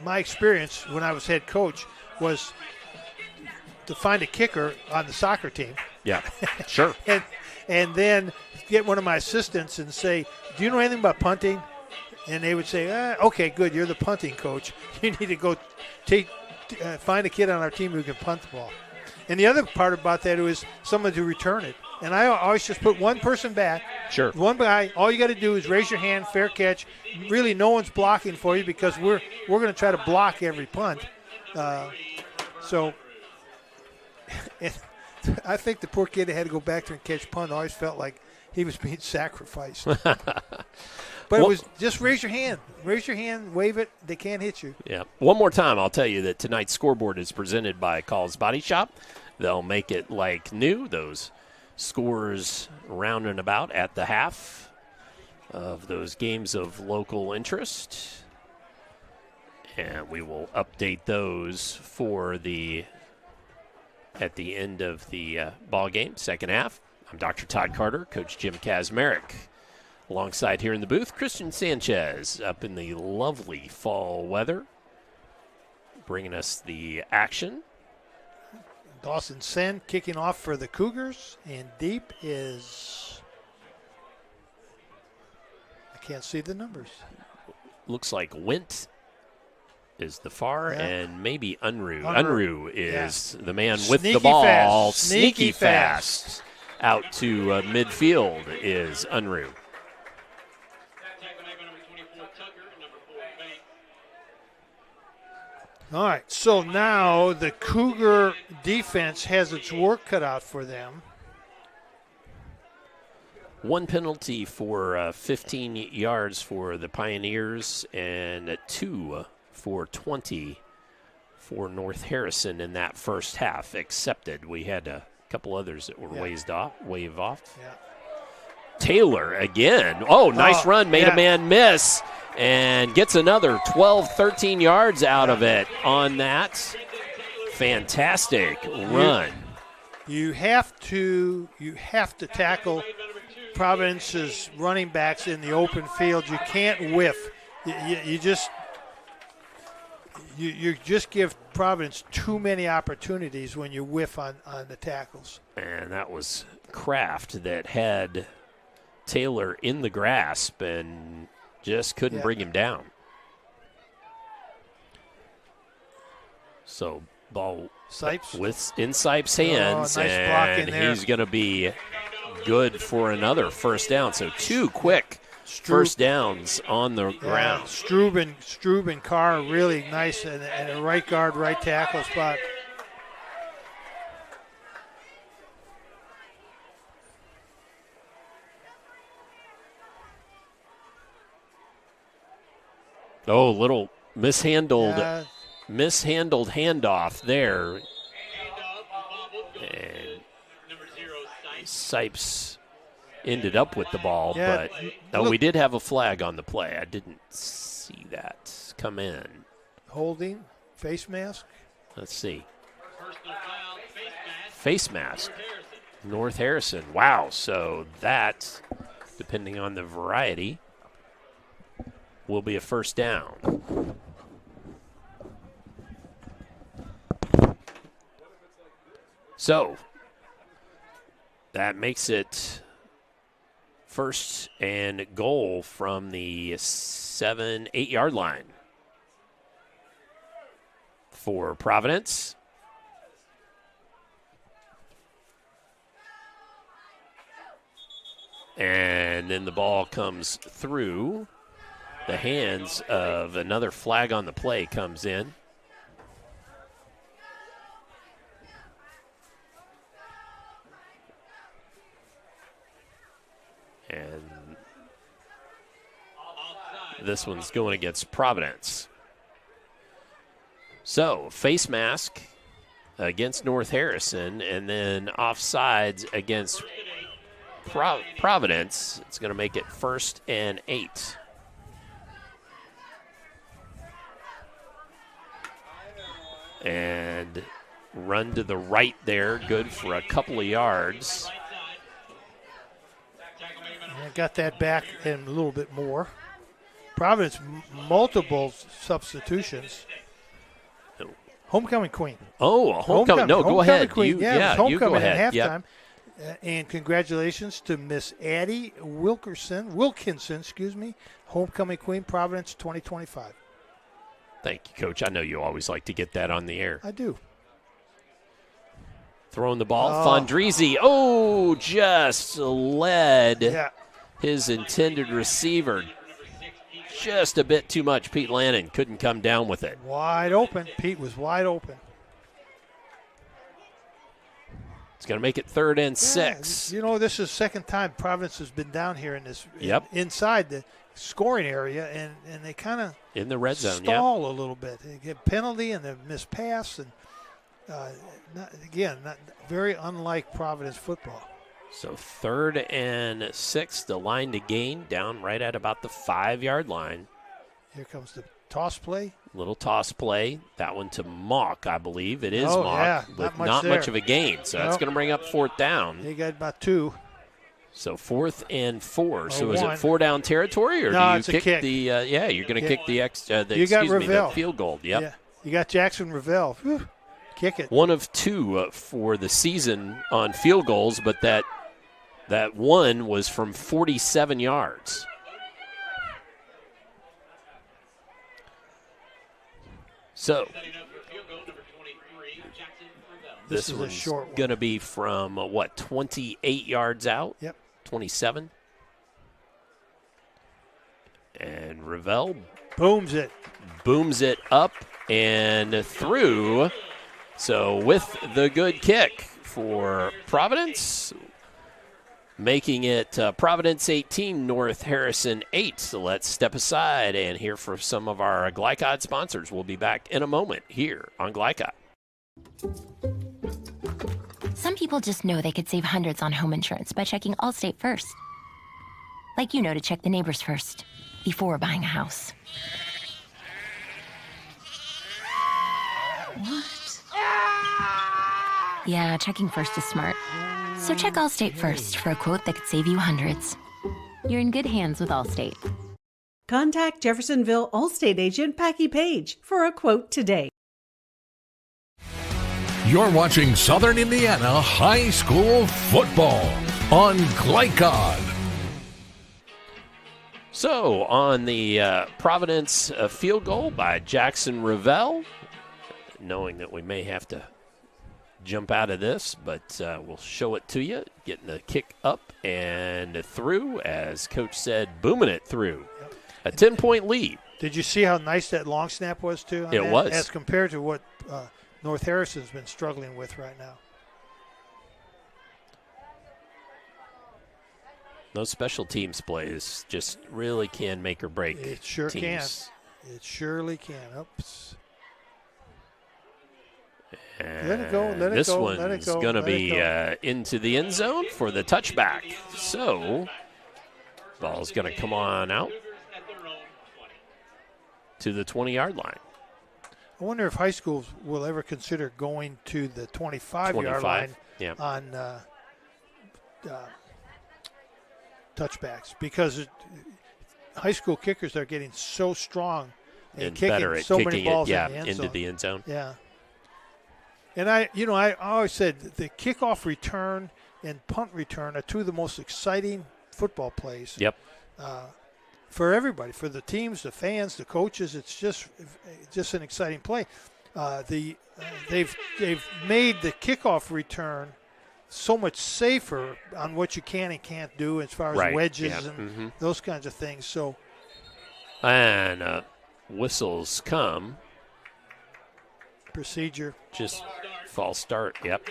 Speaker 7: experience when I was head coach was to find a kicker on the soccer team.
Speaker 6: Yeah, sure.
Speaker 7: and then get one of my assistants and say, do you know anything about punting? And they would say, okay, good, you're the punting coach. You need to go find a kid on our team who can punt the ball. And the other part about that was someone to return it. And I always just put one person back.
Speaker 6: Sure.
Speaker 7: One guy, all you got to do is raise your hand, fair catch. Really, no one's blocking for you because we're going to try to block every punt. I think the poor kid that had to go back there and catch punt always felt like he was being sacrificed. But it was just raise your hand. Raise your hand, wave it. They can't hit you.
Speaker 6: Yeah. One more time, I'll tell you that tonight's scoreboard is presented by Call's Body Shop. They'll make it like new. Those scores round and about at the half of those games of local interest. And we will update those for at the end of the ball game, second half. I'm Dr. Todd Carter, Coach Jim Kazmarek. Alongside here in the booth, Christian Sanchez up in the lovely fall weather, bringing us the action.
Speaker 7: Dawson Sen kicking off for the Cougars, and deep is, I can't see the numbers.
Speaker 6: Looks like Wint is the far, and maybe Unruh. Unruh is the man with
Speaker 7: Sneaky
Speaker 6: the ball.
Speaker 7: Fast.
Speaker 6: Sneaky fast. Out to midfield is Unruh.
Speaker 7: All right, so now the Cougar defense has its work cut out for them.
Speaker 6: One penalty for 15 yards for the Pioneers and 2 for 20 for North Harrison in that first half accepted. We had a couple others that were waved off.
Speaker 7: Yeah.
Speaker 6: Taylor again. Oh, nice run. Made a man miss and gets another 12, 13 yards out of it on that fantastic run.
Speaker 7: You have to tackle Providence's running backs in the open field. You can't whiff. You just give Providence too many opportunities when you whiff on the tackles.
Speaker 6: And that was Kraft that had Taylor in the grasp and just couldn't bring him down. So ball
Speaker 7: Sipes
Speaker 6: in Sipes' hands,
Speaker 7: nice block in there.
Speaker 6: He's going to be good for another first down. So 2 quick first downs on the ground.
Speaker 7: Strube and Carr really nice, and a right guard, right tackle spot.
Speaker 6: Oh, little mishandled handoff there. And Sipes ended up with the ball, but we did have a flag on the play. I didn't see that come in.
Speaker 7: Holding, face mask.
Speaker 6: Let's see. Face mask. North Harrison. Wow. So that, depending on the variety, will be a first down. So that makes it first and goal from the 7-8 yard line for Providence. And then the ball comes through the hands of another flag on the play comes in. And this one's going against Providence. So, face mask against North Harrison, and then offsides against Providence. It's going to make it 1st and 8. And run to the right there, good for a couple of yards.
Speaker 7: I got that back and a little bit more. Providence, multiple substitutions. Homecoming queen.
Speaker 6: Oh, homecoming. No, go ahead.
Speaker 7: Queen.
Speaker 6: You
Speaker 7: you
Speaker 6: go ahead.
Speaker 7: At halftime. And congratulations to Miss Addie Wilkinson, homecoming queen, Providence 2025.
Speaker 6: Thank you, Coach. I know you always like to get that on the air.
Speaker 7: I do.
Speaker 6: Throwing the ball. Fondrisi. Oh, just led his intended receiver just a bit too much. Pete Lannon couldn't come down with it.
Speaker 7: Wide open. Pete was wide open.
Speaker 6: It's going to make it 3rd and 6.
Speaker 7: You know, this is the second time Providence has been down here in this inside the scoring area, and they kind of
Speaker 6: in the red zone
Speaker 7: stall a little bit. They get penalty and they miss pass, and not very unlike Providence football.
Speaker 6: So 3rd and 6, the line to gain down right at about the 5-yard line.
Speaker 7: Here comes the toss play.
Speaker 6: Little toss play. That one to Mock, I believe. It is Mock with not much of a gain. So that's going to bring up 4th down.
Speaker 7: He got about 2.
Speaker 6: So 4th and 4. So is it 4-down territory, or do you kick the? You're going to kick the the field goal. Yep.
Speaker 7: Yeah, you got Jackson Ravel. Whew. Kick it.
Speaker 6: 1 of 2 for the season on field goals, but that one was from 47 yards. So this
Speaker 7: is
Speaker 6: one's
Speaker 7: a short one.
Speaker 6: Going to be from 28 yards out?
Speaker 7: Yep.
Speaker 6: 27. And Ravel
Speaker 7: booms it
Speaker 6: up and through. So with the good kick for Providence, making it Providence 18, North Harrison 8. So let's step aside and hear from some of our Glycod sponsors. We'll be back in a moment here on Glycod.
Speaker 10: Some people just know they could save hundreds on home insurance by checking Allstate first. Like to check the neighbors first before buying a house.
Speaker 13: What?
Speaker 10: Yeah, checking first is smart. So check Allstate first for a quote that could save you hundreds. You're in good hands with Allstate.
Speaker 4: Contact Jeffersonville Allstate agent Packie Page for a quote today.
Speaker 5: You're watching Southern Indiana High School football on Glycod.
Speaker 6: So on the Providence field goal by Jackson Ravel, knowing that we may have to jump out of this, but we'll show it to you. Getting the kick up and through, as Coach said, booming it through. Yep. A 10-point lead.
Speaker 7: Did you see how nice that long snap was, too?
Speaker 6: It was.
Speaker 7: As compared to what North Harrison's been struggling with right now.
Speaker 6: Those special teams plays just really can make or break.
Speaker 7: It sure
Speaker 6: teams.
Speaker 7: It surely can. Oops.
Speaker 6: And
Speaker 7: let it go. Let it
Speaker 6: this
Speaker 7: go.
Speaker 6: one's
Speaker 7: let it go.
Speaker 6: going to
Speaker 7: let it
Speaker 6: be
Speaker 7: go.
Speaker 6: into the end zone for the touchback. So, ball's going to come on out to the 20-yard line.
Speaker 7: I wonder if high schools will ever consider going to the 25-yard line on touchbacks, because high school kickers are getting so strong
Speaker 6: and
Speaker 7: kicking
Speaker 6: better at
Speaker 7: so
Speaker 6: kicking
Speaker 7: many balls
Speaker 6: into the end zone.
Speaker 7: Yeah. And I always said the kickoff return and punt return are two of the most exciting football plays.
Speaker 6: Yep.
Speaker 7: For everybody, for the teams, the fans, the coaches, it's just an exciting play. They've made the kickoff return so much safer on what you can and can't do as far as wedges and those kinds of things. So,
Speaker 6: and whistles come.
Speaker 7: Procedure.
Speaker 6: Just false start. Yep.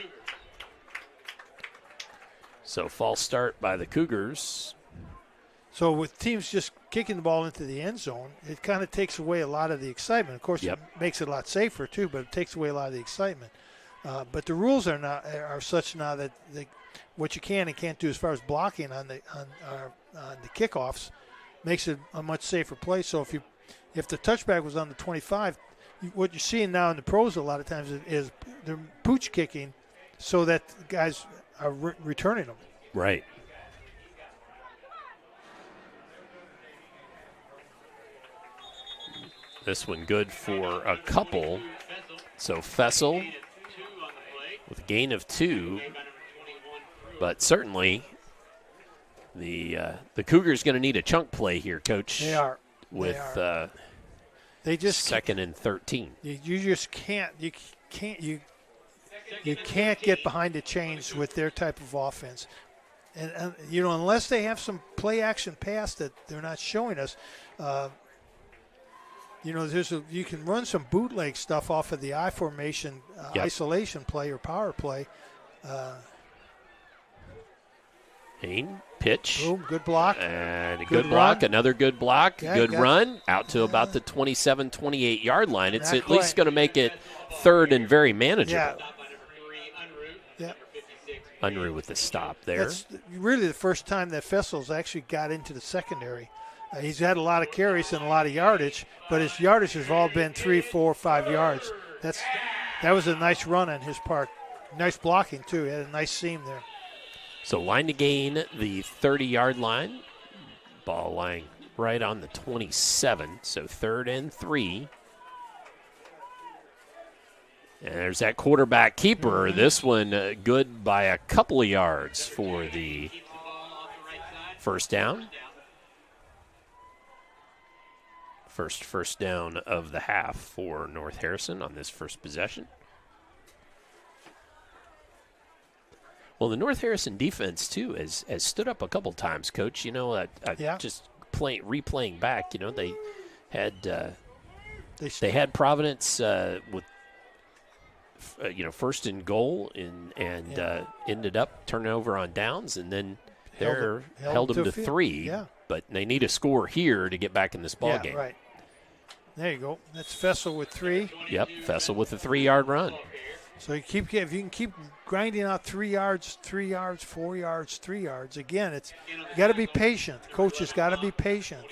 Speaker 6: So false start by the Cougars.
Speaker 7: So with teams just kicking the ball into the end zone, it kind of takes away a lot of the excitement. Of course, it makes it a lot safer too, but it takes away a lot of the excitement. But the rules are such now that what you can and can't do as far as blocking on the kickoffs makes it a much safer play. So if the touchback was on the 25, what you're seeing now in the pros a lot of times is they're pooch kicking, so that guys are returning them.
Speaker 6: Right. This one good for a couple. So Fessel with a gain of 2. But certainly the Cougars going to need a chunk play here, Coach.
Speaker 7: They are.
Speaker 6: With
Speaker 7: they just
Speaker 6: second and 13.
Speaker 7: You just can't. You can't get behind the chains with their type of offense. And unless they have some play action pass that they're not showing us, you can run some bootleg stuff off of the I formation isolation play or power play.
Speaker 6: Hain, pitch.
Speaker 7: Boom, good block.
Speaker 6: And a good block, another good block,
Speaker 7: Yeah,
Speaker 6: good run, out to about the 27, 28-yard line. It's at least going to make it third and very manageable.
Speaker 7: Yeah.
Speaker 6: Unruh with the stop there.
Speaker 7: That's really the first time that Fessel's actually got into the secondary. He's had a lot of carries and a lot of yardage, but his yardage has all been 3, 4, 5 yards. That was a nice run on his part. Nice blocking, too. He had a nice seam there.
Speaker 6: So line to gain the 30-yard line. Ball lying right on the 27, so 3rd and 3. And there's that quarterback keeper. This one good by a couple of yards for the first down. First down of the half for North Harrison on this first possession. Well, the North Harrison defense, too, has stood up a couple times, Coach. Just replaying back, they had they had Providence with first and goal and ended up turning over on downs, and then held them to 3.
Speaker 7: Yeah.
Speaker 6: But they need a score here to get back in this ball game.
Speaker 7: Right. There you go. That's Fessel with 3.
Speaker 6: Yep, Fessel with a 3-yard run.
Speaker 7: So if you can keep grinding out 3 yards, 3 yards, 4 yards, 3 yards. Again, you got to be patient. Coach has got to be patient.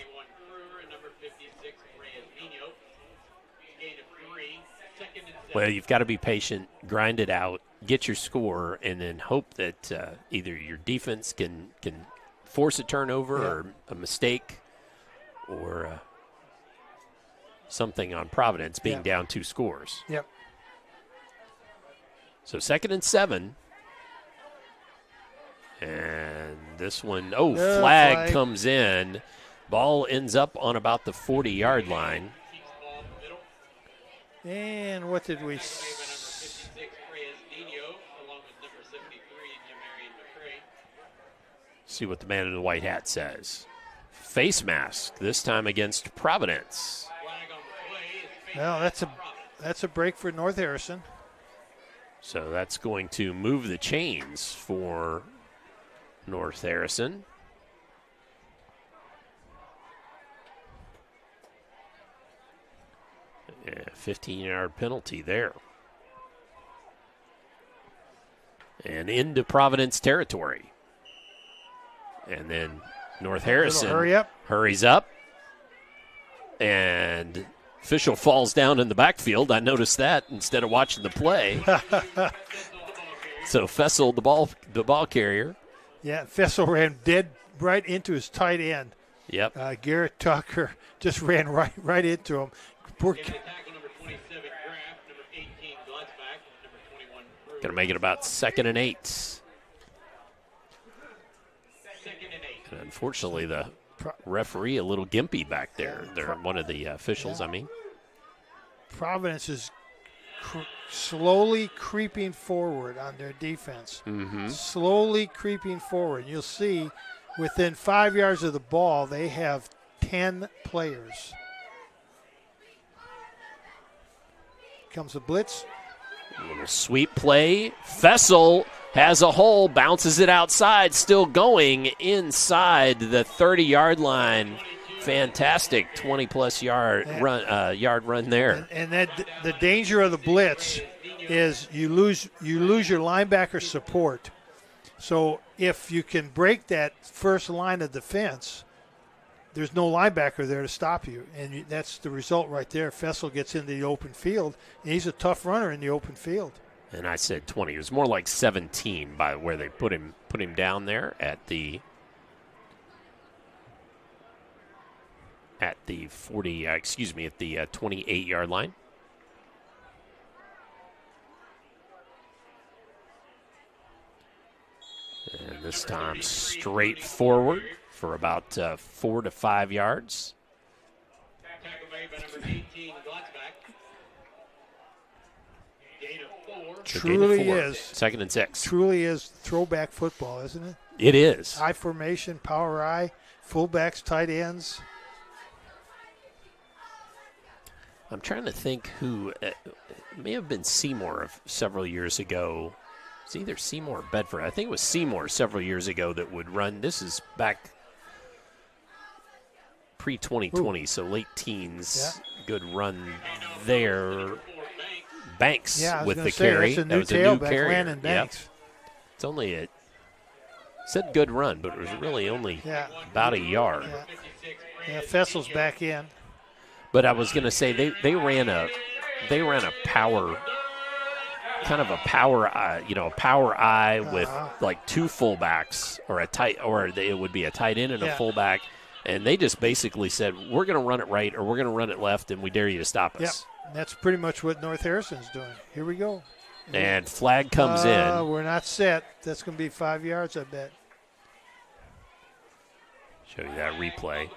Speaker 6: Well, you've got to be patient, grind it out, get your score, and then hope that either your defense can force a turnover or a mistake or something on Providence being down 2 scores.
Speaker 7: Yep.
Speaker 6: So 2nd and 7. And this one, flag comes in. Ball ends up on about the 40-yard line.
Speaker 7: And what did we
Speaker 6: see what the man in the white hat says. Face mask, this time against Providence.
Speaker 7: Well, that's a break for North Harrison.
Speaker 6: So that's going to move the chains for North Harrison. Yeah, 15-yard penalty there. And into Providence territory. And then North Harrison hurries up. And official falls down in the backfield. I noticed that instead of watching the play. So Fessel, the ball carrier.
Speaker 7: Yeah, Fessel ran dead right into his tight end.
Speaker 6: Yep.
Speaker 7: Garrett Tucker just ran right into him. Poor
Speaker 6: Going to make it about 2nd and 8. And unfortunately, the referee a little gimpy back there. They're one of the officials, I mean.
Speaker 7: Providence is slowly creeping forward on their defense.
Speaker 6: Mm-hmm.
Speaker 7: Slowly creeping forward. You'll see within 5 yards of the ball, they have 10 players. Comes a blitz.
Speaker 6: A little sweep play. Fessel has a hole, bounces it outside, still going inside the 30-yard line. Fantastic 20-plus yard run there.
Speaker 7: And that the danger of the blitz is you lose your linebacker support. So if you can break that first line of defense, there's no linebacker there to stop you, and that's the result right there. Fessel gets into the open field, and he's a tough runner in the open field.
Speaker 6: And I said 20. It was more like 17 by where they put him down there at the 40. At the 28-yard line. And this time straight forward for about 4 to 5 yards.
Speaker 7: Truly is.
Speaker 6: 2nd and 6.
Speaker 7: Truly is throwback football, isn't it?
Speaker 6: It is.
Speaker 7: High formation, power I, fullbacks, tight ends.
Speaker 6: I'm trying to think who it may have been Seymour several years ago. It's either Seymour or Bedford. I think it was Seymour several years ago that would run. This is back pre-2020, so late teens. Yeah. Good run there. Banks with the carry.
Speaker 7: That was a new carry. Landon Banks.
Speaker 6: Yep. It's only said good run, but it was really only about a yard.
Speaker 7: Yeah, Fessel's back in.
Speaker 6: But I was going to say they ran a power, kind of a power eye with like two fullbacks or it would be a tight end and a fullback, and they just basically said, we're going to run it right or we're going to run it left, and we dare you to stop us.
Speaker 7: Yep. That's pretty much what North Harrison's doing. Here we go.
Speaker 6: And flag comes in.
Speaker 7: We're not set. That's going to be 5 yards, I bet.
Speaker 6: Show you that replay.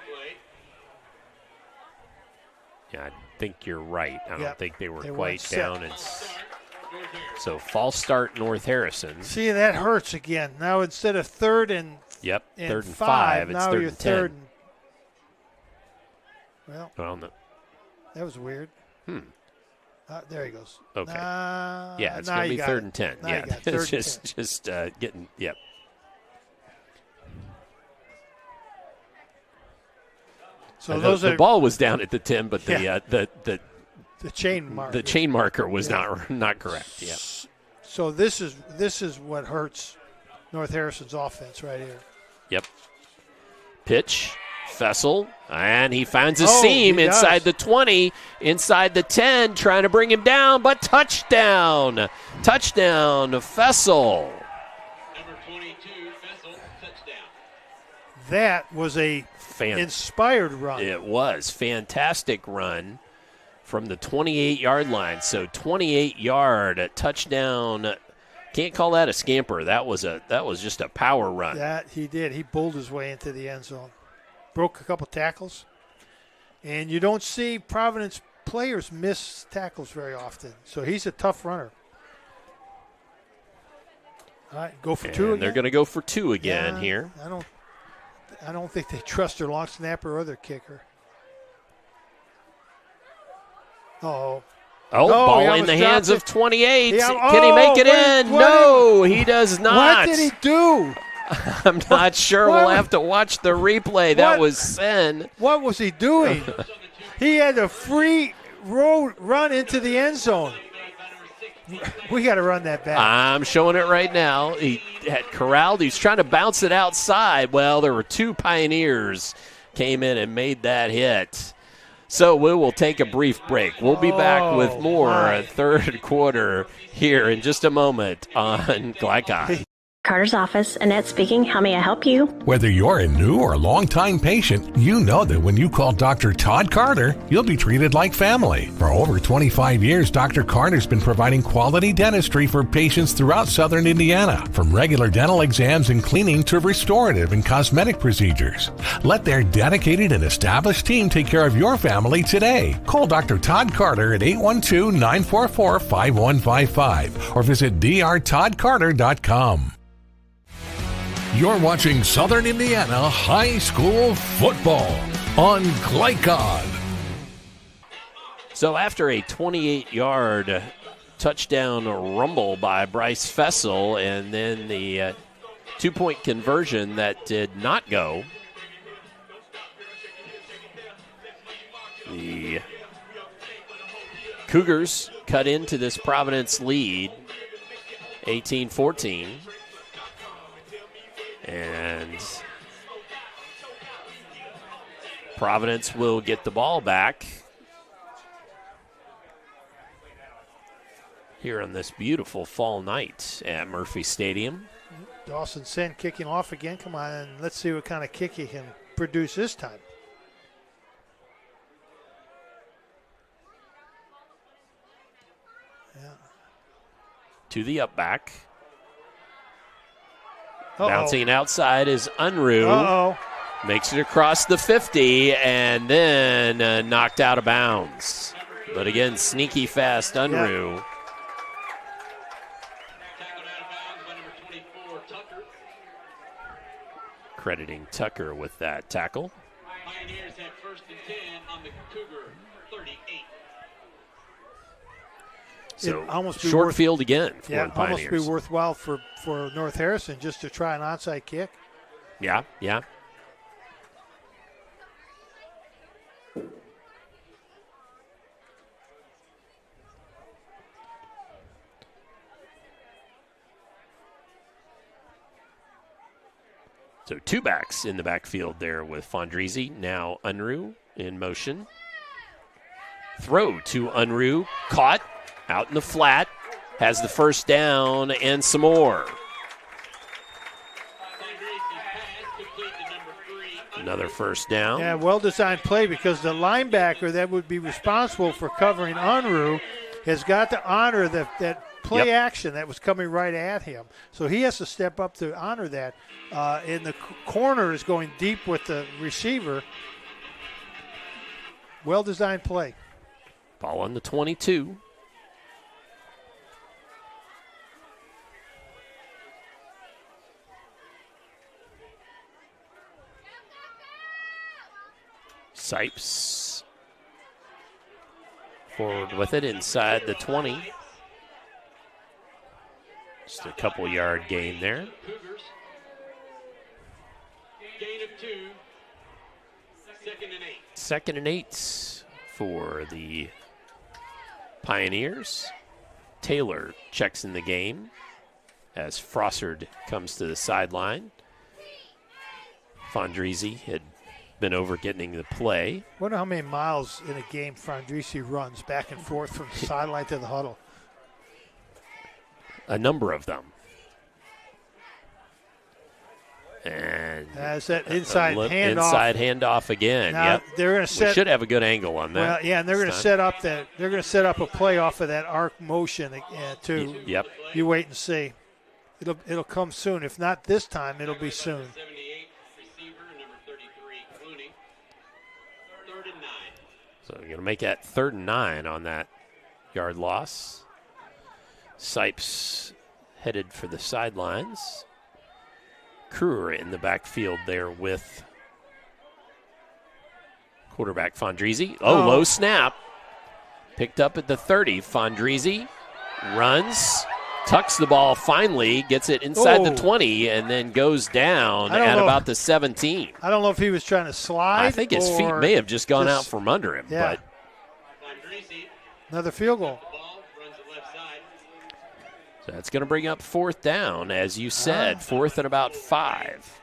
Speaker 6: Yeah, I think you're right. I don't think they were quite down. So false start North Harrison.
Speaker 7: See, that hurts again. Now instead of 3rd and
Speaker 6: 5, it's
Speaker 7: now
Speaker 6: 3rd
Speaker 7: you're
Speaker 6: and 10. That
Speaker 7: was weird. There he goes.
Speaker 6: Okay. It's going to be 3rd and 10. It's just getting. Yep.
Speaker 7: So
Speaker 6: the ball was down at the 10, but the
Speaker 7: chain marker
Speaker 6: was not correct. Yeah.
Speaker 7: So this is what hurts North Harrison's offense right here.
Speaker 6: Yep. Pitch. Fessel, and he finds a seam inside the 20, inside the 10, trying to bring him down, but touchdown. Touchdown, Fessel.
Speaker 12: Number 22, Fessel, touchdown.
Speaker 7: That was a inspired run.
Speaker 6: It was. Fantastic run from the 28-yard line. So 28-yard touchdown. Can't call that a scamper. That was just a power run.
Speaker 7: That he did. He bowled his way into the end zone. Broke a couple tackles. And you don't see Providence players miss tackles very often. So he's a tough runner. All right, go for two again.
Speaker 6: They're going to go for two again here.
Speaker 7: I don't think they trust their long snapper or their kicker.
Speaker 6: Ball in the hands of 28. Can he make it in? No, he does not.
Speaker 7: What did he do?
Speaker 6: I'm not sure. We'll have to watch the replay. That was sin.
Speaker 7: What was he doing? He had a free run into the end zone. We got to run that back.
Speaker 6: I'm showing it right now. He had corralled. He's trying to bounce it outside. Well, there were two Pioneers came in and made that hit. So we will take a brief break. We'll be back with more third quarter here in just a moment on Glycon.
Speaker 24: Carter's office, Annette speaking. How may I help you?
Speaker 5: Whether you're a new or longtime patient, you know that when you call Dr. Todd Carter, you'll be treated like family. For over 25 years, Dr. Carter's been providing quality dentistry for patients throughout southern Indiana, from regular dental exams and cleaning to restorative and cosmetic procedures. Let their dedicated and established team take care of your family today. Call Dr. Todd Carter at 812-944-5155 or visit drtoddcarter.com. You're watching Southern Indiana High School football on Glycon.
Speaker 6: So after a 28-yard touchdown rumble by Bryce Fessel and then the two-point conversion that did not go, the Cougars cut into this Providence lead, 18-14. And Providence will get the ball back here on this beautiful fall night at Murphy Stadium.
Speaker 7: Dawson Sen kicking off again. Come on, and let's see what kind of kick he can produce this time. Yeah.
Speaker 6: To the up back. Bouncing outside is Unruh. Makes it across the 50 and then knocked out of bounds. But again, sneaky fast Unruh.
Speaker 7: Yeah.
Speaker 6: Crediting Tucker with that tackle.
Speaker 12: Pioneers have first and 10 on the Cougar 38.
Speaker 6: So short field again for the Pioneers.
Speaker 7: Almost be worthwhile for North Harrison just to try an onside kick.
Speaker 6: Yeah. So two backs in the backfield there with Fondrisi. Now Unruh in motion. Throw to Unruh. Caught out in the flat. Has the first down and some more. Another first down.
Speaker 7: Yeah, well-designed play because the linebacker that would be responsible for covering Unruh has got to honor that play action that was coming right at him. So he has to step up to honor that. And the corner is going deep with the receiver. Well-designed play.
Speaker 6: Ball on the 22. Sipes forward with it inside the 20. Just a couple yard gain there.
Speaker 12: Cougars. Gain of 2. Second and 8.
Speaker 6: Second and 8 for the Pioneers. Taylor checks in the game as Frossard comes to the sideline. Fondrisi had been over getting the play.
Speaker 7: Wonder how many miles in a game Fondrisi runs back and forth from the sideline to the huddle.
Speaker 6: A number of them. And
Speaker 7: that's that inside handoff.
Speaker 6: Inside handoff again.
Speaker 7: Now, they're going to set.
Speaker 6: We should have a good angle on that.
Speaker 7: Well, yeah, and they're going to set up that. They're going to set up a play off of that arc motion too.
Speaker 6: Yep.
Speaker 7: You wait and see. It'll come soon. If not this time, it'll be soon.
Speaker 6: So you're going to make that 3rd and 9 on that yard loss. Sipes headed for the sidelines. Kruger in the backfield there with quarterback Fondrisi. Low snap. Picked up at the 30. Fondrisi runs, tucks the ball finally, gets it inside the 20, and then goes down at about the 17.
Speaker 7: I don't know if he was trying to slide.
Speaker 6: I think his feet may have just gone out from under him.
Speaker 7: Yeah.
Speaker 6: But
Speaker 7: Another field goal.
Speaker 6: So that's going to bring up 4th down, as you said, 4th and about 5.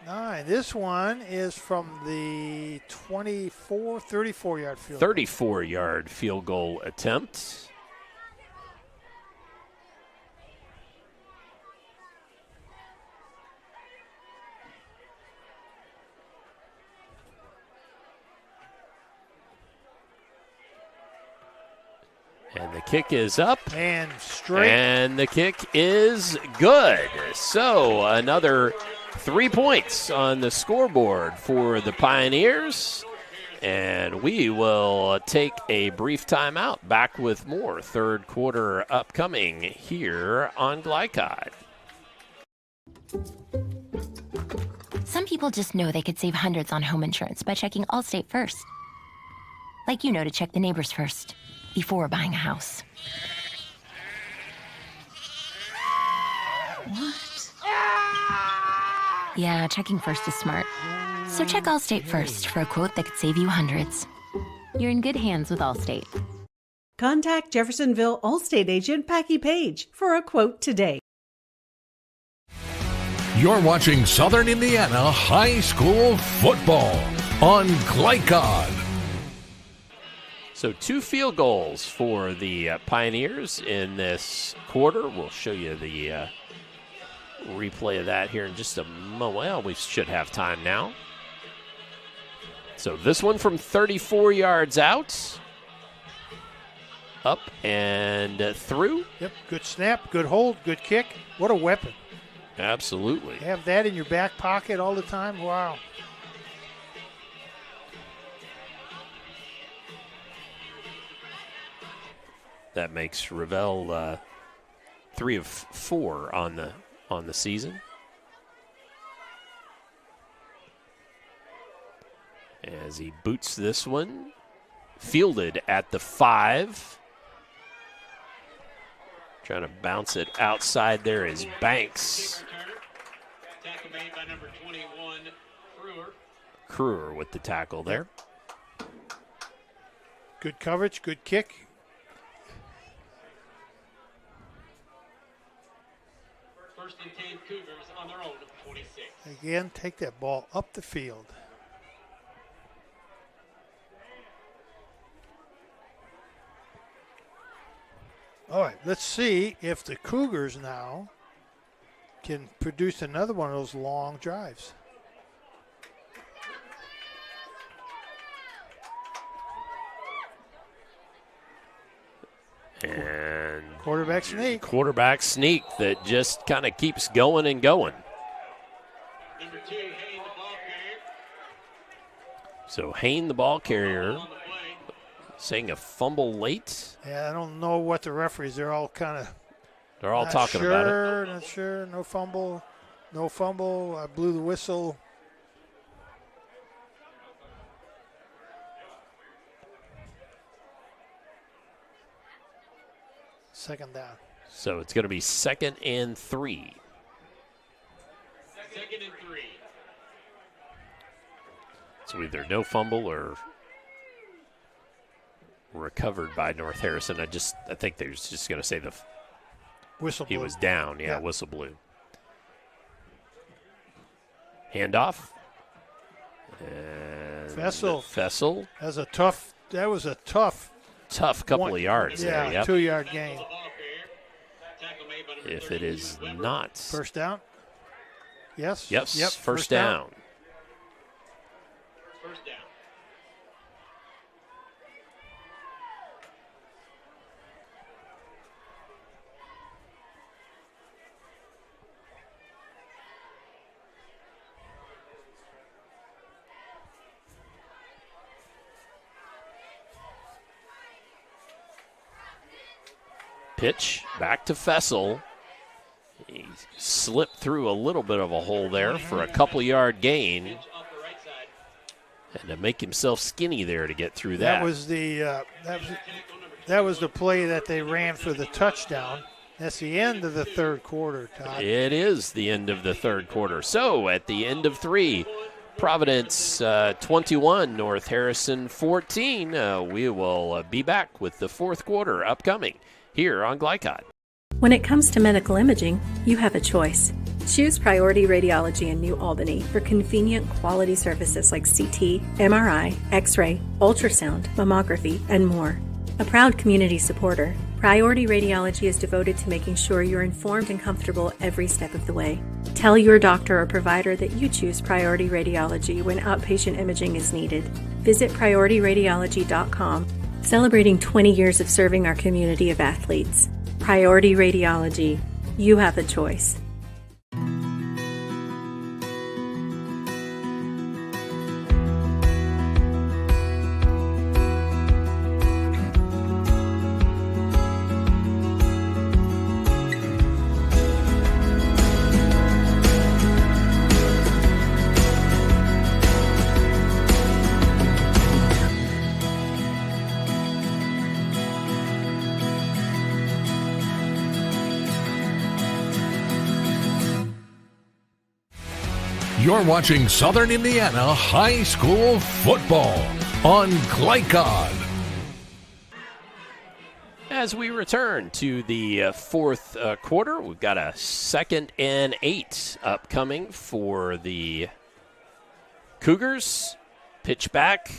Speaker 7: 9. This one is from the 34-yard field goal.
Speaker 6: 34-yard field goal attempt. And the kick is up.
Speaker 7: And straight.
Speaker 6: And the kick is good. So another 3 points on the scoreboard for the Pioneers. And we will take a brief timeout. Back with more third quarter upcoming here on Glycod.
Speaker 10: Some people just know they could save hundreds on home insurance by checking Allstate first. Like you know to check the neighbors first before buying a house.
Speaker 9: What?
Speaker 10: Yeah, checking first is smart. So check Allstate first for a quote that could save you hundreds. You're in good hands with Allstate.
Speaker 4: Contact Jeffersonville Allstate agent Packy Page for a quote today.
Speaker 5: You're watching Southern Indiana High School football on Glycod.
Speaker 6: So 2 field goals for the Pioneers in this quarter. We'll show you the replay of that here in just a moment. Well, we should have time now. So this one from 34 yards out. Up and through.
Speaker 7: Yep, good snap, good hold, good kick. What a weapon.
Speaker 6: Absolutely.
Speaker 7: Have that in your back pocket all the time? Wow.
Speaker 6: That makes Ravel 3 of 4 on the season. As he boots this one, fielded at the 5. Trying to bounce it outside there is Banks.
Speaker 12: Tackle made by number 21, Kruer.
Speaker 6: Kruer with the tackle there.
Speaker 7: Good coverage, good kick.
Speaker 12: First and 10 Cougars on their own at 26.
Speaker 7: Again, take that ball up the field. All right, let's see if the Cougars now can produce another one of those long drives.
Speaker 6: And
Speaker 7: quarterback sneak.
Speaker 6: Quarterback sneak that just kind of keeps going and going.
Speaker 12: Number 2, Hayne, the ball carrier.
Speaker 6: So Hayne, the ball carrier, saying a fumble late.
Speaker 7: Yeah, I don't know what the referees, they're all kind of.
Speaker 6: They're all talking about it.
Speaker 7: Not sure, no fumble. No fumble, I blew the whistle. Second down.
Speaker 6: So it's going to be 2nd and 3.
Speaker 12: 2nd and 3.
Speaker 6: So either no fumble or recovered by North Harrison. I think they're just going to say the
Speaker 7: whistle blew.
Speaker 6: He was down. Yeah, whistle blew. Handoff. And
Speaker 7: Fessel. That was a tough
Speaker 6: couple of yards there. Yep.
Speaker 7: 2-yard gain.
Speaker 6: If it is not.
Speaker 7: First down? Yes.
Speaker 6: Yep.
Speaker 7: Yep.
Speaker 6: First down.
Speaker 12: First down.
Speaker 6: Pitch back to Fessel. He slipped through a little bit of a hole there for a couple-yard gain. And to make himself skinny there to get through that.
Speaker 7: That was the play that they ran for the touchdown. That's the end of the third quarter, Todd.
Speaker 6: It is the end of the third quarter. So at the end of 3, Providence 21, North Harrison 14. We will be back with the fourth quarter upcoming here on Glycod.
Speaker 17: When it comes to medical imaging, you have a choice. Choose Priority Radiology in New Albany for convenient quality services like CT, MRI, X-ray, ultrasound, mammography, and more. A proud community supporter, Priority Radiology is devoted to making sure you're informed and comfortable every step of the way. Tell your doctor or provider that you choose Priority Radiology when outpatient imaging is needed. Visit PriorityRadiology.com, celebrating 20 years of serving our community of athletes. Priority Radiology. You have a choice.
Speaker 5: You're watching Southern Indiana High School Football on Glycod.
Speaker 6: As we return to the fourth quarter, we've got a 2nd and 8 upcoming for the Cougars. Pitch back,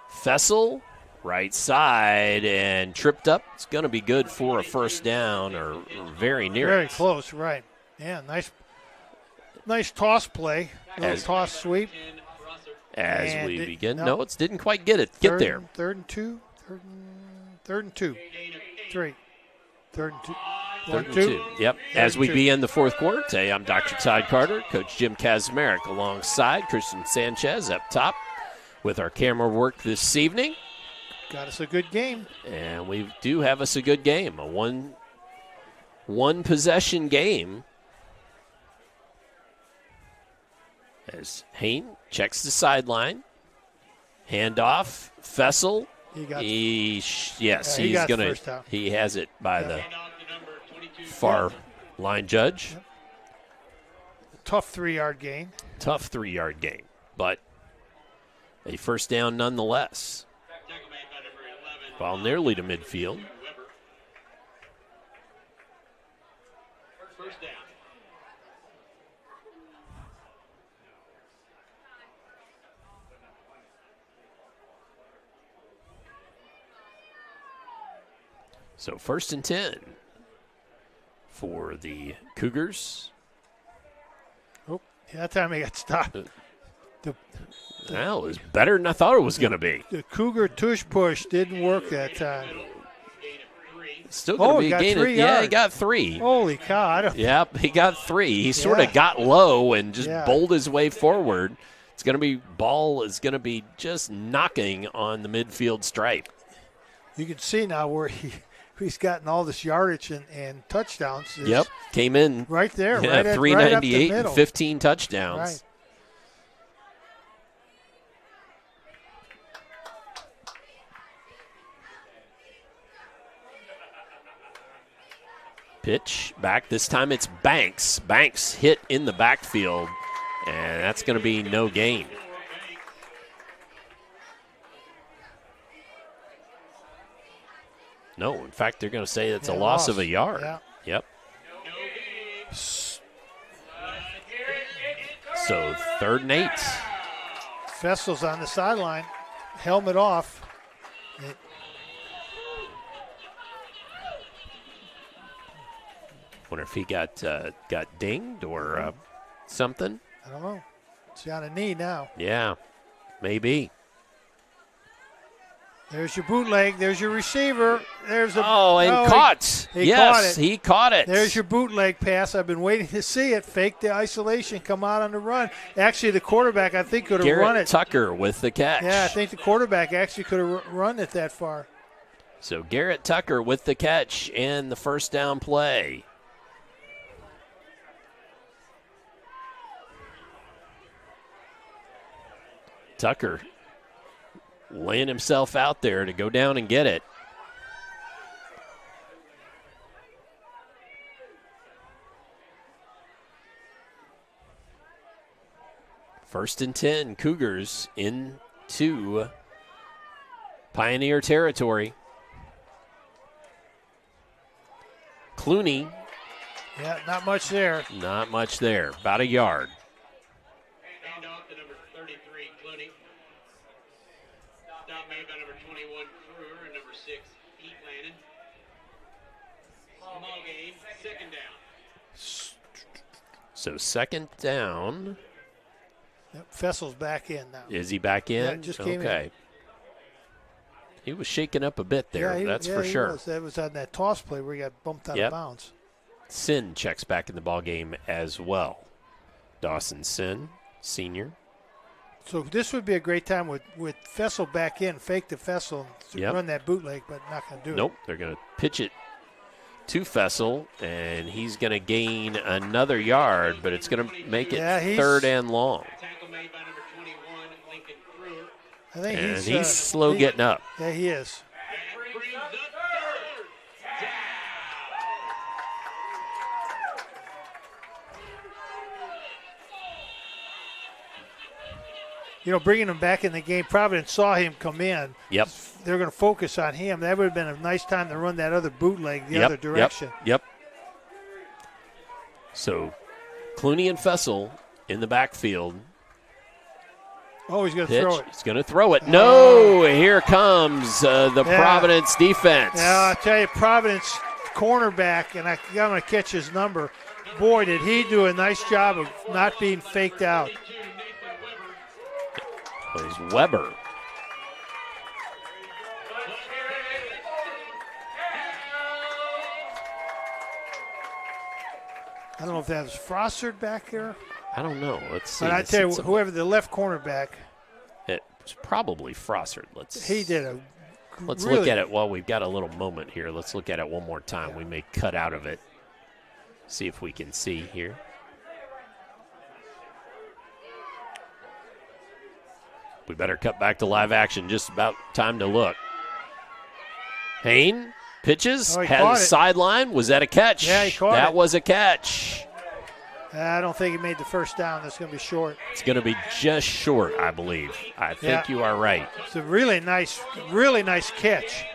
Speaker 6: Fessel, right side, and tripped up. It's going to be good for a first down or very near
Speaker 7: Very
Speaker 6: it.
Speaker 7: close, right. Yeah, nice toss play, little toss sweep.
Speaker 6: As we begin. No, it didn't quite get there.
Speaker 7: Third and two. Third and two. Three. Third and two.
Speaker 6: Third and two. Yep. As we begin the fourth quarter today, I'm Dr. Todd Carter, Coach Jim Kazmarek alongside Christian Sanchez up top with our camera work this evening.
Speaker 7: Got us a good game.
Speaker 6: And we do have us a good game, a one possession game. As Hain checks the sideline, handoff, Fessel. He's gonna. He has it by the far line judge.
Speaker 7: Yep. Tough 3-yard gain.
Speaker 6: Tough 3-yard gain, but a first down nonetheless. Ball nearly to midfield.
Speaker 12: First down.
Speaker 6: So 1st and 10 for the Cougars.
Speaker 7: Oh, that time he got stopped.
Speaker 6: Well, it was better than I thought it was going to be.
Speaker 7: The Cougar tush push didn't work that time.
Speaker 6: Still going to be a gain.
Speaker 7: 3 yards.
Speaker 6: Yeah, he got 3.
Speaker 7: Holy cow.
Speaker 6: Yep, he got 3. He sort of got low and just bowled his way forward. It's going to be, ball is going to be just knocking on the midfield stripe.
Speaker 7: You can see now where he's gotten all this yardage and touchdowns.
Speaker 6: Yep, came in
Speaker 7: right there.
Speaker 6: Yeah,
Speaker 7: right
Speaker 6: 398
Speaker 7: right
Speaker 6: and 15 touchdowns.
Speaker 7: Right.
Speaker 6: Pitch back. This time it's Banks. Banks hit in the backfield, and that's going to be no gain. No, in fact, they're going to say it's a loss of a yard.
Speaker 7: Yeah.
Speaker 6: Yep. So 3rd and 8.
Speaker 7: Fessel's on the sideline, helmet off.
Speaker 6: Wonder if he got dinged or something.
Speaker 7: I don't know. It's on a knee now.
Speaker 6: Yeah, maybe.
Speaker 7: There's your bootleg. There's your receiver. There's
Speaker 6: caught.
Speaker 7: He caught it.
Speaker 6: He caught it.
Speaker 7: There's your bootleg pass. I've been waiting to see it. Fake the isolation, come out on the run. Actually, the quarterback, I think, could have run it.
Speaker 6: Garrett Tucker with the catch.
Speaker 7: Yeah, I think the quarterback actually could have run it that far.
Speaker 6: So Garrett Tucker with the catch and the first down play. Tucker laying himself out there to go down and get it. First and 10, Cougars into Pioneer territory. Clooney.
Speaker 7: Yeah, not much there.
Speaker 6: Not much there. About a yard.
Speaker 12: Handoff to number 33, Clooney. Stop made by number 21, Kruger, and number 6, Pete Lannon. Small game, second down.
Speaker 6: So second down.
Speaker 7: Yep, Fessel's back in now.
Speaker 6: Is he back in?
Speaker 7: Yeah, just came in.
Speaker 6: He was shaking up a bit there, that's for sure.
Speaker 7: That was on that toss play where he got bumped out of bounds.
Speaker 6: Sin checks back in the ball game as well. Dawson Sin, senior.
Speaker 7: So this would be a great time with Fessel back in, fake the Fessel, run that bootleg, but not going to do it.
Speaker 6: Nope, they're going to pitch it to Fessel, and he's going to gain another yard, but it's going to make it third and long.
Speaker 7: I think
Speaker 6: he's slow getting up.
Speaker 7: Yeah, he is. You know, bringing him back in the game, Providence saw him come in.
Speaker 6: Yep.
Speaker 7: They're going to focus on him. That would have been a nice time to run that other bootleg the other direction.
Speaker 6: Yep. So, Clooney and Fessel in the backfield.
Speaker 7: Oh, he's going to throw it.
Speaker 6: He's going to throw it. No, here comes the Providence defense.
Speaker 7: Yeah, I tell you, Providence cornerback, and I'm going to catch his number. Boy, did he do a nice job of not being faked out.
Speaker 6: Plays Weber.
Speaker 7: I don't know if that was Frossard back there.
Speaker 6: I don't know. Let's see.
Speaker 7: But I tell you, whoever the left cornerback.
Speaker 6: It's probably Frossard.
Speaker 7: He did a.
Speaker 6: Let's look at it while we've got a little moment here. Let's look at it one more time. Yeah. We may cut out of it. See if we can see here. We better cut back to live action. Just about time to look. Hain pitches, has a sideline. Was that a catch?
Speaker 7: Yeah, he caught it.
Speaker 6: That was a catch.
Speaker 7: I don't think he made the first down. That's going to be short.
Speaker 6: It's going to be just short, I believe. I think you are right.
Speaker 7: It's a really nice catch.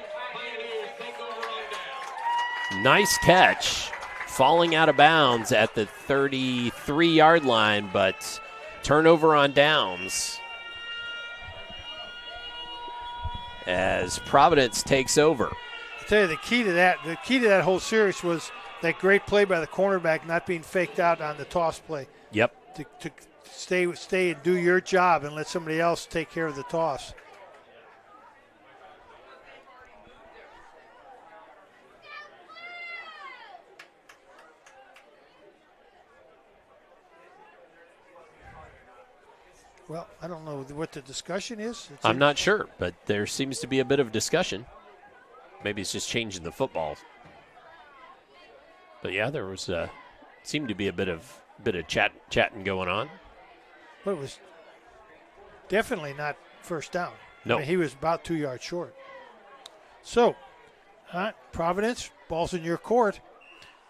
Speaker 6: Nice catch. Falling out of bounds at the 33-yard line, but turnover on downs as Providence takes over.
Speaker 7: I'll tell you, the key to that whole series was that great play by the cornerback not being faked out on the toss play.
Speaker 6: Yep.
Speaker 7: To stay and do your job and let somebody else take care of the toss. Well, I don't know what the discussion is.
Speaker 6: I'm not sure, but there seems to be a bit of discussion. Maybe it's just changing the football. But yeah, there was seemed to be a bit of chatting going on.
Speaker 7: But it was definitely not first down.
Speaker 6: No,
Speaker 7: I mean, he was about 2 yards short. So, Providence, ball's in your court.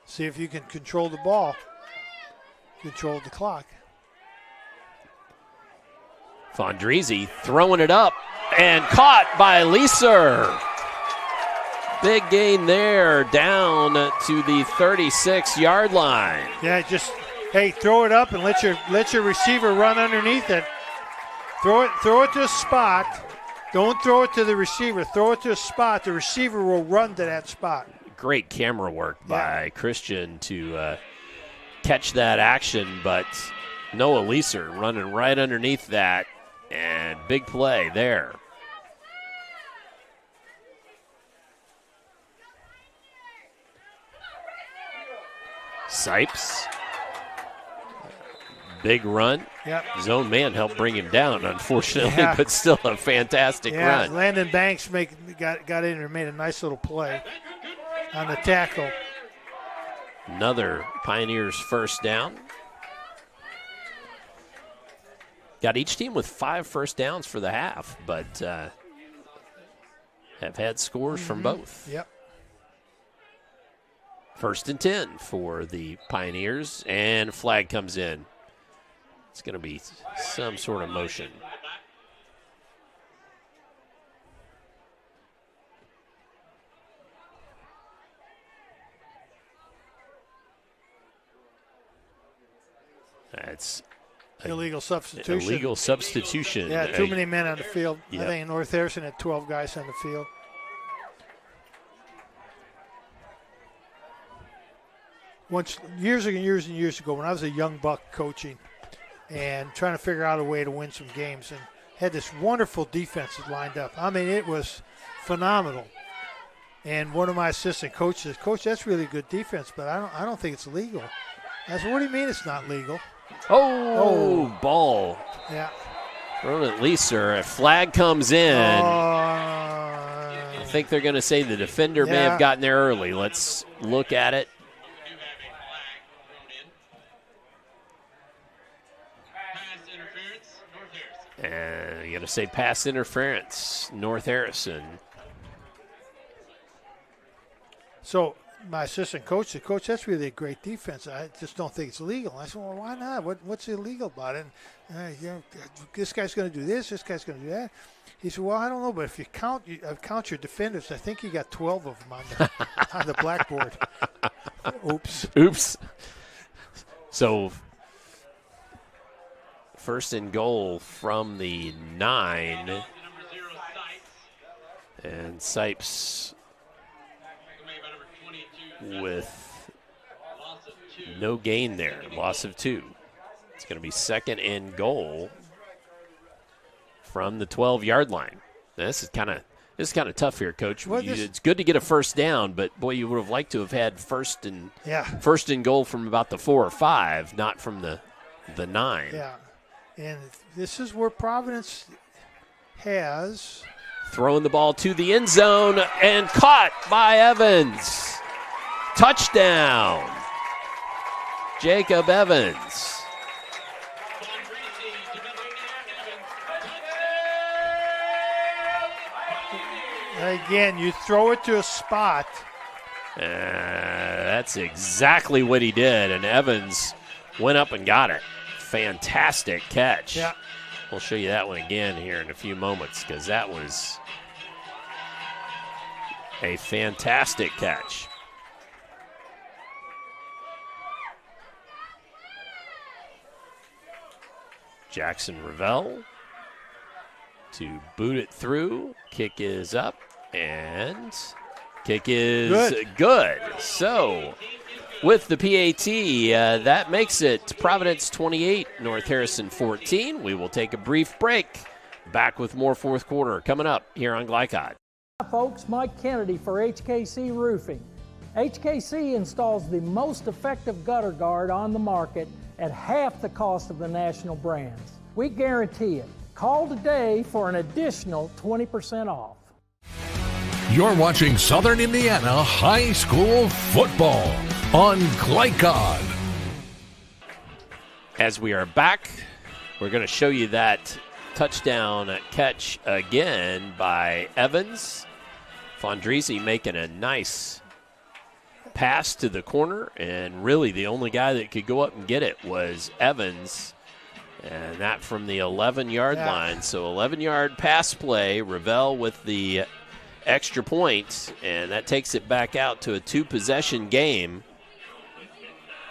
Speaker 7: See if you can control the ball, control the clock.
Speaker 6: Fondrisi throwing it up and caught by Leeser. Big gain there, down to the 36-yard line.
Speaker 7: Yeah, just throw it up and let your receiver run underneath it. Throw it to a spot. Don't throw it to the receiver. Throw it to a spot. The receiver will run to that spot.
Speaker 6: Great camera work by Christian to catch that action, but Noah Leeser running right underneath that, and big play there. Sipes. Big run.
Speaker 7: Yep.
Speaker 6: His own man helped bring him down, unfortunately, but still a fantastic run.
Speaker 7: Landon Banks got in and made a nice little play on the tackle.
Speaker 6: Another Pioneers first down. Got each team with 5 first downs for the half, but have had scores from both.
Speaker 7: Yep.
Speaker 6: First and 10 for the Pioneers, and flag comes in. It's going to be some sort of motion. That's
Speaker 7: illegal substitution.
Speaker 6: Illegal substitution.
Speaker 7: Yeah, too many men on the field.
Speaker 6: Yep.
Speaker 7: I think North Harrison had 12 guys on the field. Years and years ago, when I was a young buck coaching and trying to figure out a way to win some games, and had this wonderful defense that lined up. I mean, it was phenomenal. And one of my assistant coaches says, "Coach, that's really good defense, but I don't think it's legal." I said, "What do you mean it's not legal?"
Speaker 6: Ball.
Speaker 7: Yeah.
Speaker 6: Thrown at Leeser. A flag comes in. I think they're going to say the defender may have gotten there early. Let's look at it. And you got to say pass interference, North Harrison.
Speaker 7: So my assistant coach said, "Coach, that's really a great defense. I just don't think it's legal." I said, "Well, why not? What's illegal about it?" And, this guy's going to do this. This guy's going to do that. He said, "Well, I don't know, but if you count your defenders, I think you got 12 of them on the blackboard."
Speaker 6: Oops. So first and goal from the 9. And Sipes with no gain there, loss of 2. It's going to be second and goal from the 12-yard line. This is kind of tough here, Coach. It's good to get a first down, but boy, you would have liked to have had first and goal from about the 4 or 5, not from the 9.
Speaker 7: Yeah, and this is where Providence has
Speaker 6: throwing the ball to the end zone and caught by Evans. Touchdown, Jacob Evans.
Speaker 7: Again, you throw it to a spot.
Speaker 6: That's exactly what he did, and Evans went up and got it. Fantastic catch.
Speaker 7: Yeah.
Speaker 6: We'll show you that one again here in a few moments because that was a fantastic catch. Jackson Ravel to boot it through. Kick is up, and kick is good. So with the PAT, that makes it Providence 28, North Harrison 14. We will take a brief break. Back with more fourth quarter coming up here on Glycod.
Speaker 13: Hi folks, Mike Kennedy for HKC Roofing. HKC installs the most effective gutter guard on the market at half the cost of the national brands. We guarantee it. Call today for an additional 20% off.
Speaker 5: You're watching Southern Indiana High School Football on Glycod.
Speaker 6: As we are back, we're going to show you that touchdown catch again by Evans. Fondrisi making a nice pass to the corner, and really the only guy that could go up and get it was Evans, and that from the 11-yard line. So 11-yard pass play, Ravel with the extra point, and that takes it back out to a 2-possession game.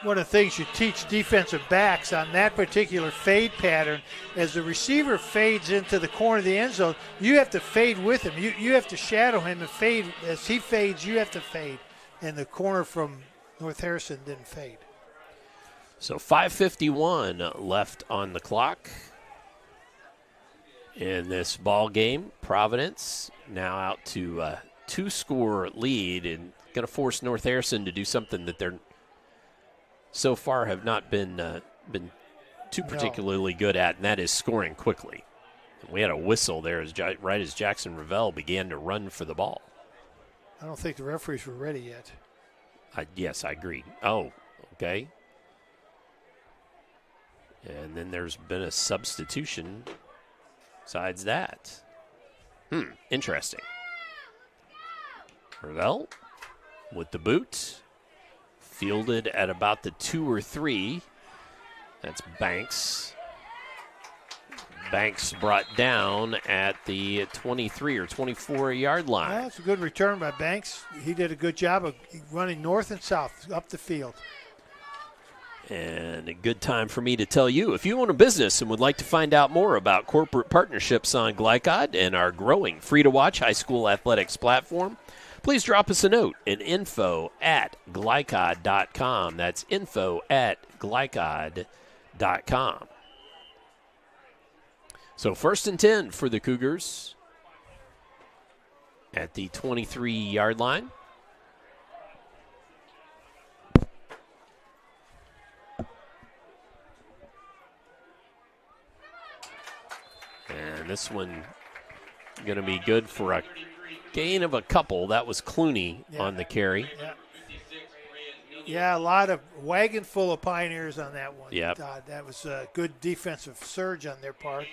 Speaker 7: One of the things you teach defensive backs on that particular fade pattern, as the receiver fades into the corner of the end zone, you have to fade with him. You have to shadow him and fade. As he fades, you have to fade. And the corner from North Harrison didn't fade.
Speaker 6: So 5:51 left on the clock in this ball game. Providence now out to a 2-score lead and going to force North Harrison to do something that they're so far have not been too particularly good at, and that is scoring quickly. And we had a whistle there right as Jackson Ravel began to run for the ball.
Speaker 7: I don't think the referees were ready yet.
Speaker 6: Yes, I agree. Oh, okay. And then there's been a substitution besides that. Interesting. Ravel with the boot. Fielded at about the 2 or 3. That's Banks. Banks brought down at the 23 or 24-yard line.
Speaker 7: Well, it's a good return by Banks. He did a good job of running north and south up the field.
Speaker 6: And a good time for me to tell you, if you own a business and would like to find out more about corporate partnerships on Glycod and our growing free-to-watch high school athletics platform, please drop us a note at info@glycod.com. That's info@glycod.com. So 1st and 10 for the Cougars at the 23-yard line. And this one going to be good for a gain of a couple. That was Clooney on the carry.
Speaker 7: Yeah, a lot of wagon full of Pioneers on that one.
Speaker 6: Yep.
Speaker 7: That was a good defensive surge on their part.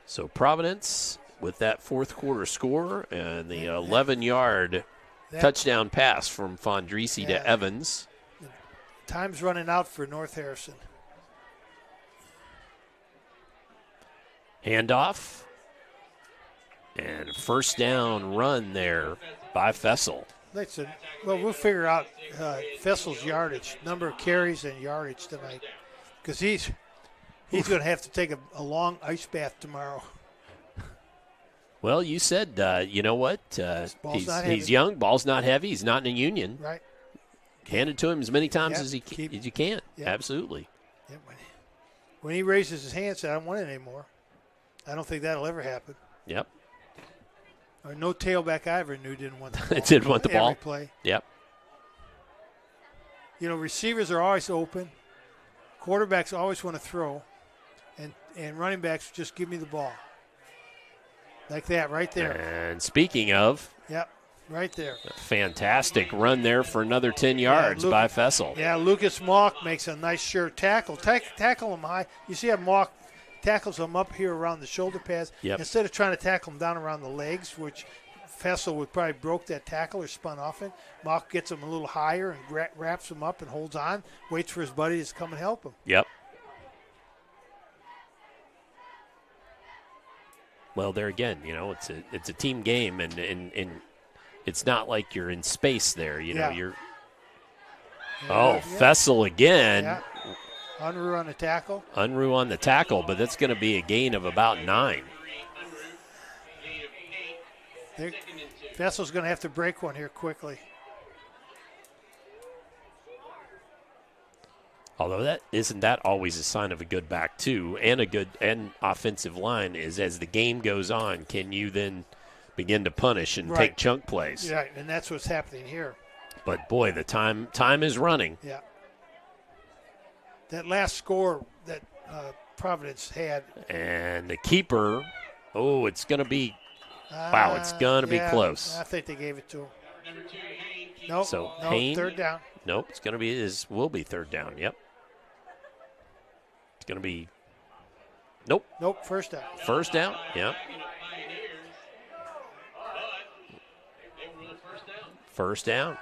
Speaker 6: So Providence with that fourth quarter score and the 11-yard touchdown pass from Fondrisi to Evans.
Speaker 7: Time's running out for North Harrison.
Speaker 6: Handoff. And first down run there by Fessel.
Speaker 7: Well, we'll figure out Fessel's yardage, number of carries and yardage tonight. Because he's going to have to take a long ice bath tomorrow.
Speaker 6: Well, you said, you know what? He's young, ball's not heavy, he's not in a union.
Speaker 7: Right.
Speaker 6: Hand it to him as many times as you can.
Speaker 7: Yep.
Speaker 6: Absolutely.
Speaker 7: Yep. When he raises his hand and said, I don't want it anymore, I don't think that'll ever happen.
Speaker 6: Yep.
Speaker 7: Or no tailback I ever knew didn't want the ball.
Speaker 6: Didn't want the ball.
Speaker 7: Every play.
Speaker 6: Yep.
Speaker 7: You know, receivers are always open. Quarterbacks always want to throw. And running backs just give me the ball. Like that right there.
Speaker 6: And speaking of.
Speaker 7: Yep. Right there.
Speaker 6: A fantastic run there for another 10 yards by Fessel.
Speaker 7: Yeah, Lucas Mock makes a nice sure tackle. Tackle him high. You see how Mock tackles him up here around the shoulder pads.
Speaker 6: Yep.
Speaker 7: Instead of trying to tackle him down around the legs, which Fessel would probably broke that tackle or spun off it. Mock gets him a little higher and wraps him up and holds on, waits for his buddy to come and help him.
Speaker 6: Yep. Well, there again, you know, it's a team game, and it's not like you're in space there. You know, you're. Oh, Fessel again.
Speaker 7: Yeah. Unruh on the tackle.
Speaker 6: Unruh on the tackle, but that's going to be a gain of about 9.
Speaker 7: Fessel's going to have to break one here quickly.
Speaker 6: Although that isn't always a sign of a good back too, and a good offensive line is as the game goes on, can you then begin to punish and take chunk plays?
Speaker 7: Yeah, and that's what's happening here.
Speaker 6: But boy, the time is running.
Speaker 7: Yeah. That last score that Providence had.
Speaker 6: And the keeper, it's going to be, wow, it's going to be close.
Speaker 7: I think they gave it to him. Nope.
Speaker 6: So
Speaker 7: Hayne, third down.
Speaker 6: Nope, it's going to be will be third down. Yep. It's going to be. Nope.
Speaker 7: Nope. First down.
Speaker 6: First down. Yep. First down.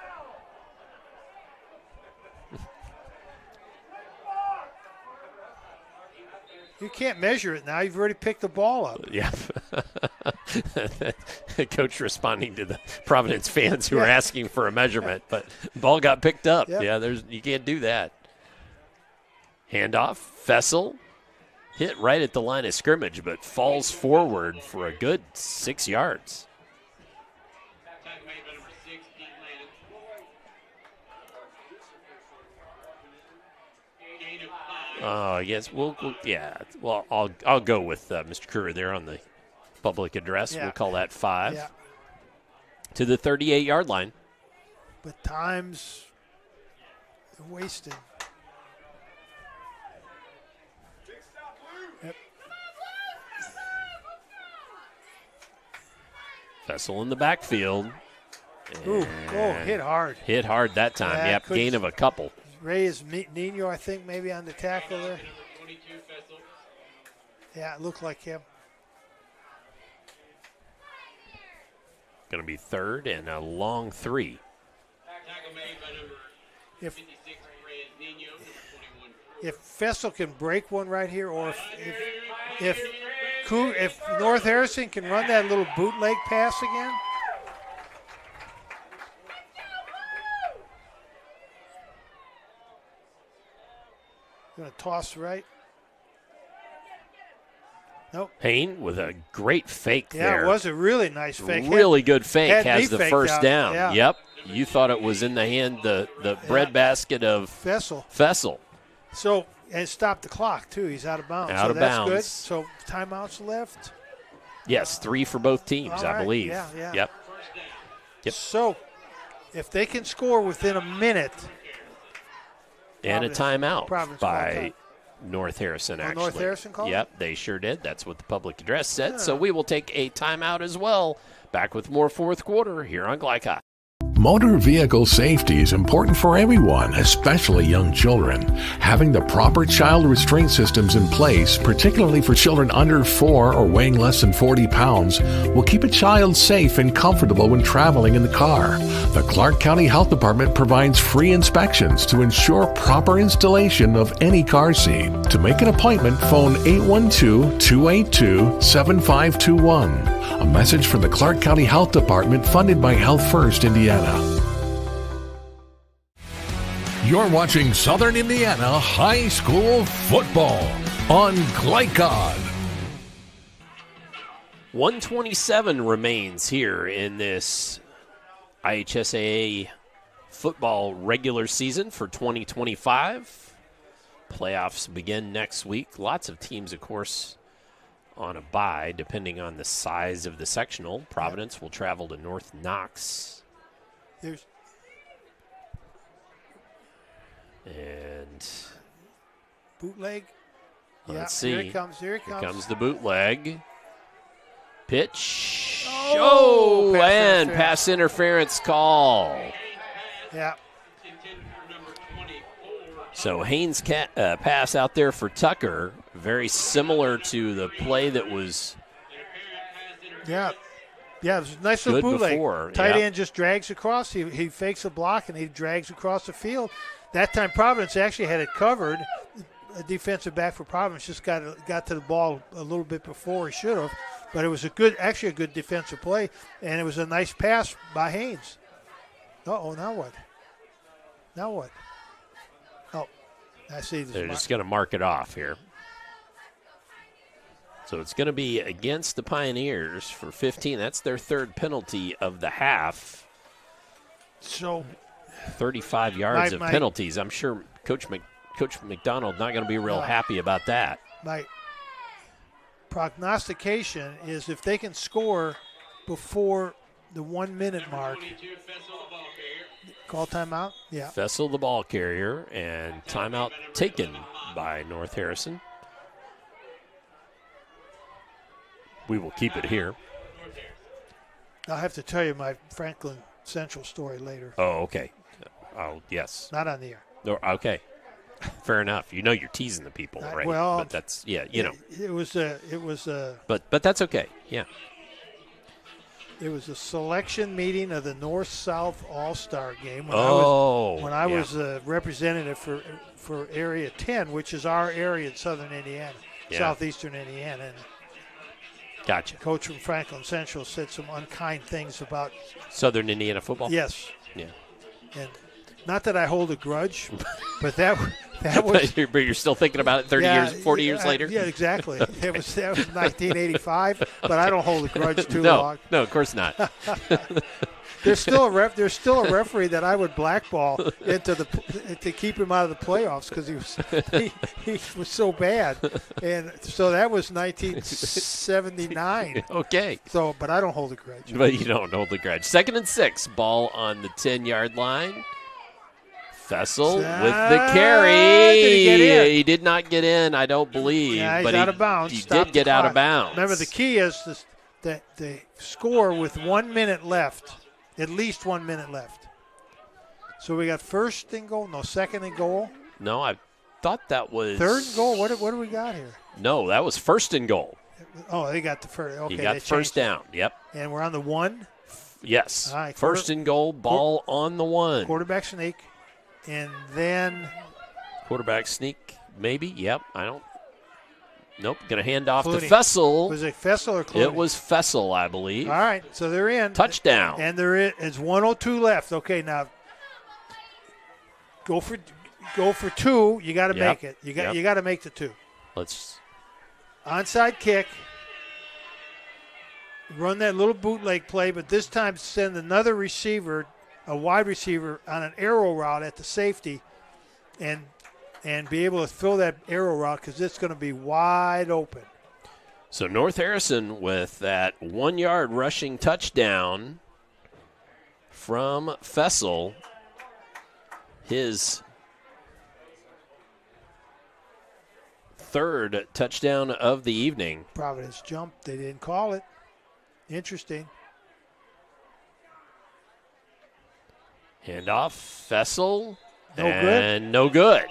Speaker 7: You can't measure it now. You've already picked the ball up.
Speaker 6: Yeah. Coach responding to the Providence fans who are asking for a measurement, but ball got picked up.
Speaker 7: Yep.
Speaker 6: Yeah, you can't do that. Handoff. Fessel hit right at the line of scrimmage, but falls forward for a good 6 yards. Yes. Well, I'll go with Mr. Kruger there on the public address.
Speaker 7: Yeah.
Speaker 6: We'll call that 5
Speaker 7: Yeah.
Speaker 6: to the 38-yard line.
Speaker 7: But time's wasted. Yep.
Speaker 6: Fessel in the backfield.
Speaker 7: Hit hard.
Speaker 6: Hit hard that time.
Speaker 7: Yeah,
Speaker 6: yep, gain of a couple.
Speaker 7: Reyes Nino, I think, maybe on the tackle there. Yeah, it looked like him.
Speaker 6: Going to be third and a long 3.
Speaker 7: if Fessel can break one right here, or if North Harrison can run that little bootleg pass again. Going to toss right. Nope.
Speaker 6: Hayne with a great fake there.
Speaker 7: Yeah, it was a really nice fake.
Speaker 6: Really good fake. Has the first
Speaker 7: out.
Speaker 6: down.
Speaker 7: Yeah.
Speaker 6: Yep. You thought it was in the hand, the breadbasket of Fessel.
Speaker 7: So, and stopped the clock, too. He's out of bounds.
Speaker 6: Out of bounds.
Speaker 7: Good. So, timeouts left.
Speaker 6: Yes, 3 for both teams, I believe.
Speaker 7: Yeah.
Speaker 6: Yep.
Speaker 7: So, if they can score within a minute.
Speaker 6: And a timeout
Speaker 7: Providence
Speaker 6: by North Harrison, actually.
Speaker 7: North Harrison called?
Speaker 6: Yep, they sure did. That's what the public address said. So we will take a timeout as well. Back with more fourth quarter here on Glycott.
Speaker 5: Motor vehicle safety is important for everyone, especially young children. Having the proper child restraint systems in place, particularly for children under 4 or weighing less than 40 pounds, will keep a child safe and comfortable when traveling in the car. The Clark County Health Department provides free inspections to ensure proper installation of any car seat. To make an appointment, phone 812-282-7521. A message from the Clark County Health Department funded by Health First Indiana. You're watching Southern Indiana High School football on Glycod.
Speaker 6: 127 remains here in this IHSAA football regular season for 2025. Playoffs begin next week. Lots of teams, of course, on a bye, depending on the size of the sectional. Providence will travel to North Knox. And
Speaker 7: bootleg.
Speaker 6: Let's see.
Speaker 7: Here it comes.
Speaker 6: Here comes the bootleg. Pitch. Pass interference call.
Speaker 7: Yeah.
Speaker 6: So Haynes' pass out there for Tucker, very similar to the play that was.
Speaker 7: Yeah, it was a nice little bootleg.
Speaker 6: Before.
Speaker 7: Tight end just drags across. He fakes a block and he drags across the field. That time Providence actually had it covered. A defensive back for Providence just got to the ball a little bit before he should have, but it was a good defensive play, and it was a nice pass by Haynes. Now what? Oh, I see.
Speaker 6: They're just going to mark it off here. So it's going to be against the Pioneers for 15. That's their third penalty of the half.
Speaker 7: So
Speaker 6: 35 yards of penalties. I'm sure Coach McDonald not going to be real happy about that.
Speaker 7: My prognostication is if they can score before the 1 minute mark. Call timeout? Yeah.
Speaker 6: Fessel the ball carrier, and timeout taken by North Harrison. We will keep it here.
Speaker 7: I'll have to tell you my Franklin Central story later.
Speaker 6: Oh, okay. Oh, yes.
Speaker 7: Not on the air.
Speaker 6: No, okay. Fair enough. You know you're teasing the people, right?
Speaker 7: Well,
Speaker 6: but that's you know.
Speaker 7: It was
Speaker 6: But that's okay. Yeah.
Speaker 7: It was a selection meeting of the North-South All-Star game when I was representative for Area 10, which is our area in southern Indiana, southeastern Indiana. And
Speaker 6: gotcha.
Speaker 7: Coach from Franklin Central said some unkind things about
Speaker 6: Southern Indiana football.
Speaker 7: Yes.
Speaker 6: Yeah.
Speaker 7: And not that I hold a grudge, but that was.
Speaker 6: But you're still thinking about it 30 years, 40 years later.
Speaker 7: Yeah, exactly. That was 1985, but I don't hold a grudge too long.
Speaker 6: No, of course not.
Speaker 7: There's still a referee that I would blackball to keep him out of the playoffs because he was so bad, and so that was 1979.
Speaker 6: Okay.
Speaker 7: So, but I don't hold a grudge.
Speaker 6: But you don't hold a grudge. 2nd and 6, ball on the 10-yard line. Fessel with the carry. He did not get in, I don't believe.
Speaker 7: Yeah, he's
Speaker 6: but
Speaker 7: out of bounds.
Speaker 6: He did get out of bounds.
Speaker 7: Remember, the key is that they score with 1 minute left, at least 1 minute left. So we got first and goal, second and goal.
Speaker 6: No, I thought that was
Speaker 7: third and goal. What do we got here?
Speaker 6: No, that was first and goal.
Speaker 7: Oh, they got the first. Okay,
Speaker 6: he got first down. Yep.
Speaker 7: And we're on the 1.
Speaker 6: Yes.
Speaker 7: All right,
Speaker 6: first and goal, ball on the 1.
Speaker 7: Quarterback sneak. and then
Speaker 6: quarterback sneak, maybe. Yep, I don't. Nope, going to hand off
Speaker 7: Clooney.
Speaker 6: to Fessel.
Speaker 7: Was it Fessel or Clooney?
Speaker 6: It was Fessel, I believe.
Speaker 7: All right, so they're in.
Speaker 6: Touchdown.
Speaker 7: And there is 1:02 left. Okay, now go for 2. You got to make it. You got to make the 2.
Speaker 6: Let's
Speaker 7: onside kick. Run that little bootleg play, but this time send another receiver, a wide receiver, on an arrow route at the safety, and be able to fill that arrow route because it's going to be wide open.
Speaker 6: So North Harrison with that 1-yard rushing touchdown from Fessel. His third touchdown of the evening.
Speaker 7: Providence jumped. They didn't call it. Interesting.
Speaker 6: Handoff, Fessel.
Speaker 7: No good.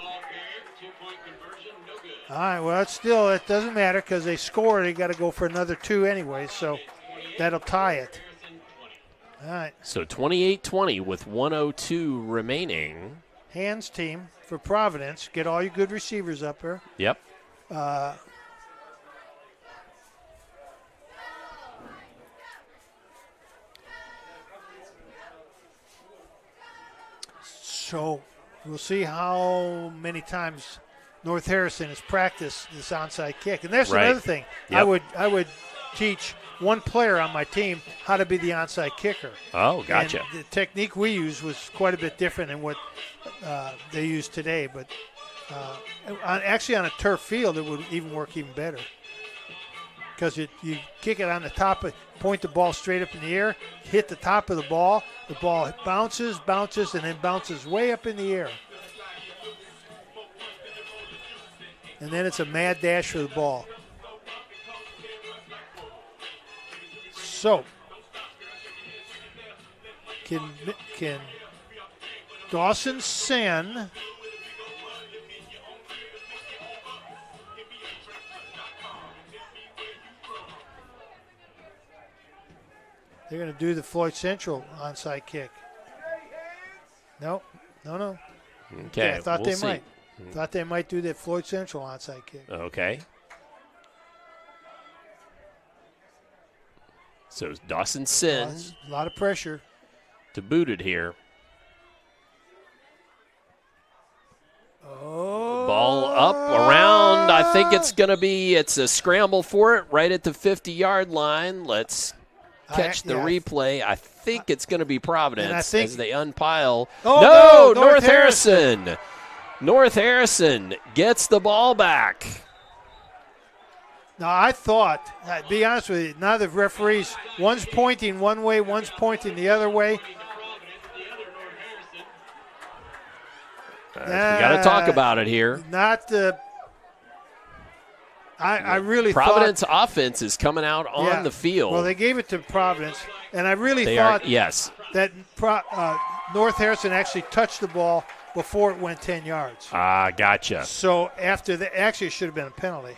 Speaker 7: All right, well, it doesn't matter because they scored. They got to go for another 2 anyway, so that'll tie it. All right.
Speaker 6: So 28-20 with 1:02 remaining.
Speaker 7: Hands team for Providence. Get all your good receivers up there.
Speaker 6: Yep.
Speaker 7: So we'll see how many times North Harrison has practiced this onside kick. And that's another thing.
Speaker 6: Yep.
Speaker 7: I would teach one player on my team how to be the onside kicker.
Speaker 6: Oh, gotcha.
Speaker 7: And the technique we used was quite a bit different than what they use today. But actually on a turf field, it would even work even better. Because you kick it on the top, point the ball straight up in the air, hit the top of the ball bounces, and then bounces way up in the air. And then it's a mad dash for the ball. So, can Dawson send they're going to do the Floyd Central onside kick. No.
Speaker 6: Okay,
Speaker 7: yeah, I thought
Speaker 6: we'll
Speaker 7: they
Speaker 6: see.
Speaker 7: might. Thought they might do that Floyd Central onside kick.
Speaker 6: Okay. So Dawson sends.
Speaker 7: A lot of pressure.
Speaker 6: To boot it here.
Speaker 7: Oh.
Speaker 6: Ball up, around. I think it's a scramble for it right at the 50-yard line. Let's catch the replay. I think it's going to be Providence as they unpile.
Speaker 7: Oh, no,
Speaker 6: North Harrison. North Harrison gets the ball back.
Speaker 7: Now, I thought, to be honest with you, now the referees, one's pointing one way, one's pointing the other way.
Speaker 6: We got to talk about it here.
Speaker 7: Not the. I really
Speaker 6: Providence
Speaker 7: thought.
Speaker 6: offense is coming out on the field.
Speaker 7: Well, they gave it to Providence, and I really thought that North Harrison actually touched the ball before it went 10 yards.
Speaker 6: Gotcha.
Speaker 7: So after that, actually it should have been a penalty.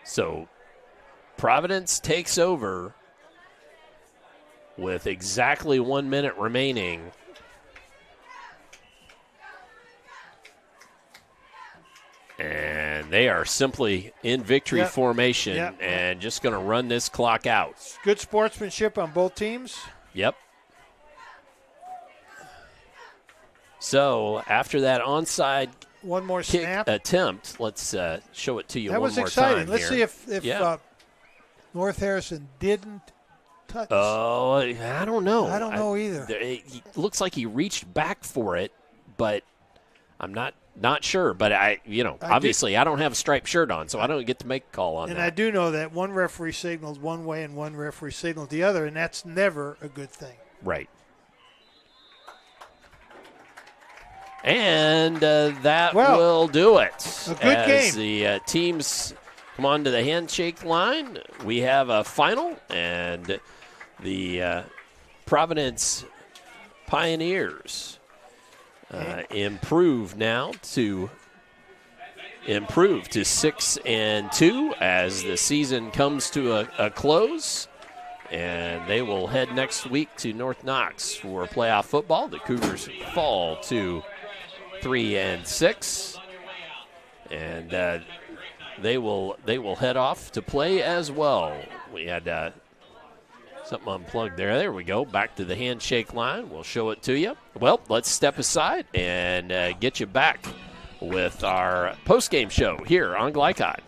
Speaker 6: So Providence takes over with exactly 1 minute remaining. And they are simply in victory formation and just going to run this clock out.
Speaker 7: Good sportsmanship on both teams.
Speaker 6: Yep. So after that onside
Speaker 7: one more
Speaker 6: kick
Speaker 7: snap
Speaker 6: attempt, let's show it to you
Speaker 7: that
Speaker 6: one
Speaker 7: was
Speaker 6: more
Speaker 7: exciting.
Speaker 6: time.
Speaker 7: Let's
Speaker 6: here.
Speaker 7: see if North Harrison didn't touch.
Speaker 6: Oh, I don't know.
Speaker 7: I don't know either.
Speaker 6: It looks like he reached back for it, but I'm not sure. But obviously I don't have a striped shirt on, so I don't get to make a call on that.
Speaker 7: And I do know that one referee signals one way and one referee signals the other, and that's never a good thing.
Speaker 6: Right. And that will do it.
Speaker 7: A good
Speaker 6: As
Speaker 7: game.
Speaker 6: The teams come on to the handshake line, we have a final, and the Providence Pioneers improve to 6-2 as the season comes to a close. and they will head next week to North Knox for playoff football. The Cougars fall to 3-6, and they will head off to play as well. We had something unplugged there. There we go. Back to the handshake line. We'll show it to you. Well, let's step aside and get you back with our post-game show here on Glycod.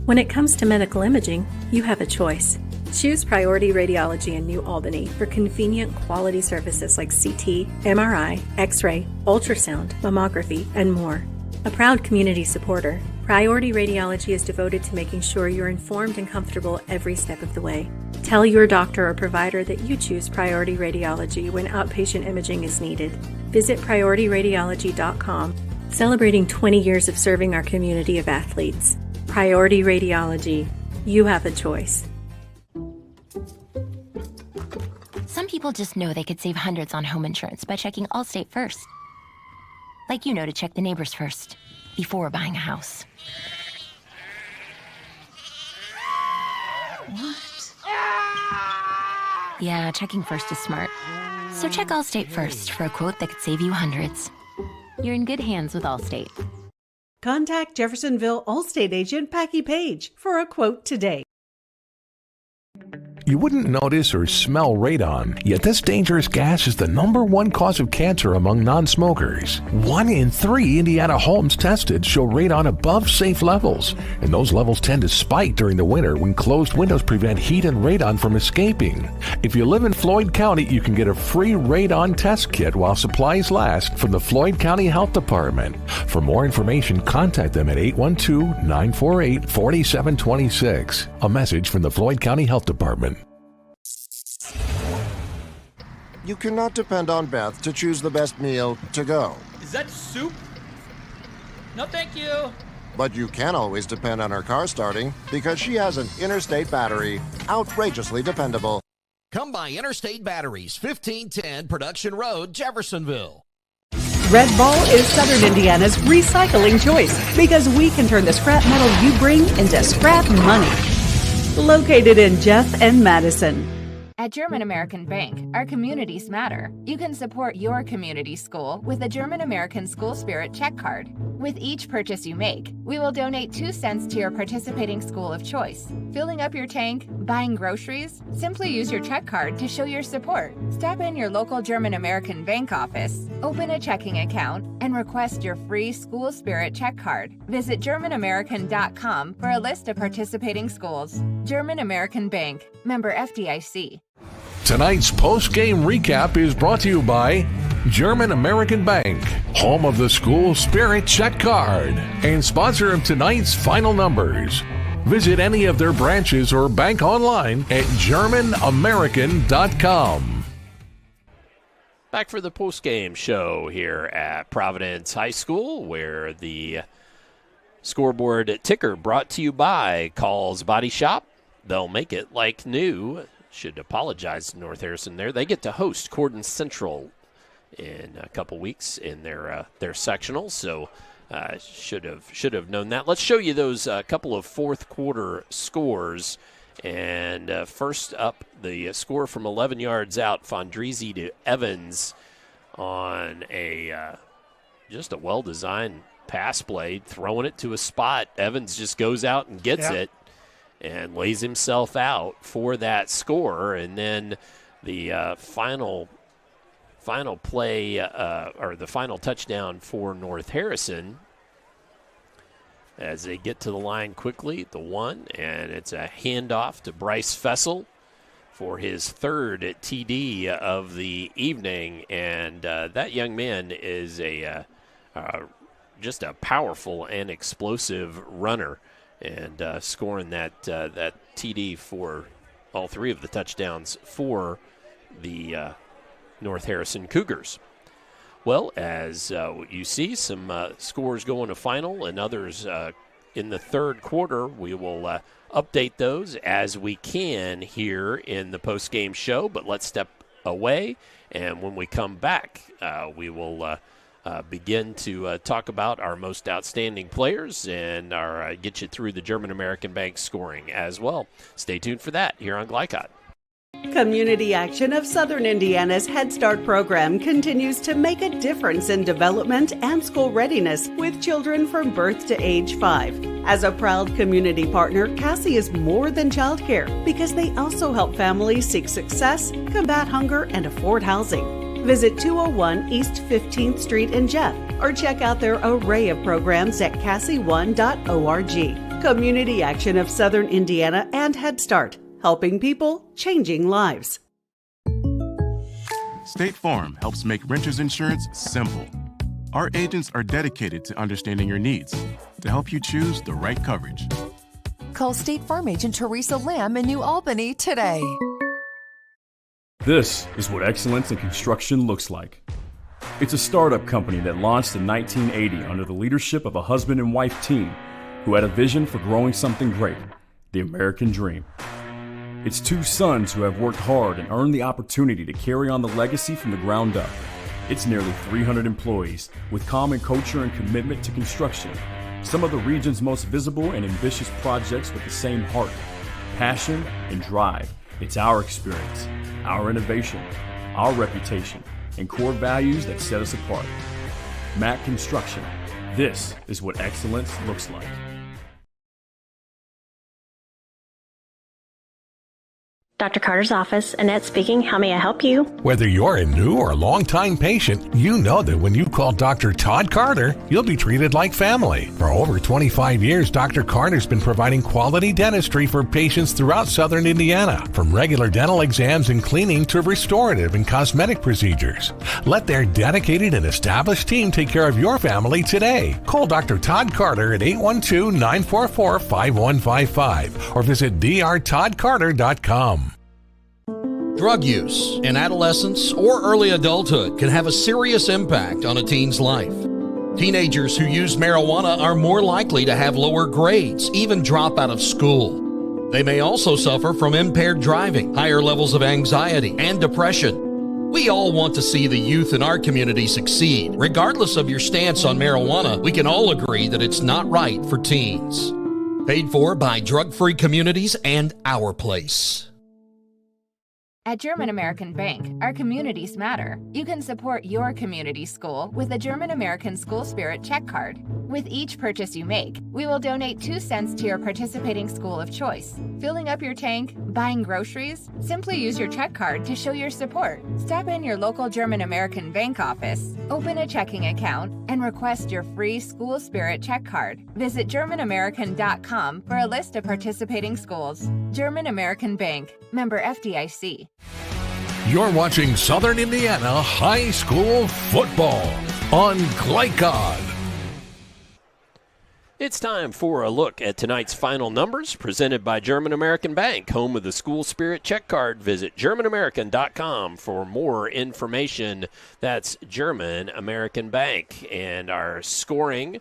Speaker 17: When it comes to medical imaging, you have a choice. Choose Priority Radiology in New Albany for convenient quality services like CT, MRI, X-ray, ultrasound, mammography, and more. A proud community supporter, Priority Radiology is devoted to making sure you're informed and comfortable every step of the way. Tell your doctor or provider that you choose Priority Radiology when outpatient imaging is needed. Visit PriorityRadiology.com, celebrating 20 years of serving our community of athletes. Priority Radiology. You have a choice.
Speaker 10: Some people just know they could save hundreds on home insurance by checking Allstate first. Like you know to check the neighbors first before buying a house.
Speaker 24: What?
Speaker 10: Yeah, checking first is smart. So check Allstate first for a quote that could save you hundreds. You're in good hands with Allstate.
Speaker 4: Contact Jeffersonville Allstate agent Packie Page for a quote today.
Speaker 5: You wouldn't notice or smell radon, yet this dangerous gas is the number one cause of cancer among non-smokers. 1 in 3 Indiana homes tested show radon above safe levels, and those levels tend to spike during the winter when closed windows prevent heat and radon from escaping. If you live in Floyd County, you can get a free radon test kit while supplies last from the Floyd County Health Department. For more information, contact them at 812-948-4726. A message from the Floyd County Health Department.
Speaker 11: You cannot depend on Beth to choose the best meal to go.
Speaker 12: Is that soup? No, thank you.
Speaker 11: But you can always depend on her car starting because she has an Interstate battery. Outrageously dependable.
Speaker 14: Come by Interstate Batteries, 1510 Production Road, Jeffersonville.
Speaker 4: Red Ball is Southern Indiana's recycling choice because we can turn the scrap metal you bring into scrap money. Located in Jeff and Madison.
Speaker 25: At German American Bank, our communities matter. You can support your community school with a German American School Spirit check card. With each purchase you make, we will donate 2 cents to your participating school of choice. Filling up your tank, buying groceries? Simply use your check card to show your support. Stop in your local German American Bank office, open a checking account, and request your free School Spirit check card. Visit GermanAmerican.com for a list of participating schools. German American Bank, member FDIC.
Speaker 5: Tonight's post-game recap is brought to you by German American Bank, home of the School Spirit check card, and sponsor of tonight's final numbers. Visit any of their branches or bank online at GermanAmerican.com.
Speaker 6: Back for the post-game show here at Providence High School, where the scoreboard ticker brought to you by Call's Body Shop. They'll make it like new. Should apologize to North Harrison there. They get to host Cordon Central in a couple weeks in their sectionals, so should have known that. Let's show you those couple of fourth quarter scores. And first up, the score from 11 yards out, Fondrisi to Evans on just a well-designed pass play, throwing it to a spot. Evans just goes out and gets it and lays himself out for that score. And then the final play, or the final touchdown for North Harrison, as they get to the line quickly, the 1, and it's a handoff to Bryce Fessel for his third TD of the evening. And that young man is just a powerful and explosive runner, and scoring that TD for all three of the touchdowns for the North Harrison Cougars. Well, as you see, some scores going to final and others in the third quarter. We will update those as we can here in the post-game show, but let's step away, and when we come back, we will begin to talk about our most outstanding players and get you through the German American Bank scoring as well. Stay tuned for that here on Glycod.
Speaker 4: Community Action of Southern Indiana's Head Start program continues to make a difference in development and school readiness with children from birth to age 5. As a proud community partner, Cassie is more than childcare because they also help families seek success, combat hunger, and afford housing. Visit 201 East 15th Street in Jeff or check out their array of programs at cassie1.org. Community Action of Southern Indiana and Head Start. Helping people, changing lives.
Speaker 2: State Farm helps make renters insurance simple. Our agents are dedicated to understanding your needs to help you choose the right coverage.
Speaker 3: Call State Farm agent Teresa Lamb in New Albany today.
Speaker 15: This is what excellence in construction looks like. It's a startup company that launched in 1980 under the leadership of a husband and wife team who had a vision for growing something great, the American dream. It's two sons who have worked hard and earned the opportunity to carry on the legacy from the ground up. It's nearly 300 employees with common culture and commitment to construction. Some of the region's most visible and ambitious projects with the same heart, passion, and drive. It's our experience, our innovation, our reputation, and core values that set us apart. Mack Construction. This is what excellence looks like.
Speaker 24: Dr. Carter's office, Annette speaking. How may I help you?
Speaker 5: Whether you're a new or long-time patient, you know that when you call Dr. Todd Carter, you'll be treated like family. For over 25 years, Dr. Carter's been providing quality dentistry for patients throughout Southern Indiana, from regular dental exams and cleaning to restorative and cosmetic procedures. Let their dedicated and established team take care of your family today. Call Dr. Todd Carter at 812-944-5155 or visit drtoddcarter.com.
Speaker 14: Drug use in adolescence or early adulthood can have a serious impact on a teen's life. Teenagers who use marijuana are more likely to have lower grades, even drop out of school. They may also suffer from impaired driving, higher levels of anxiety, and depression. We all want to see the youth in our community succeed. Regardless of your stance on marijuana, we can all agree that it's not right for teens. Paid for by Drug Free Communities and Our Place.
Speaker 25: At German American Bank, our communities matter. You can support your community school with a German American School Spirit check card. With each purchase you make, we will donate 2 cents to your participating school of choice. Filling up your tank, buying groceries? Simply use your check card to show your support. Stop in your local German American Bank office, open a checking account, and request your free School Spirit check card. Visit GermanAmerican.com for a list of participating schools. German American Bank, member FDIC.
Speaker 5: You're watching Southern Indiana High School Football on Glycod.
Speaker 6: It's time for a look at tonight's final numbers presented by German American Bank, home of the School Spirit check card. Visit GermanAmerican.com for more information. That's German American Bank. And our scoring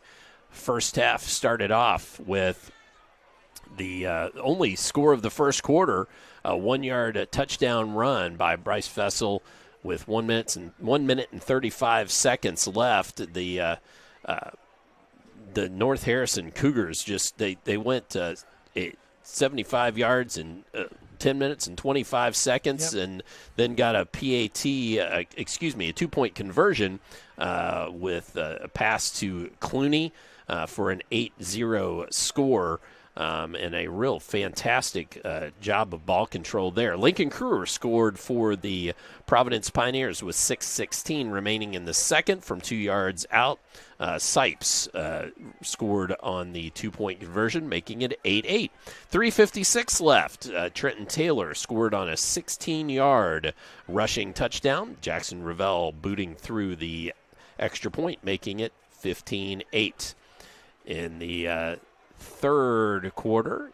Speaker 6: first half started off with the only score of the first quarter, a 1-yard touchdown run by Bryce Fessel with 1 minute and 35 seconds left. The North Harrison Cougars they went 75 yards in 10 minutes and 25 seconds, and then got a a 2-point conversion with a pass to Clooney for an 8-0 score. And a real fantastic job of ball control there. Lincoln Kruger scored for the Providence Pioneers with 6:16 remaining in the second from 2 yards out. Sipes scored on the 2-point conversion, making it 8-8. 3:56 left. Trenton Taylor scored on a 16-yard rushing touchdown. Jackson Revelle booting through the extra point, making it 15-8. In the third quarter,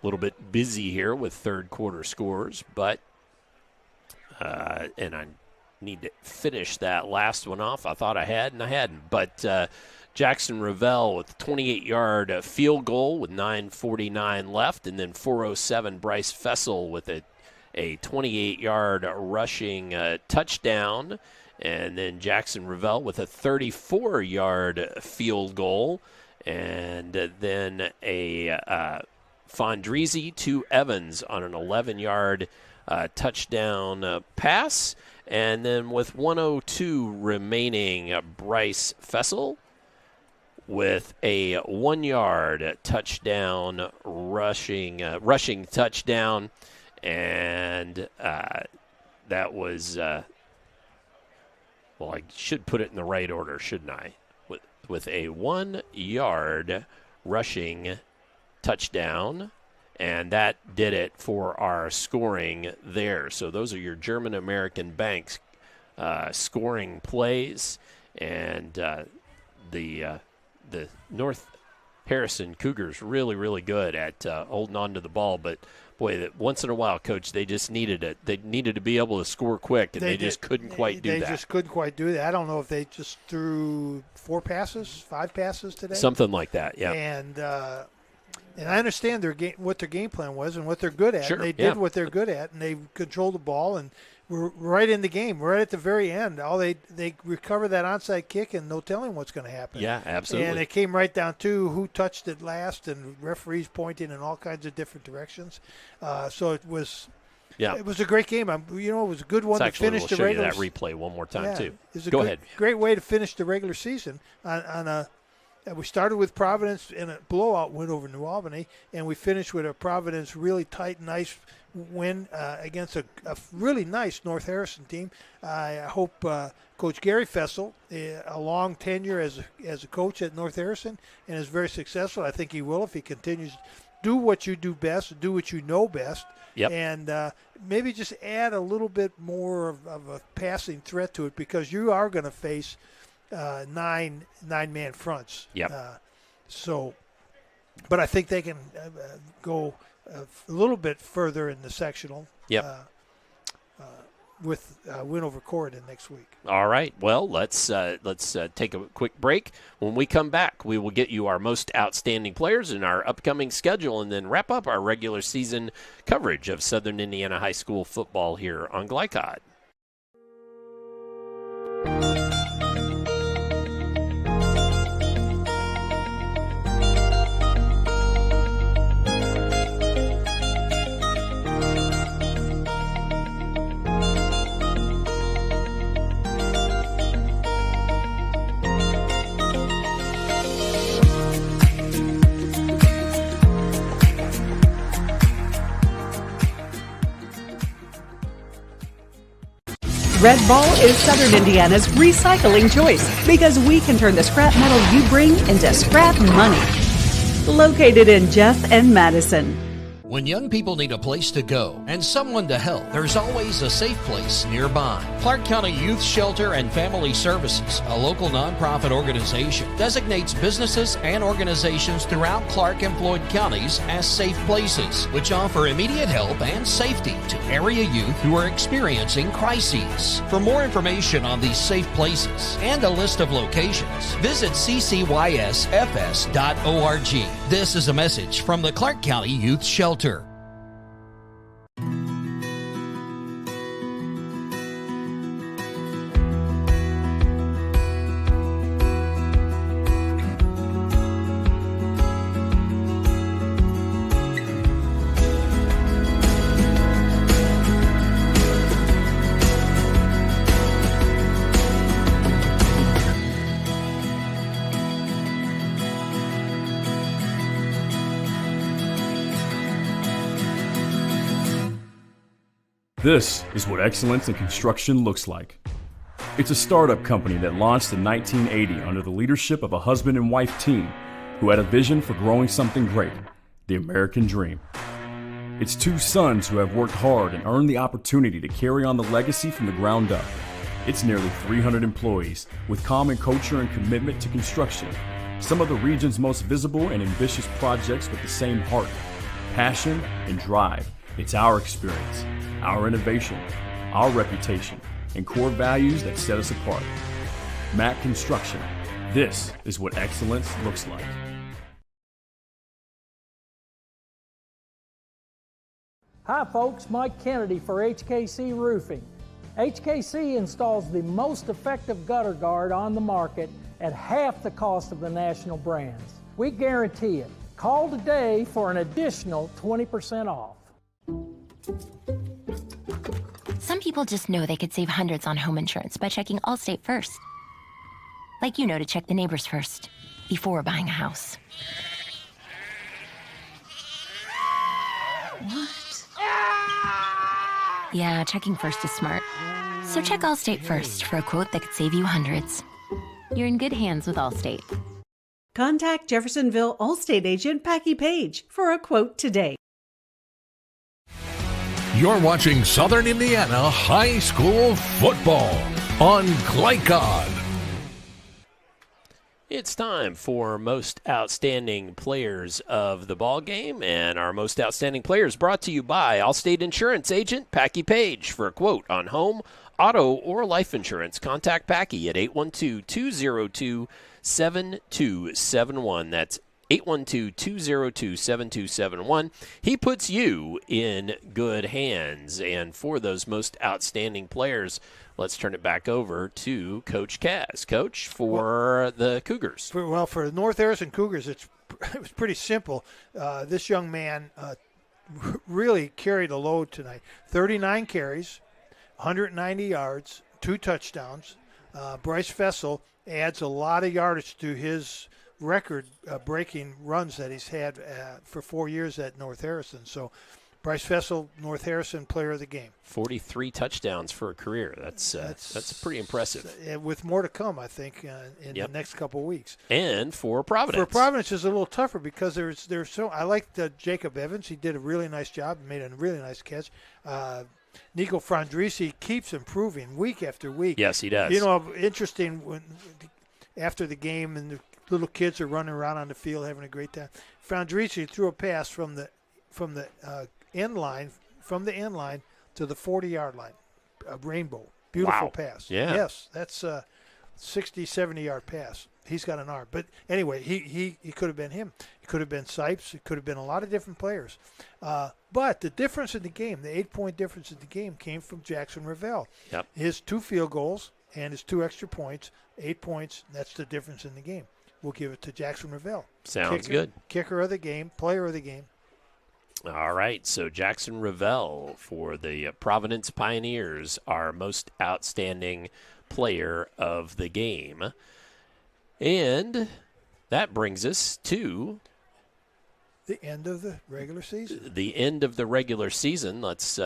Speaker 6: little bit busy here with third quarter scores, but and I need to finish that last one off. I thought I had, and I hadn't. But Jackson Ravel with a 28-yard field goal with 9:49 left, and then 4:07 Bryce Fessel with a 28-yard rushing touchdown, and then Jackson Ravel with a 34-yard field goal, and then a Fondrisi to Evans on an 11-yard touchdown pass. And then with 1:02 remaining, Bryce Fessel with a 1-yard touchdown rushing touchdown. And that was, well, I should put it in the right order, shouldn't I? With a 1-yard rushing touchdown. And that did it for our scoring there. So those are your German American Banks scoring plays. And the North Harrison Cougars really, really good at holding on to the ball. But, boy, once in a while, Coach, they just needed it. They needed to be able to score quick, and they just couldn't quite do that.
Speaker 7: They just couldn't quite do that. I don't know if they just threw 5 passes today.
Speaker 6: Something like that, yeah.
Speaker 7: And I understand what their game plan was and what they're good at.
Speaker 6: Sure,
Speaker 7: and they did what they're good at, and they controlled the ball and were right in the game, right at the very end. They recovered that onside kick, and no telling what's going to happen.
Speaker 6: Yeah, absolutely.
Speaker 7: And it came right down to who touched it last, and referees pointing in all kinds of different directions. So it was. Yeah, it was a great game. It was a good one to finish the regular.
Speaker 6: We'll show you that replay one more time too.
Speaker 7: It was
Speaker 6: Go ahead.
Speaker 7: Great way to finish the regular season we started with Providence in a blowout win over New Albany, and we finished with a Providence really tight, nice win against a really nice North Harrison team. I hope Coach Gary Fessel, a long tenure as a coach at North Harrison, and is very successful. I think he will if he continues. Do what you do best, do what you know best, and maybe just add a little bit more of a passing threat to it, because you are going to face nine-man fronts. But I think they can go a little bit further in the sectional. With win over Corridon next week.
Speaker 6: All right. Well, let's take a quick break. When we come back, we will get you our most outstanding players in our upcoming schedule, and then wrap up our regular season coverage of Southern Indiana high school football here on Glycod.
Speaker 4: Red Ball is Southern Indiana's recycling choice, because we can turn the scrap metal you bring into scrap money. Located in Jeff and Madison.
Speaker 14: When young people need a place to go and someone to help, there's always a safe place nearby. Clark County Youth Shelter and Family Services, a local nonprofit organization, designates businesses and organizations throughout Clark and Floyd counties as safe places, which offer immediate help and safety to area youth who are experiencing crises. For more information on these safe places and a list of locations, visit ccysfs.org. This is a message from the Clark County Youth Shelter.
Speaker 15: This is what excellence in construction looks like. It's a startup company that launched in 1980 under the leadership of a husband and wife team who had a vision for growing something great, the American dream. It's 2 sons who have worked hard and earned the opportunity to carry on the legacy from the ground up. It's nearly 300 employees with common culture and commitment to construction, some of the region's most visible and ambitious projects with the same heart. passion, and drive. It's our experience, our innovation, our reputation, and core values that set us apart. Mac Construction. This is what excellence looks like.
Speaker 13: Hi folks, Mike Kennedy for HKC Roofing. HKC installs the most effective gutter guard on the market at half the cost of the national brands. We guarantee it. Call today for an additional 20% off.
Speaker 10: Some people just know they could save hundreds on home insurance by checking Allstate first. Like you know to check the neighbors first before buying a house.
Speaker 24: What?
Speaker 10: Yeah, checking first is smart. So check Allstate first for a quote that could save you hundreds. You're in good hands with Allstate.
Speaker 4: Contact Jeffersonville Allstate agent Packie Page for a quote today.
Speaker 5: You're watching Southern Indiana High School Football on Glycod.
Speaker 6: It's time for Most Outstanding Players of the Ball Game, and our Most Outstanding Players brought to you by Allstate Insurance Agent Packie Page. For a quote on home, auto, or life insurance, contact Packie at 812-202-7271. That's 812-202-7271. He puts you in good hands. And for those most outstanding players, let's turn it back over to Coach Kaz. Coach, for the Cougars.
Speaker 7: For the North Harrison Cougars, it was pretty simple. This young man really carried a load tonight. 39 carries, 190 yards, 2 touchdowns. Bryce Fessel adds a lot of yardage to his record-breaking runs that he's had for 4 years at North Harrison. So Bryce Fessel, North Harrison Player of the Game.
Speaker 6: 43 touchdowns for a career. That's pretty impressive.
Speaker 7: With more to come, I think, in the next couple of weeks.
Speaker 6: And for Providence.
Speaker 7: For Providence is a little tougher because there's so. I like Jacob Evans. He did a really nice job, made a really nice catch. Nico Frandrisi keeps improving week after week.
Speaker 6: Yes, he does.
Speaker 7: You know, interesting when after the game and the little kids are running around on the field having a great time. Frandrisi threw a pass from the end line to the 40-yard line. A rainbow. Beautiful pass.
Speaker 6: Yeah.
Speaker 7: Yes, that's a 60, 70-yard pass. He's got an arm. But anyway, he could have been him. He could have been Sipes. It could have been a lot of different players. But the difference in the game, the 8-point difference in the game, came from Jackson Ravel.
Speaker 6: Yep.
Speaker 7: His 2 field goals and his 2 extra points, 8 points, that's the difference in the game. We'll give it to Jackson Ravel.
Speaker 6: Sounds good.
Speaker 7: Kicker of the game, player of the game.
Speaker 6: All right, so Jackson Ravel for the Providence Pioneers, our most outstanding player of the game. And that brings us to
Speaker 7: the end of the regular season.
Speaker 6: The end of the regular season. Let's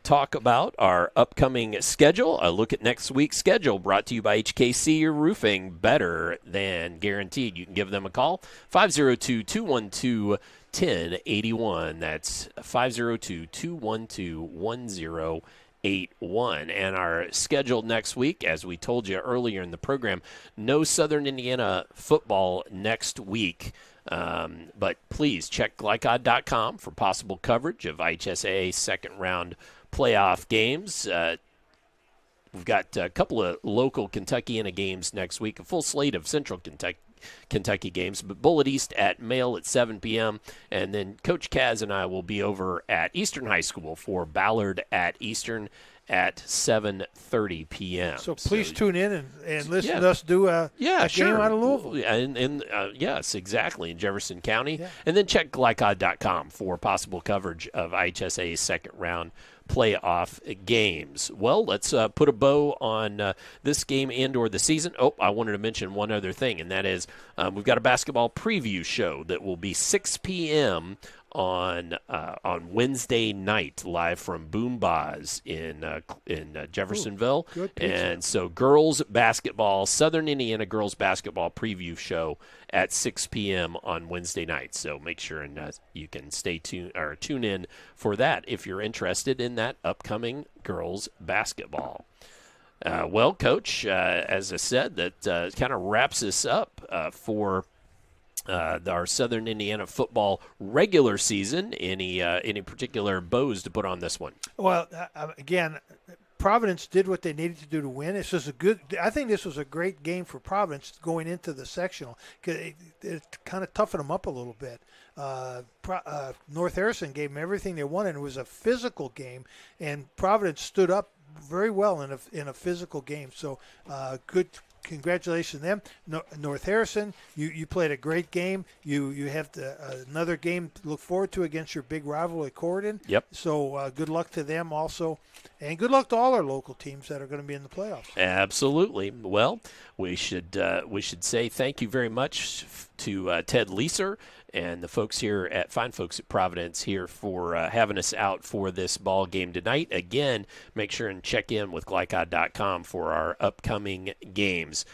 Speaker 6: talk about our upcoming schedule. A look at next week's schedule brought to you by HKC Roofing. Better than guaranteed. You can give them a call, 502-212-1081. That's 502-212-1081. And our schedule next week, as we told you earlier in the program, no Southern Indiana football next week. But please check glycod.com for possible coverage of IHSAA second-round playoff games. We've got a couple of local Kentuckiana games next week, a full slate of Central Kentucky games, but Bullitt East at Mail at 7 p.m., and then Coach Kaz and I will be over at Eastern High School for Ballard at Eastern at 7:30 p.m.
Speaker 7: So please tune in and listen to us do a game out of Louisville.
Speaker 6: And yes, exactly, in Jefferson County. Yeah. And then check glycod.com for possible coverage of IHSA's second-round playoff games. Well, let's put a bow on this game and or the season. Oh, I wanted to mention one other thing, and that is we've got a basketball preview show that will be 6 p.m. on Wednesday night, live from Boom Baz in Jeffersonville.
Speaker 7: Ooh,
Speaker 6: and so girls basketball, Southern Indiana girls basketball preview show at 6 p.m. on Wednesday night. So make sure and you can tune in for that if you're interested in that upcoming girls basketball. Well, Coach, as I said, that kind of wraps us up for our Southern Indiana football regular season. Any particular bows to put on this one?
Speaker 7: Well, again, Providence did what they needed to do to win. I think this was a great game for Providence going into the sectional, because it kind of toughened them up a little bit. North Harrison gave them everything they wanted. It was a physical game, and Providence stood up very well in a physical game. So good. Congratulations to them. North Harrison, you played a great game. You have another game to look forward to against your big rival at Corydon.
Speaker 6: Yep.
Speaker 7: So good luck to them also. And good luck to all our local teams that are going to be in the playoffs.
Speaker 6: Absolutely. Well, we should say thank you very much to Ted Leeser and the folks here fine folks at Providence here for having us out for this ball game tonight. Again, make sure and check in with glycod.com for our upcoming games.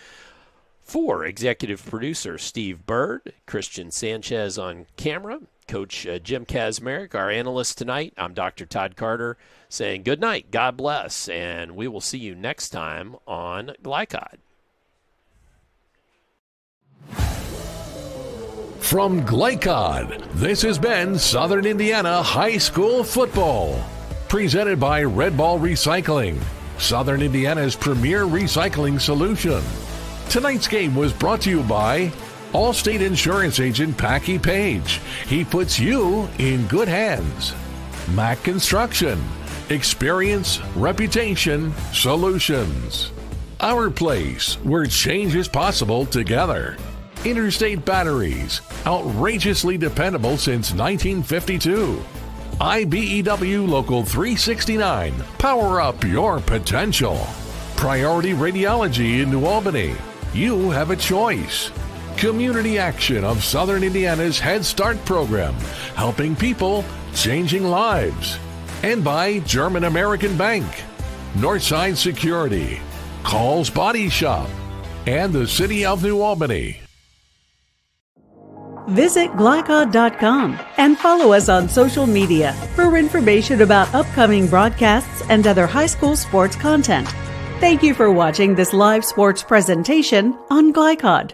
Speaker 6: For executive producer Steve Bird, Christian Sanchez on camera, Coach Jim Kazmarek, our analyst tonight, I'm Dr. Todd Carter saying good night, God bless, and we will see you next time on Glycod.
Speaker 5: From Glycod, this has been Southern Indiana High School Football. Presented by Red Ball Recycling, Southern Indiana's premier recycling solution. Tonight's game was brought to you by Allstate Insurance Agent Packy Page. He puts you in good hands. Mac Construction. Experience, reputation, solutions. Our place, where change is possible together. Interstate Batteries, outrageously dependable since 1952. IBEW Local 369, power up your potential. Priority Radiology in New Albany, you have a choice. Community Action of Southern Indiana's Head Start program, helping people, changing lives. And by German American Bank, Northside Security, Call's Body Shop, and the City of New Albany.
Speaker 4: Visit glycod.com and follow us on social media for information about upcoming broadcasts and other high school sports content. Thank you for watching this live sports presentation on Glycod.